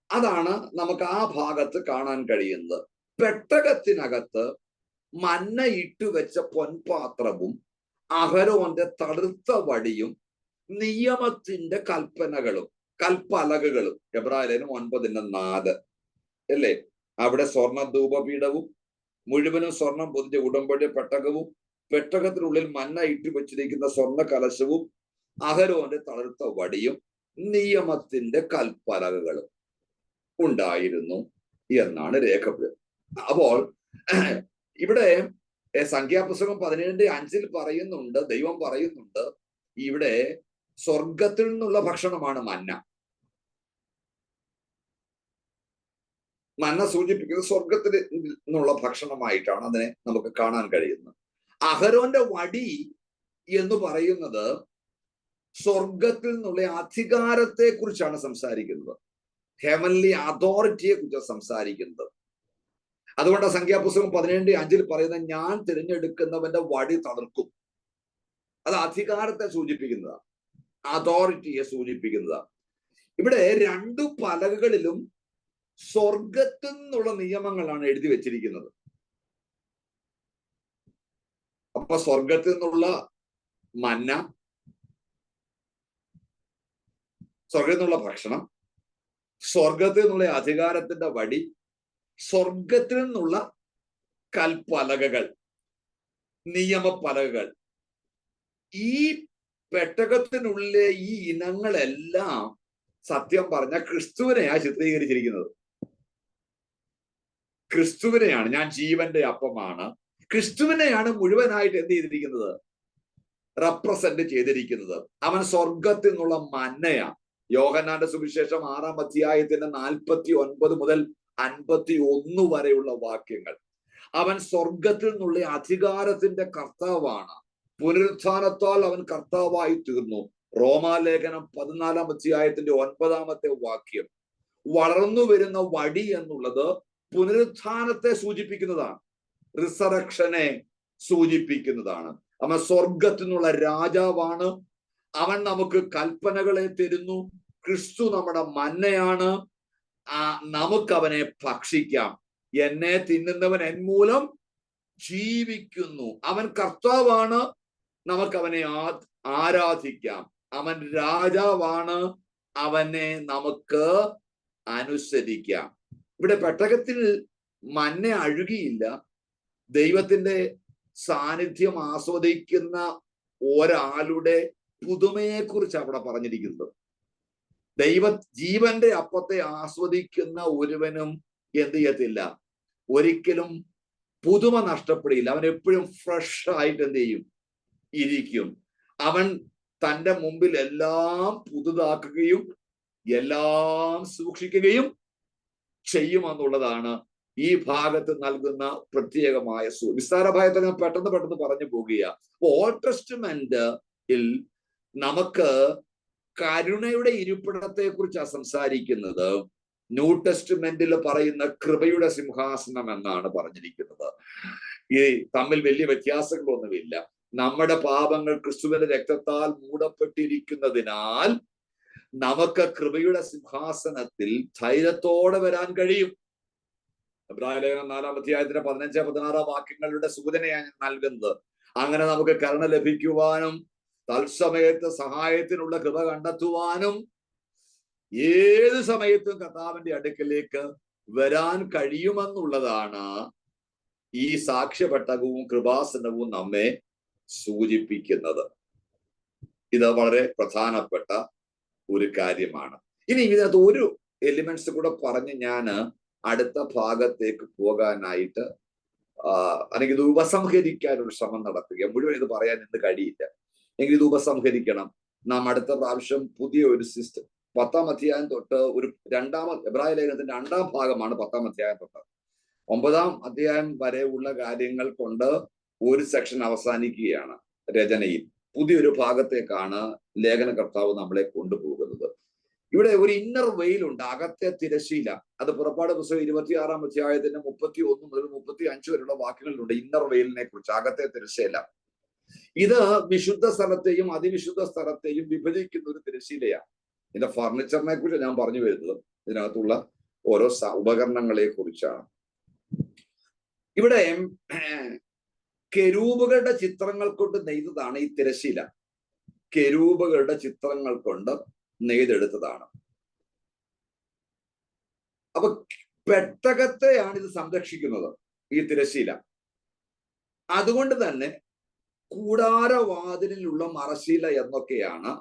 അതാണ് നമുക്ക് ആ ഭാഗത്ത് കാണാൻ കഴിയുന്നത്. പെട്ടകത്തിനകത്ത് മന്ന ഇട്ടുവെച്ച പൊൻപാത്രവും അഹരോന്റെ തളിർത്ത വടിയും നിയമത്തിന്റെ കൽപ്പലകകളും. എബ്രായലേഖനം 9:4 അല്ലേ? അവിടെ സ്വർണ്ണ ധൂപപീഠവും മുഴുവനും സ്വർണം പൊതിഞ്ഞ ഉടമ്പടി പെട്ടകവും പെട്ടകത്തിനുള്ളിൽ മന്ന ഇട്ടു വെച്ചിരിക്കുന്ന സ്വർണ്ണ കലശവും അഹരോന്റെ തളിർത്ത വടിയും നിയമത്തിന്റെ കൽപ്പലകകളും ഉണ്ടായിരുന്നു എന്നാണ് രേഖപ്പെടുന്നത്. അപ്പോൾ ഇവിടെ സംഖ്യാപുസ്തകം 17:5 പറയുന്നുണ്ട്, ദൈവം പറയുന്നുണ്ട്, ഇവിടെ സ്വർഗത്തിൽ നിന്നുള്ള ഭക്ഷണമാണ് മന്ന. മന്ന സൂചിപ്പിക്കുന്നത് സ്വർഗത്തിൽ നിന്നുള്ള ഭക്ഷണമായിട്ടാണ് അതിനെ നമുക്ക് കാണാൻ കഴിയുന്നത്. അഹരോന്റെ വടി എന്ന് പറയുന്നത് സ്വർഗത്തിൽ നിന്നുള്ള അധികാരത്തെ കുറിച്ചാണ് സംസാരിക്കുന്നത്, ഹെവൻലി അതോറിറ്റിയെ കുറിച്ചാണ് സംസാരിക്കുന്നത്. അതുകൊണ്ട് സംഖ്യാപുസ്തകം 17:5 പറയുന്നത്, ഞാൻ തിരഞ്ഞെടുക്കുന്നവന്റെ വടി തകർക്കും. അത് അധികാരത്തെ സൂചിപ്പിക്കുന്നതാണ്, അതോറിറ്റിയെ സൂചിപ്പിക്കുന്നതാണ്. ഇവിടെ 2 പലകകളിലും സ്വർഗത്തിൽ നിന്നുള്ള നിയമങ്ങളാണ് എഴുതി വെച്ചിരിക്കുന്നത്. അപ്പൊ സ്വർഗത്തിൽ നിന്നുള്ള മന്ന, സ്വർഗത്തിൽ നിന്നുള്ള ഭക്ഷണം, സ്വർഗത്തിൽ നിന്നുള്ള അധികാരത്തിന്റെ വടി, സ്വർഗത്തിൽ നിന്നുള്ള കൽപ്പലകകൾ, നിയമപ്പലകകൾ. ഈ പെട്ടകത്തിനുള്ളിലെ ഈ ഇനങ്ങളെല്ലാം സത്യം പറഞ്ഞ ക്രിസ്തുവിനെയാണ് ചിത്രീകരിച്ചിരിക്കുന്നത്. ക്രിസ്തുവിനെയാണ്, ഞാൻ ജീവന്റെ അപ്പമാണ്, ക്രിസ്തുവിനെയാണ് മുഴുവനായിട്ട് എന്ത് ചെയ്തിരിക്കുന്നത്, റെപ്രസെന്റ് ചെയ്തിരിക്കുന്നത്. അവൻ സ്വർഗത്തിൽ നിന്നുള്ള മന്നയാണ്. യോഹന്നാന്റെ സുവിശേഷം 6-ാം അധ്യായത്തിന്റെ 49 മുതൽ 51 വരെയുള്ള വാക്യങ്ങൾ. അവൻ സ്വർഗത്തിൽ നിന്നുള്ള അധികാരത്തിന്റെ കർത്താവാണ്. പുനരുത്ഥാനത്താൽ അവൻ കർത്താവായി തീർന്നു. റോമാലേഖനം 14-ാം അധ്യായത്തിന്റെ 9-ാമത്തെ വാക്യം. വളർന്നു വരുന്ന വടി എന്നുള്ളത് പുനരുത്ഥാനത്തെ സൂചിപ്പിക്കുന്നതാണ്, റിസറക്ഷനെ സൂചിപ്പിക്കുന്നതാണ്. അവൻ സ്വർഗത്തിൽ നിന്നുള്ള രാജാവാണ്. അവൻ നമുക്ക് കൽപ്പനകളെ തരുന്നു. ക്രിസ്തു നമ്മുടെ മന്നയാണ്. നമുക്കവനെ ഭക്ഷിക്കാം. എന്നെ തിന്നുന്നവൻ എൻ മൂലം ജീവിക്കുന്നു. അവൻ കർത്താവാണ്. നമുക്കവനെ ആരാധിക്കാം. അവൻ രാജാവാണ്. അവനെ നമുക്ക് അനുസരിക്കാം. ഇവിടെ പെട്ടകത്തിൽ മന്ന അഴുകിയില്ല. ദൈവത്തിന്റെ സാന്നിധ്യം ആസ്വദിക്കുന്ന ഒരാളുടെ പുതുമയെ കുറിച്ച് അവിടെ പറഞ്ഞിരിക്കുന്നത്. ജീവന്റെ അപ്പത്തെ ആസ്വദിക്കുന്ന ഒരുവനും എന്ത് ചെയ്യത്തില്ല, ഒരിക്കലും പുതുമ നഷ്ടപ്പെടില്ല. അവൻ എപ്പോഴും ഫ്രഷ് ആയിട്ട് എന്ത് ചെയ്യും, ഇരിക്കും. അവൻ തൻ്റെ മുമ്പിൽ എല്ലാം പുതുതാക്കുകയും എല്ലാം സൂക്ഷിക്കുകയും ചെയ്യുമെന്നുള്ളതാണ് ഈ ഭാഗത്ത് നൽകുന്ന പ്രത്യേകമായ വിസ്താര ഭാഗത്ത് ഞാൻ പെട്ടെന്ന് പറഞ്ഞു പോകുക. ഓൾഡ് ടെസ്റ്റ്മെന്റിൽ നമുക്ക് കരുണയുടെ ഇരിപ്പിടത്തെ കുറിച്ചാണ് സംസാരിക്കുന്നത്. ന്യൂ ടെസ്റ്റ്മെന്റിൽ പറയുന്ന കൃപയുടെ സിംഹാസനം എന്നാണ് പറഞ്ഞിരിക്കുന്നത്. ഈ തമ്മിൽ വലിയ വ്യത്യാസങ്ങളൊന്നുമില്ല. നമ്മുടെ പാപങ്ങൾ ക്രിസ്തുവിന്റെ രക്തത്താൽ മൂടപ്പെട്ടിരിക്കുന്നതിനാൽ നമുക്ക് കൃപയുടെ സിംഹാസനത്തിൽ ധൈര്യത്തോടെ വരാൻ കഴിയും. എബ്രായലേഖനം 4-ാം അധ്യായത്തിന്റെ 15-16 വാക്യങ്ങളുടെ സൂചനയാണ് നൽകുന്നത്. അങ്ങനെ നമുക്ക് കരുണ ലഭിക്കുവാനും തത്സമയത്ത് സഹായത്തിനുള്ള കൃപ കണ്ടെത്തുവാനും ഏത് സമയത്തും കർത്താവിന്റെ അടുക്കലേക്ക് വരാൻ കഴിയുമെന്നുള്ളതാണ് ഈ സാക്ഷ്യപെട്ടകവും കൃപാസനവും നമ്മെ സൂചിപ്പിക്കുന്നത്. ഇത് വളരെ പ്രധാനപ്പെട്ട ഒരു കാര്യമാണ്. ഇനി ഇതിനകത്ത് ഒരു എലിമെന്റ്സ് കൂടെ പറഞ്ഞ് ഞാൻ അടുത്ത ഭാഗത്തേക്ക് പോകാനായിട്ട് അല്ലെങ്കിൽ ഇത് ഉപസംഹരിക്കാൻ ഒരു ശ്രമം നടത്തുക. മുഴുവൻ ഇത് പറയാൻ ഇന്ന് കഴിയില്ല. എങ്കിൽ ഇത് ഉപസംഹരിക്കണം. നാം അടുത്ത പ്രാവശ്യം പുതിയ ഒരു സിസ്റ്റം 10-ാം അധ്യായം തൊട്ട് ഒരു എബ്രായ ലേഖനത്തിന്റെ 2-ാം ഭാഗമാണ് 10-ാം അധ്യായം തൊട്ട് 9-ാം അധ്യായം വരെ ഉള്ള കാര്യങ്ങൾ കൊണ്ട് ഒരു സെക്ഷൻ അവസാനിക്കുകയാണ് രചനയിൽ. പുതിയൊരു ഭാഗത്തേക്കാണ് ലേഖനകർത്താവ് നമ്മളെ കൊണ്ടുപോകുന്നത്. ഇവിടെ ഒരു ഇന്നർ വെയിലുണ്ട്, അകത്തെ തിരശീല. അത് പുറപ്പാട് പുസ്തകം 26-ാം അധ്യായത്തിന്റെ 31 മുതൽ 35 വരെയുള്ള വാക്യങ്ങളിലുണ്ട് ഇന്നർ വെയിലിനെ കുറിച്ച്, അകത്തെ തിരശീല. ഇത് വിശുദ്ധ സ്ഥലത്തെയും അതിവിശുദ്ധ സ്ഥലത്തെയും വിഭജിക്കുന്ന ഒരു തിരശീലയാണ്. ഇതിന്റെ ഫർണിച്ചറിനെ കുറിച്ച് ഞാൻ പറഞ്ഞു വരുന്നത് ഇതിനകത്തുള്ള ഓരോ ഉപകരണങ്ങളെ കുറിച്ചാണ്. ഇവിടെ കെരൂബുകളുടെ ചിത്രങ്ങൾ കൊണ്ട് നെയ്തതാണ് ഈ തിരശീല. കെരൂബുകളുടെ ചിത്രങ്ങൾ കൊണ്ട് നെയ്തെടുത്തതാണ്. അപ്പൊ പെട്ടകത്തെയാണ് ഇത് സംരക്ഷിക്കുന്നത്, ഈ തിരശീല. അതുകൊണ്ട് തന്നെ കൂടാരവാതിലിലുള്ള മറശീല എന്നൊക്കെയാണ്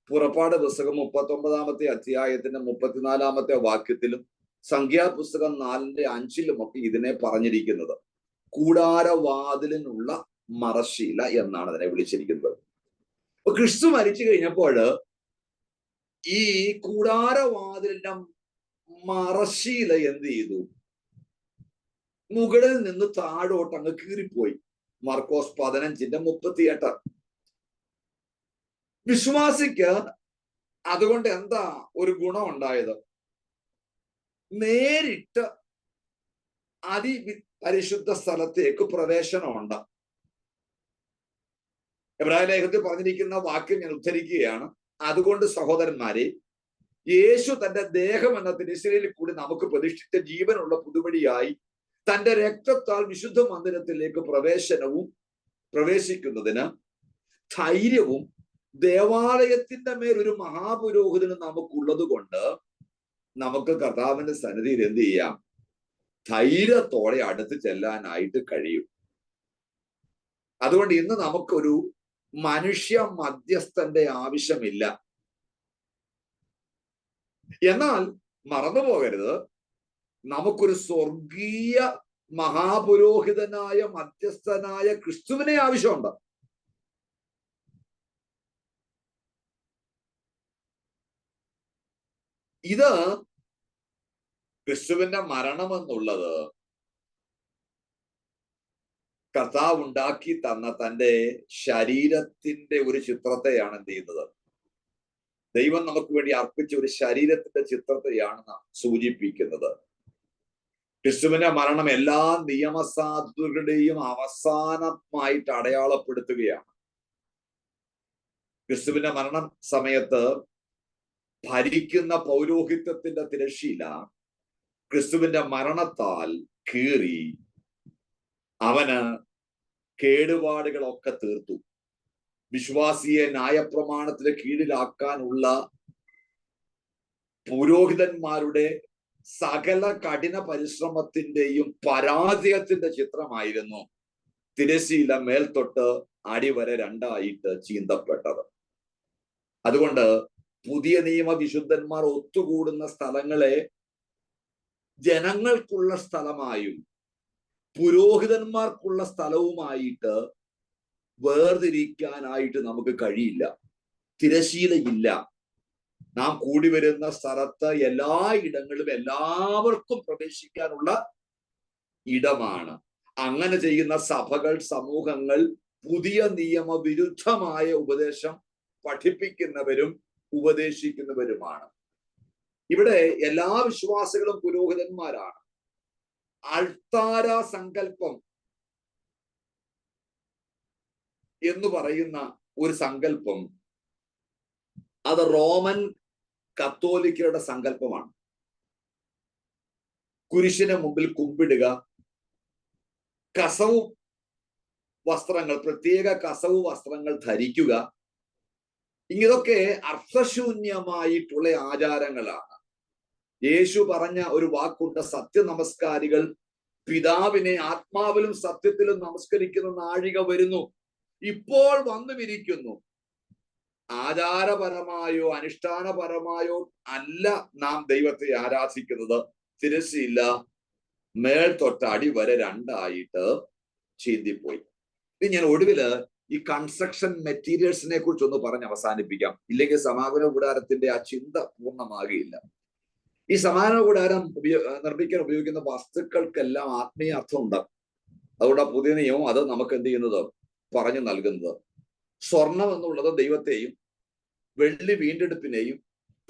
പുറപ്പാട് പുസ്തകം 39-ാമത്തെ അധ്യായത്തിന്റെ 34-ാമത്തെ വാക്യത്തിലും സംഖ്യാപുസ്തകം 4-5 ഒക്കെ ഇതിനെ പറഞ്ഞിരിക്കുന്നത്. കൂടാരവാതിലിനുള്ള മറശീല എന്നാണ് അതിനെ വിളിച്ചിരിക്കുന്നത്. അപ്പൊ ക്രിസ്തു മരിച്ചു കഴിഞ്ഞപ്പോൾ ഈ കൂടാരവാതിലിന്റെ മറശ്ശീല എന്ത് ചെയ്തു? മുകളിൽ നിന്ന് താഴോട്ട് അങ്ങ് കീറിപ്പോയി. മർക്കോസ് 15:38. വിശ്വാസിക്ക് അതുകൊണ്ട് എന്താ ഒരു ഗുണം ഉണ്ടായത്? നേരിട്ട് പരിശുദ്ധ സ്ഥലത്തേക്ക് പ്രവേശനമുണ്ട്. എബ്രായ ലേഖനത്തിൽ പറഞ്ഞിരിക്കുന്ന വാക്യം ഞാൻ ഉദ്ധരിക്കുകയാണ്. അതുകൊണ്ട് സഹോദരന്മാരെ, യേശു തന്റെ ദേഹം എന്ന തിരുശരീരത്തിൽ കൂടി നമുക്ക് പ്രതിഷ്ഠിച്ച ജീവനുള്ള പുതുവഴിയായി തന്റെ രക്തത്താൽ വിശുദ്ധ മന്ദിരത്തിലേക്ക് പ്രവേശിക്കുന്നതിന് ധൈര്യവും ദേവാലയത്തിന്റെ മേൽ ഒരു മഹാപുരോഹിതന് നമുക്കുള്ളത് കൊണ്ട് നമുക്ക് കർത്താവിന്റെ സന്നിധിയിൽ എന്ത് ചെയ്യാം? ധൈര്യത്തോടെ അടുത്ത് ചെല്ലാനായിട്ട് കഴിയും. അതുകൊണ്ട് ഇന്ന് നമുക്കൊരു മനുഷ്യ മധ്യസ്ഥന്റെ ആവശ്യമില്ല. എന്നാൽ മറന്നു പോകരുത്, നമുക്കൊരു സ്വർഗീയ മഹാപുരോഹിതനായ മധ്യസ്ഥനായ ക്രിസ്തുവിനെ ആവശ്യമുണ്ട്. ഇത് ക്രിസ്തുവിന്റെ മരണം എന്നുള്ളത് കർത്താവ് ഉണ്ടാക്കി തന്ന തന്റെ ശരീരത്തിന്റെ ഒരു ചിത്രത്തെയാണ് എന്ത് ചെയ്യുന്നത്? ദൈവം നമുക്ക് വേണ്ടി അർപ്പിച്ച ഒരു ശരീരത്തിന്റെ ചിത്രത്തെയാണ് സൂചിപ്പിക്കുന്നത്. ക്രിസ്തുവിന്റെ മരണം എല്ലാ നിയമസാധുക്കളുടെയും അവസാനമായിട്ട് അടയാളപ്പെടുത്തുകയാണ്. ക്രിസ്തുവിന്റെ മരണം സമയത്ത് ഭരിക്കുന്ന പൗരോഹിത്യത്തിന്റെ തിരശ്ശീല ക്രിസ്തുവിന്റെ മരണത്താൽ കീറി അവന് കേടുപാടുകളൊക്കെ തീർത്തു. വിശ്വാസിയെ ന്യായപ്രമാണത്തിന് കീഴിലാക്കാനുള്ള പുരോഹിതന്മാരുടെ സകല കഠിന പരിശ്രമത്തിന്റെയും പരാജയത്തിന്റെ ചിത്രമായിരുന്നു തിരശ്ശീല മേൽത്തൊട്ട് അടിവരെ രണ്ടായിട്ട് ചീന്തപ്പെട്ടത്. അതുകൊണ്ട് പുതിയ നിയമ വിശുദ്ധന്മാർ ഒത്തുകൂടുന്ന സ്ഥലങ്ങളെ ജനങ്ങൾക്കുള്ള സ്ഥലമായും പുരോഹിതന്മാർക്കുള്ള സ്ഥലവുമായിട്ട് വേർതിരിക്കാനായിട്ട് നമുക്ക് കഴിയില്ല. തിരശ്ശീലയില്ല. നാം കൂടി വരുന്ന സ്ഥലത്ത് എല്ലാ ഇടങ്ങളും എല്ലാവർക്കും പ്രവേശിക്കാനുള്ള ഇടമാണ്. അങ്ങനെ ചെയ്യുന്ന സഭകൾ, സമൂഹങ്ങൾ പുതിയ നിയമ വിരുദ്ധമായ ഉപദേശം പഠിപ്പിക്കുന്നവരും ഉപദേശിക്കുന്നവരുമാണ്. ഇവിടെ എല്ലാ വിശ്വാസികളും പുരോഹിതന്മാരാണ്. അൾത്താര സങ്കല്പം എന്ന് പറയുന്ന ഒരു സങ്കല്പം അത് റോമൻ കത്തോലിക്കരുടെ സങ്കല്പമാണ്. കുരിശിന് മുമ്പിൽ കുമ്പിടുക, കസവു വസ്ത്രങ്ങൾ, പ്രത്യേക കസവു വസ്ത്രങ്ങൾ ധരിക്കുക, ഇതൊക്കെ അർത്ഥശൂന്യമായിട്ടുള്ള ആചാരങ്ങളാണ്. യേശു പറഞ്ഞ ഒരു വാക്കുണ്ട്, സത്യനമസ്കാരികൾ പിതാവിനെ ആത്മാവിലും സത്യത്തിലും നമസ്കരിക്കുന്ന നാഴിക വരുന്നു, ഇപ്പോൾ വന്നുമിരിക്കുന്നു. ആചാരപരമായോ അനുഷ്ഠാനപരമായോ അല്ല നാം ദൈവത്തെ ആരാധിക്കുന്നത്. തിരശ്ശീല മേൽത്തൊട്ട് അടിവരെ രണ്ടായിട്ട് ചീന്തിപ്പോയി. ഇത് ഞാൻ ഒടുവില് ഈ കൺസ്ട്രക്ഷൻ മെറ്റീരിയൽസിനെ കുറിച്ചൊന്ന് പറഞ്ഞ് അവസാനിപ്പിക്കാം. ഇല്ലെങ്കിൽ സമാഗമന കൂടാരത്തിന്റെ ആ ചിന്ത പൂർണ്ണമാകുകയില്ല. ഈ സമാഗമന കൂടാരം നിർമ്മിക്കാൻ ഉപയോഗിക്കുന്ന വസ്തുക്കൾക്കെല്ലാം ആത്മീയ അർത്ഥമുണ്ട്. അതുകൊണ്ട് ആ പുതിയ നിയമം അത് നമുക്ക് എന്ത് ചെയ്യുന്നത്? പറഞ്ഞു നൽകുന്നത്. സ്വർണം എന്നുള്ളത് ദൈവത്തെയും, വെള്ളി വീണ്ടെടുപ്പിനെയും,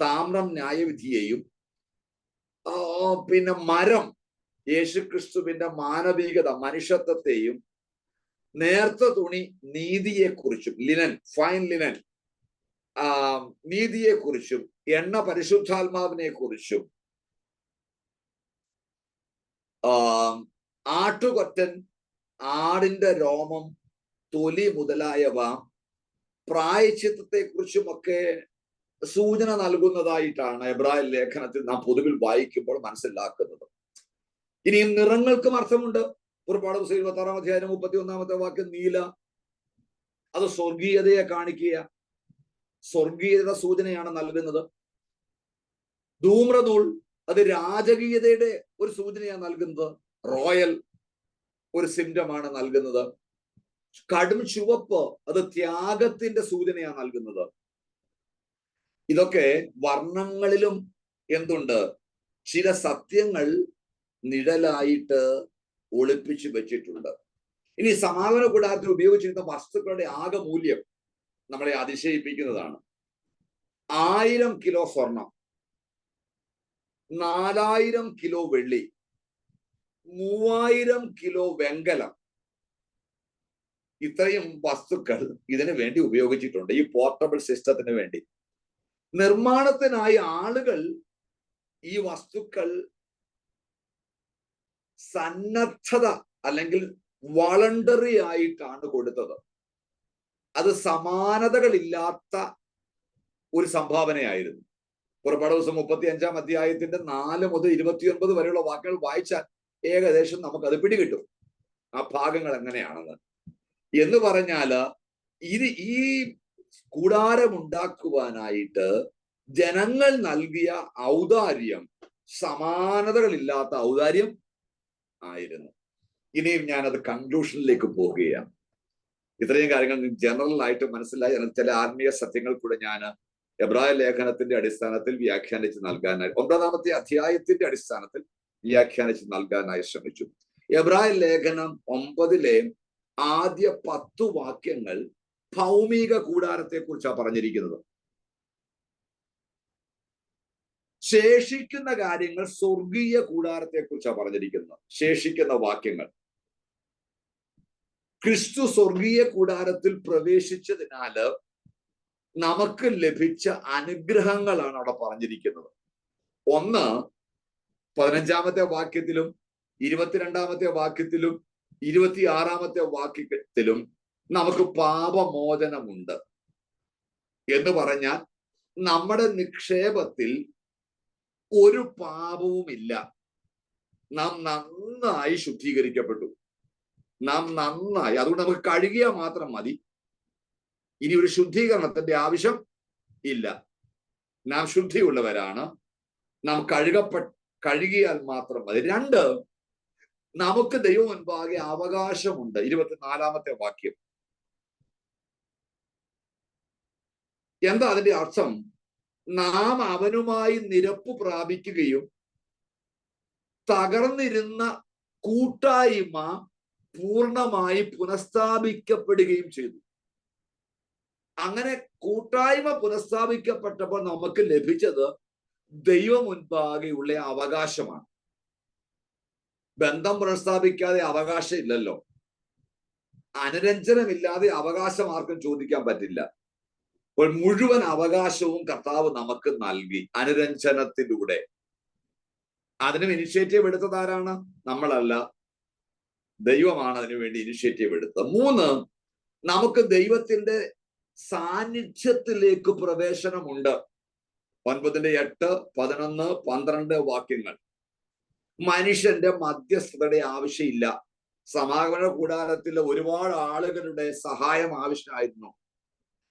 താമ്രം ന്യായവിധിയെയും, പിന്നെ മരം യേശുക്രിസ്തുവിന്റെ മാനവികത, മനുഷ്യത്വത്തെയും, നേർത്ത തുണി നീതിയെക്കുറിച്ചും, ലിനൻ, ഫൈൻ ലിനൻ നീതിയെക്കുറിച്ചും, എണ്ണ പരിശുദ്ധാത്മാവിനെ കുറിച്ചും, ആട്ടുകൊറ്റൻ, ആടിന്റെ രോമം, തൊലി മുതലായവ പ്രായശ്ചിത്തത്തെ കുറിച്ചുമൊക്കെ സൂചന നൽകുന്നതായിട്ടാണ് എബ്രായ ലേഖനത്തിൽ നാം പൊതുവിൽ വായിക്കുമ്പോൾ മനസ്സിലാക്കുന്നത്. ഇനിയും നിറങ്ങൾക്കും അർത്ഥമുണ്ട്. പുറപ്പാട് പുസ്തകം 26-ാം അധ്യായം 31-ാമത്തെ വാക്യം നീല, അത് സ്വർഗീയതയെ കാണിക്കുക, സ്വർഗീയത സൂചനയാണ് നൽകുന്നത്. ധൂമ്രനൂൽ അത് രാജകീയതയുടെ ഒരു സൂചനയാണ് നൽകുന്നത്, റോയൽ ഒരു സിംറ്റമാണ് നൽകുന്നത്. കടും ചുവപ്പ് അത് ത്യാഗത്തിന്റെ സൂചനയാണ് നൽകുന്നത്. ഇതൊക്കെ വർണ്ണങ്ങളിലും എന്തുണ്ട്? ചില സത്യങ്ങൾ നിഴലായിട്ട് ഒളിപ്പിച്ചു വെച്ചിട്ടുണ്ട്. ഇനി സമാഗമന കൂടാരത്തിൽ ഉപയോഗിച്ചിരുന്ന വസ്തുക്കളുടെ ആകെ മൂല്യം നമ്മളെ അതിശയിപ്പിക്കുന്നതാണ്. 1000 കിലോ സ്വർണം, 4000 കിലോ വെള്ളി, 3000 കിലോ വെങ്കലം, ഇത്രയും വസ്തുക്കൾ ഇതിനു വേണ്ടി ഉപയോഗിച്ചിട്ടുണ്ട്, ഈ പോർട്ടബിൾ സിസ്റ്റത്തിന് വേണ്ടി. നിർമ്മാണത്തിനായി ആളുകൾ ഈ വസ്തുക്കൾ സന്നദ്ധത അല്ലെങ്കിൽ വളണ്ടറി ആയിട്ടാണ് കൊടുത്തത്. അത് സമാനതകളില്ലാത്ത ഒരു സംഭാവനയായിരുന്നു. പുറപ്പാട് ദിവസം 35-ാം അധ്യായത്തിന്റെ 4 മുതൽ 29 വരെയുള്ള വാക്കുകൾ വായിച്ചാൽ ഏകദേശം നമുക്കത് പിടികിട്ടും ആ ഭാഗങ്ങൾ എങ്ങനെയാണെന്ന്. എന്ന് പറഞ്ഞാല് ഈ കൂടാരം ഉണ്ടാക്കുവാനായിട്ട് ജനങ്ങൾ നൽകിയ ഔദാര്യം സമാനതകളില്ലാത്ത ഔദാര്യം ആയിരുന്നു. ഇനിയും ഞാനത് കൺക്ലൂഷനിലേക്ക് പോവുകയാണ്. ഇത്രയും കാര്യങ്ങൾ ജനറൽ ആയിട്ട് മനസ്സിലായി. ചില ആത്മീയ സത്യങ്ങൾ കൂടെ ഞാൻ എബ്രായ ലേഖനത്തിന്റെ അടിസ്ഥാനത്തിൽ വ്യാഖ്യാനിച്ച് നൽകാനായി 9-ാമത്തെ അധ്യായത്തിന്റെ അടിസ്ഥാനത്തിൽ വ്യാഖ്യാനിച്ച് നൽകാനായി ശ്രമിച്ചു. എബ്രായ ലേഖനം 9-ലെ ആദ്യ 10 വാക്യങ്ങൾ ഭൗമിക കൂടാരത്തെ കുറിച്ചാണ് പറഞ്ഞിരിക്കുന്നത്. ശേഷിക്കുന്ന കാര്യങ്ങൾ സ്വർഗീയ കൂടാരത്തെ കുറിച്ചാണ് പറഞ്ഞിരിക്കുന്നത്. ശേഷിക്കുന്ന വാക്യങ്ങൾ ക്രിസ്തു സ്വർഗീയ കൂടാരത്തിൽ പ്രവേശിച്ചതിനാല് നമുക്ക് ലഭിച്ച അനുഗ്രഹങ്ങളാണ് അവിടെ പറഞ്ഞിരിക്കുന്നത്. ഒന്ന് 15-ാമത്തെ വാക്യത്തിലും 22-ാമത്തെ വാക്യത്തിലും 26-ാമത്തെ വാക്യത്തിലും നമുക്ക് പാപമോചനമുണ്ട് എന്ന് പറഞ്ഞാൽ നമ്മുടെ നിക്ഷേപത്തിൽ ഒരു പാപവുമില്ല. നാം നന്നായി ശുദ്ധീകരിക്കപ്പെട്ടു. നാം നന്നായി, അതുകൊണ്ട് നമുക്ക് കഴുകിയാൽ മാത്രം മതി. ഇനി ഒരു ശുദ്ധീകരണത്തിന്റെ ആവശ്യം ഇല്ല. നാം ശുദ്ധിയുള്ളവരാണ്. നാം കഴുകിയാൽ മാത്രം മതി. 2, നമുക്ക് ദൈവം മുൻപാകെ അവകാശമുണ്ട്. 24-ാമത്തെ വാക്യം. എന്താ അതിന്റെ അർത്ഥം? നാം അവനുമായി നിരപ്പ് പ്രാപിക്കുകയും തകർന്നിരുന്ന കൂട്ടായ്മ പൂർണ്ണമായി പുനഃസ്ഥാപിക്കപ്പെടുകയും ചെയ്തു. അങ്ങനെ കൂട്ടായ്മ പുനഃസ്ഥാപിക്കപ്പെട്ടപ്പോൾ നമുക്ക് ലഭിച്ചത് ദൈവം മുൻപാകെയുള്ള അവകാശമാണ്. ബന്ധം പുനഃസ്ഥാപിക്കാതെ അവകാശം ഇല്ലല്ലോ. അനുരഞ്ജനമില്ലാതെ അവകാശം ആർക്കും ചോദിക്കാൻ പറ്റില്ല. അപ്പോൾ മുഴുവൻ അവകാശവും കർത്താവ് നമുക്ക് നൽകി അനുരഞ്ജനത്തിലൂടെ. അതിനും ഇനിഷ്യേറ്റീവ് എടുത്തതാരാണ്? നമ്മളല്ല, ദൈവമാണ് അതിനുവേണ്ടി ഇനിഷ്യേറ്റീവ് എടുത്തത്. 3, നമുക്ക് ദൈവത്തിന്റെ സാന്നിധ്യത്തിലേക്ക് പ്രവേശനമുണ്ട്. 9-ന്റെ 8, 11, 12 വാക്യങ്ങൾ. മനുഷ്യന്റെ മധ്യസ്ഥതയുടെ ആവശ്യമില്ല. സമാഗമന കൂടാരത്തിൽ ഒരുപാട് ആളുകളുടെ സഹായം ആവശ്യമായിരുന്നു.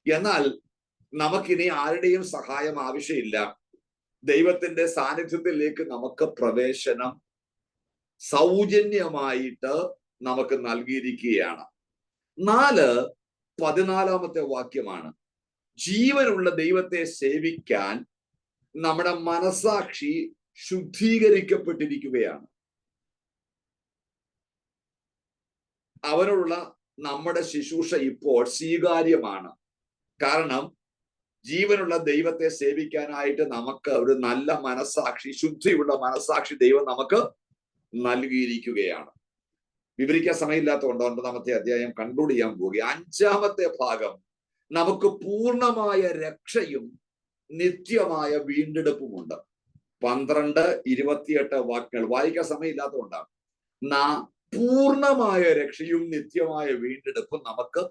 എന്നാൽ നമുക്കിനി ആരുടെയും സഹായം ആവശ്യമില്ല. ദൈവത്തിന്റെ സാന്നിധ്യത്തിലേക്ക് നമുക്ക് പ്രവേശനം സൗജന്യമായിട്ട് നമുക്ക് നൽകിയിരിക്കുകയാണ്. 4, 14-ാമത്തെ വാക്യമാണ്. ജീവനുള്ള ദൈവത്തെ സേവിക്കാൻ നമ്മുടെ മനസാക്ഷി ശുദ്ധീകരിക്കപ്പെട്ടിരിക്കുകയാണ്. അവനോടുള്ള നമ്മുടെ ശുശ്രൂഷ ഇപ്പോൾ സ്വീകാര്യമാണ്. കാരണം ജീവനുള്ള ദൈവത്തെ സേവിക്കാനായിട്ട് നമുക്ക് ഒരു നല്ല മനസാക്ഷി, ശുദ്ധിയുള്ള മനസാക്ഷി ദൈവം നമുക്ക് നൽകിയിരിക്കുകയാണ്. വിവരിക്കാൻ സമയമില്ലാത്തതുകൊണ്ട് 9-ാമത്തെ അധ്യായം കൺക്ലൂഡ് ചെയ്യാൻ പോവുക. 5-ാമത്തെ ഭാഗം നമുക്ക് പൂർണ്ണമായ രക്ഷയും നിത്യമായ വീണ്ടെടുപ്പുമുണ്ട്. 12, 28 വാക്യങ്ങൾ വായിക്കാൻ സമയമില്ലാത്തതുകൊണ്ടാണ്. പൂർണ്ണമായ രക്ഷയും നിത്യമായ വീണ്ടെടുപ്പും നമുക്ക്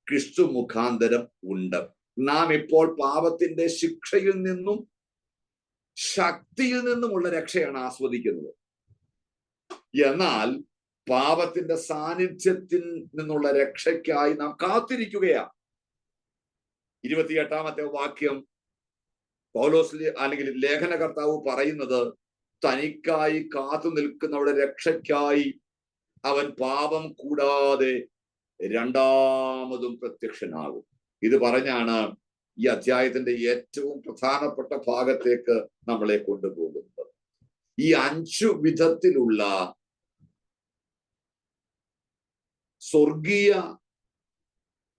ക്രിസ്തു മുഖാന്തരം ഉണ്ട്. നാം ഇപ്പോൾ പാപത്തിന്റെ ശിക്ഷയിൽ നിന്നും ശക്തിയിൽ നിന്നുമുള്ള രക്ഷയാണ് ആസ്വദിക്കുന്നത്. എന്നാൽ പാപത്തിന്റെ സാന്നിധ്യത്തിൽ നിന്നുള്ള രക്ഷയ്ക്കായി നാം കാത്തിരിക്കുകയാണ്. 28-ാമത്തെ വാക്യം പൗലോസ് അല്ലെങ്കിൽ ലേഖനകർത്താവ് പറയുന്നത്, തനിക്കായി കാത്തു നിൽക്കുന്നവരുടെ രക്ഷയ്ക്കായി അവൻ പാപം കൂടാതെ രണ്ടാമതും പ്രത്യക്ഷനാകും. ഇത് പറഞ്ഞാണ് ഈ അധ്യായത്തിന്റെ ഏറ്റവും പ്രധാനപ്പെട്ട ഭാഗത്തേക്ക് നമ്മളെ കൊണ്ടുപോകുന്നത്. ഈ 5 വിധത്തിലുള്ള സ്വർഗീയ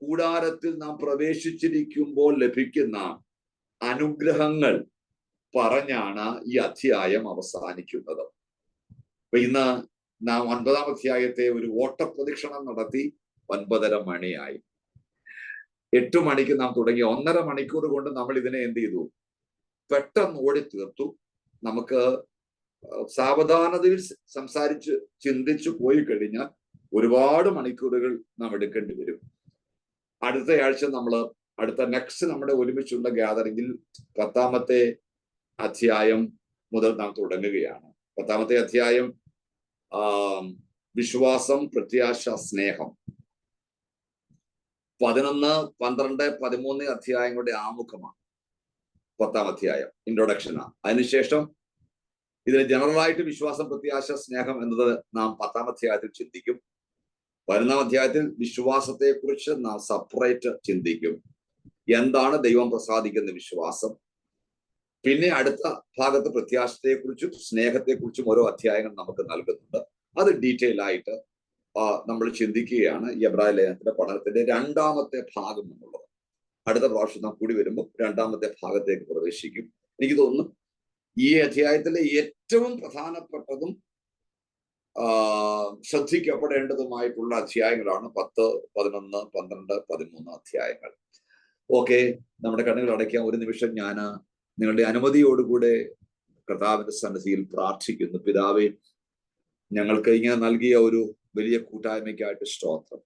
കൂടാരത്തിൽ നാം പ്രവേശിച്ചിരിക്കുമ്പോൾ ലഭിക്കുന്ന അനുഗ്രഹങ്ങൾ പറഞ്ഞാണ് ഈ അധ്യായം അവസാനിക്കുന്നത്. അപ്പൊ ഇന്ന് നാം 9-ാം അധ്യായത്തെ ഒരു ഓട്ടപ്രദക്ഷിണം നടത്തി 9:30 മണിയായി. 8 മണിക്ക് നാം തുടങ്ങി 1.5 മണിക്കൂർ കൊണ്ട് നമ്മൾ ഇതിനെ എന്ത് ചെയ്തു? പെട്ടെന്ന് ഓടി തീർത്തു. നമുക്ക് സാവധാനതയിൽ സംസാരിച്ച് ചിന്തിച്ചു പോയി കഴിഞ്ഞാൽ ഒരുപാട് മണിക്കൂറുകൾ നാം എടുക്കേണ്ടി വരും. അടുത്ത ആഴ്ച നെക്സ്റ്റ് നമ്മുടെ ഒരുമിച്ചുള്ള ഗ്യാതറിംഗിൽ 10-ാമത്തെ അധ്യായം മുതൽ നാം തുടങ്ങുകയാണ്. 10-ാമത്തെ അധ്യായം വിശ്വാസം, പ്രത്യാശ, സ്നേഹം. 11, 12, 13 അധ്യായങ്ങളുടെ ആമുഖമാണ് 10-ാം അധ്യായം, ഇൻട്രൊഡക്ഷനാണ്. അതിനുശേഷം ഇതിന് ജനറലായിട്ട് വിശ്വാസം, പ്രത്യാശ, സ്നേഹം എന്നത് നാം 10-ാം അധ്യായത്തിൽ ചിന്തിക്കും. 11-ാം അധ്യായത്തിൽ വിശ്വാസത്തെ കുറിച്ച് നാം സെപ്പറേറ്റ് ചിന്തിക്കും. എന്താണ് ദൈവം പ്രസാദിക്കുന്ന വിശ്വാസം? പിന്നെ അടുത്ത ഭാഗത്ത് പ്രത്യാശത്തെക്കുറിച്ചും സ്നേഹത്തെക്കുറിച്ചും ഓരോ അധ്യായങ്ങൾ നമുക്ക് നൽകുന്നുണ്ട്. അത് ഡീറ്റെയിൽ ആയിട്ട് നമ്മൾ ചിന്തിക്കുകയാണ്. ഈ എബ്രായ ലേഖനത്തിന്റെ പഠനത്തിന്റെ 2-ാമത്തെ ഭാഗം എന്നുള്ളത്. അടുത്ത പ്രാവശ്യം നാം കൂടി വരുമ്പോൾ 2-ാമത്തെ ഭാഗത്തേക്ക് പ്രവേശിക്കും. എനിക്ക് തോന്നുന്നു ഈ അധ്യായത്തിലെ ഏറ്റവും പ്രധാനപ്പെട്ടതും ശ്രദ്ധിക്കപ്പെടേണ്ടതുമായിട്ടുള്ള അധ്യായങ്ങളാണ് 10, 11, 12, 13 അധ്യായങ്ങൾ. ഓക്കെ, നമ്മുടെ കണ്ണുകൾ അടയ്ക്കാം. ഒരു നിമിഷം ഞാൻ നിങ്ങളുടെ അനുമതിയോടുകൂടെ കർത്താവിന്റെ സന്നിധിയിൽ പ്രാർത്ഥിക്കുന്നു. പിതാവേ, ഞങ്ങൾക്ക് ഇങ്ങനെ നൽകിയ ഒരു വലിയ കൂട്ടായ്മയ്ക്കായിട്ട് സ്തോത്രം.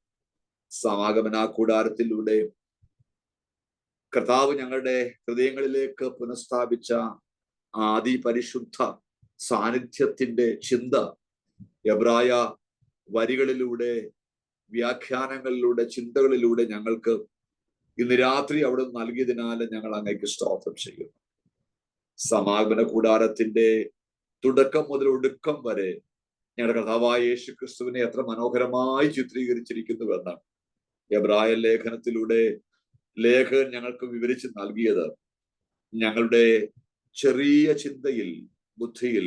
സമാഗമന കൂടാരത്തിലൂടെ കർത്താവ് ഞങ്ങളുടെ ഹൃദയങ്ങളിലേക്ക് പുനഃസ്ഥാപിച്ച പരിശുദ്ധ സാന്നിധ്യത്തിന്റെ ചിന്ത എബ്രായ വരികളിലൂടെ, വ്യാഖ്യാനങ്ങളിലൂടെ, ചിന്തകളിലൂടെ ഞങ്ങൾക്ക് ഇന്ന് രാത്രി അവിടെ നൽകിയതിനാൽ ഞങ്ങൾ അങ്ങേക്ക് സ്തോത്രം ചെയ്യുന്നു. സമാഗമന കൂടാരത്തിന്റെ തുടക്കം മുതൽ ഒടുക്കം വരെ ഞങ്ങളുടെ കർത്താവായ യേശു ക്രിസ്തുവിനെ എത്ര മനോഹരമായി ചിത്രീകരിച്ചിരിക്കുന്നുവെന്ന് എബ്രായ ലേഖനത്തിലൂടെ ലേഖകൻ ഞങ്ങൾക്ക് വിവരിച്ച് നൽകിയത് ഞങ്ങളുടെ ചെറിയ ചിന്തയിൽ, ബുദ്ധിയിൽ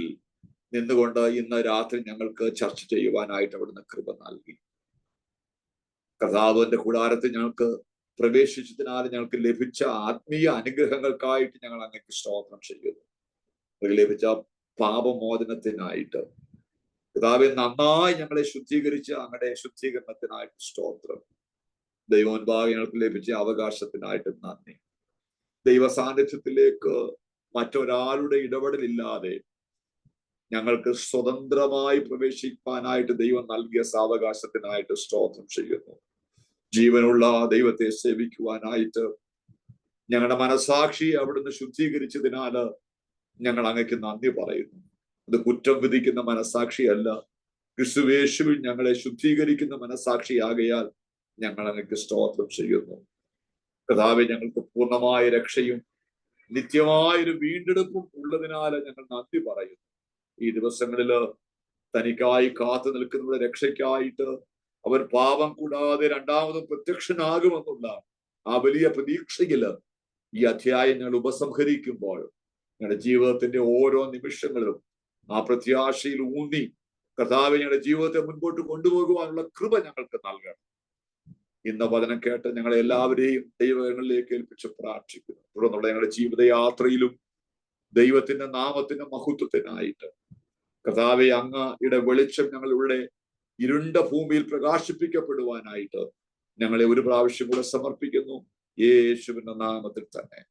നിന്നുകൊണ്ട് ഇന്ന് രാത്രി ഞങ്ങൾക്ക് ചർച്ച ചെയ്യുവാനായിട്ട് അവിടുന്ന് കൃപ നൽകി. കർത്താവിന്റെ കൂടാരത്തിൽ ഞങ്ങൾക്ക് പ്രവേശിച്ചതിനാൽ ഞങ്ങൾക്ക് ലഭിച്ച ആത്മീയ അനുഗ്രഹങ്ങൾക്കായിട്ട് ഞങ്ങൾ അങ്ങേക്ക് സ്തോത്രം ചെയ്യുന്നു. ലഭിച്ച പാപമോചനത്തിനായിട്ട് കർത്താവെ നന്നായി ഞങ്ങളെ ശുദ്ധീകരിച്ച് അങ്ങയുടെ ശുദ്ധീകരണത്തിനായിട്ട് സ്തോത്രം. ദൈവോൻപാകെ ഞങ്ങൾക്ക് ലഭിച്ച അവകാശത്തിനായിട്ട് നന്ദി. ദൈവ സാന്നിധ്യത്തിലേക്ക് മറ്റൊരാളുടെ ഇടപെടലില്ലാതെ ഞങ്ങൾക്ക് സ്വതന്ത്രമായി പ്രവേശിക്കാനായിട്ട് ദൈവം നൽകിയ സാവകാശത്തിനായിട്ട് സ്തോത്രം ചെയ്യുന്നു. ജീവനുള്ള ദൈവത്തെ സേവിക്കുവാനായിട്ട് ഞങ്ങളുടെ മനസാക്ഷിയെ അവിടുന്ന് ശുദ്ധീകരിച്ചതിനാൽ ഞങ്ങൾ അങ്ങേക്ക് നന്ദി പറയുന്നു. അത് കുറ്റം വിധിക്കുന്ന മനസാക്ഷിയല്ല, ക്രിസ്തുയേശുവിൽ ഞങ്ങളെ ശുദ്ധീകരിക്കുന്ന മനസാക്ഷിയാകയാൽ ഞങ്ങൾ അങ്ങേക്ക് സ്തോത്രം ചെയ്യുന്നു. കർത്താവേ, ഞങ്ങൾക്ക് പൂർണ്ണമായ രക്ഷയും നിത്യമായൊരു വീണ്ടെടുപ്പും ഉള്ളതിനാൽ ഞങ്ങൾ നന്ദി പറയുന്നു. ഈ ദിവസങ്ങളില് തനിക്കായി കാത്തു നിൽക്കുന്നവരുടെ രക്ഷയ്ക്കായിട്ട് അവർ പാപം കൂടാതെ രണ്ടാമതും പ്രത്യക്ഷനാകുമെന്നുള്ള ആ വലിയ പ്രതീക്ഷയില് ഈ അധ്യായം ഞങ്ങൾ ഉപസംഹരിക്കുമ്പോൾ ഞങ്ങളുടെ ജീവിതത്തിന്റെ ഓരോ നിമിഷങ്ങളിലും ആ പ്രത്യാശയിൽ ഊന്നി കർത്താവെ ഞങ്ങളുടെ ജീവിതത്തെ മുൻപോട്ട് കൊണ്ടുപോകുവാനുള്ള കൃപ ഞങ്ങൾക്ക് നൽകണം. ഇന്ന് വചനം കേട്ട് ഞങ്ങളെ എല്ലാവരെയും ദൈവങ്ങളിലേക്ക് ഏൽപ്പിച്ച് പ്രാർത്ഥിക്കുന്നു. തുടർന്നുള്ള ഞങ്ങളുടെ ജീവിതയാത്രയിലും ദൈവത്തിന്റെ നാമത്തിന്റെ മഹത്വത്തിനായിട്ട് കർത്താവെ അങ്ങയുടെ വെളിച്ചം ഞങ്ങളുടെ ഇരുണ്ട ഭൂമിയിൽ പ്രകാശിപ്പിക്കപ്പെടുവാനായിട്ട് ഞങ്ങളെ ഒരു പ്രാവശ്യം കൂടെ സമർപ്പിക്കുന്നു. യേശുവിന്റെ നാമത്തിൽ തന്നെ.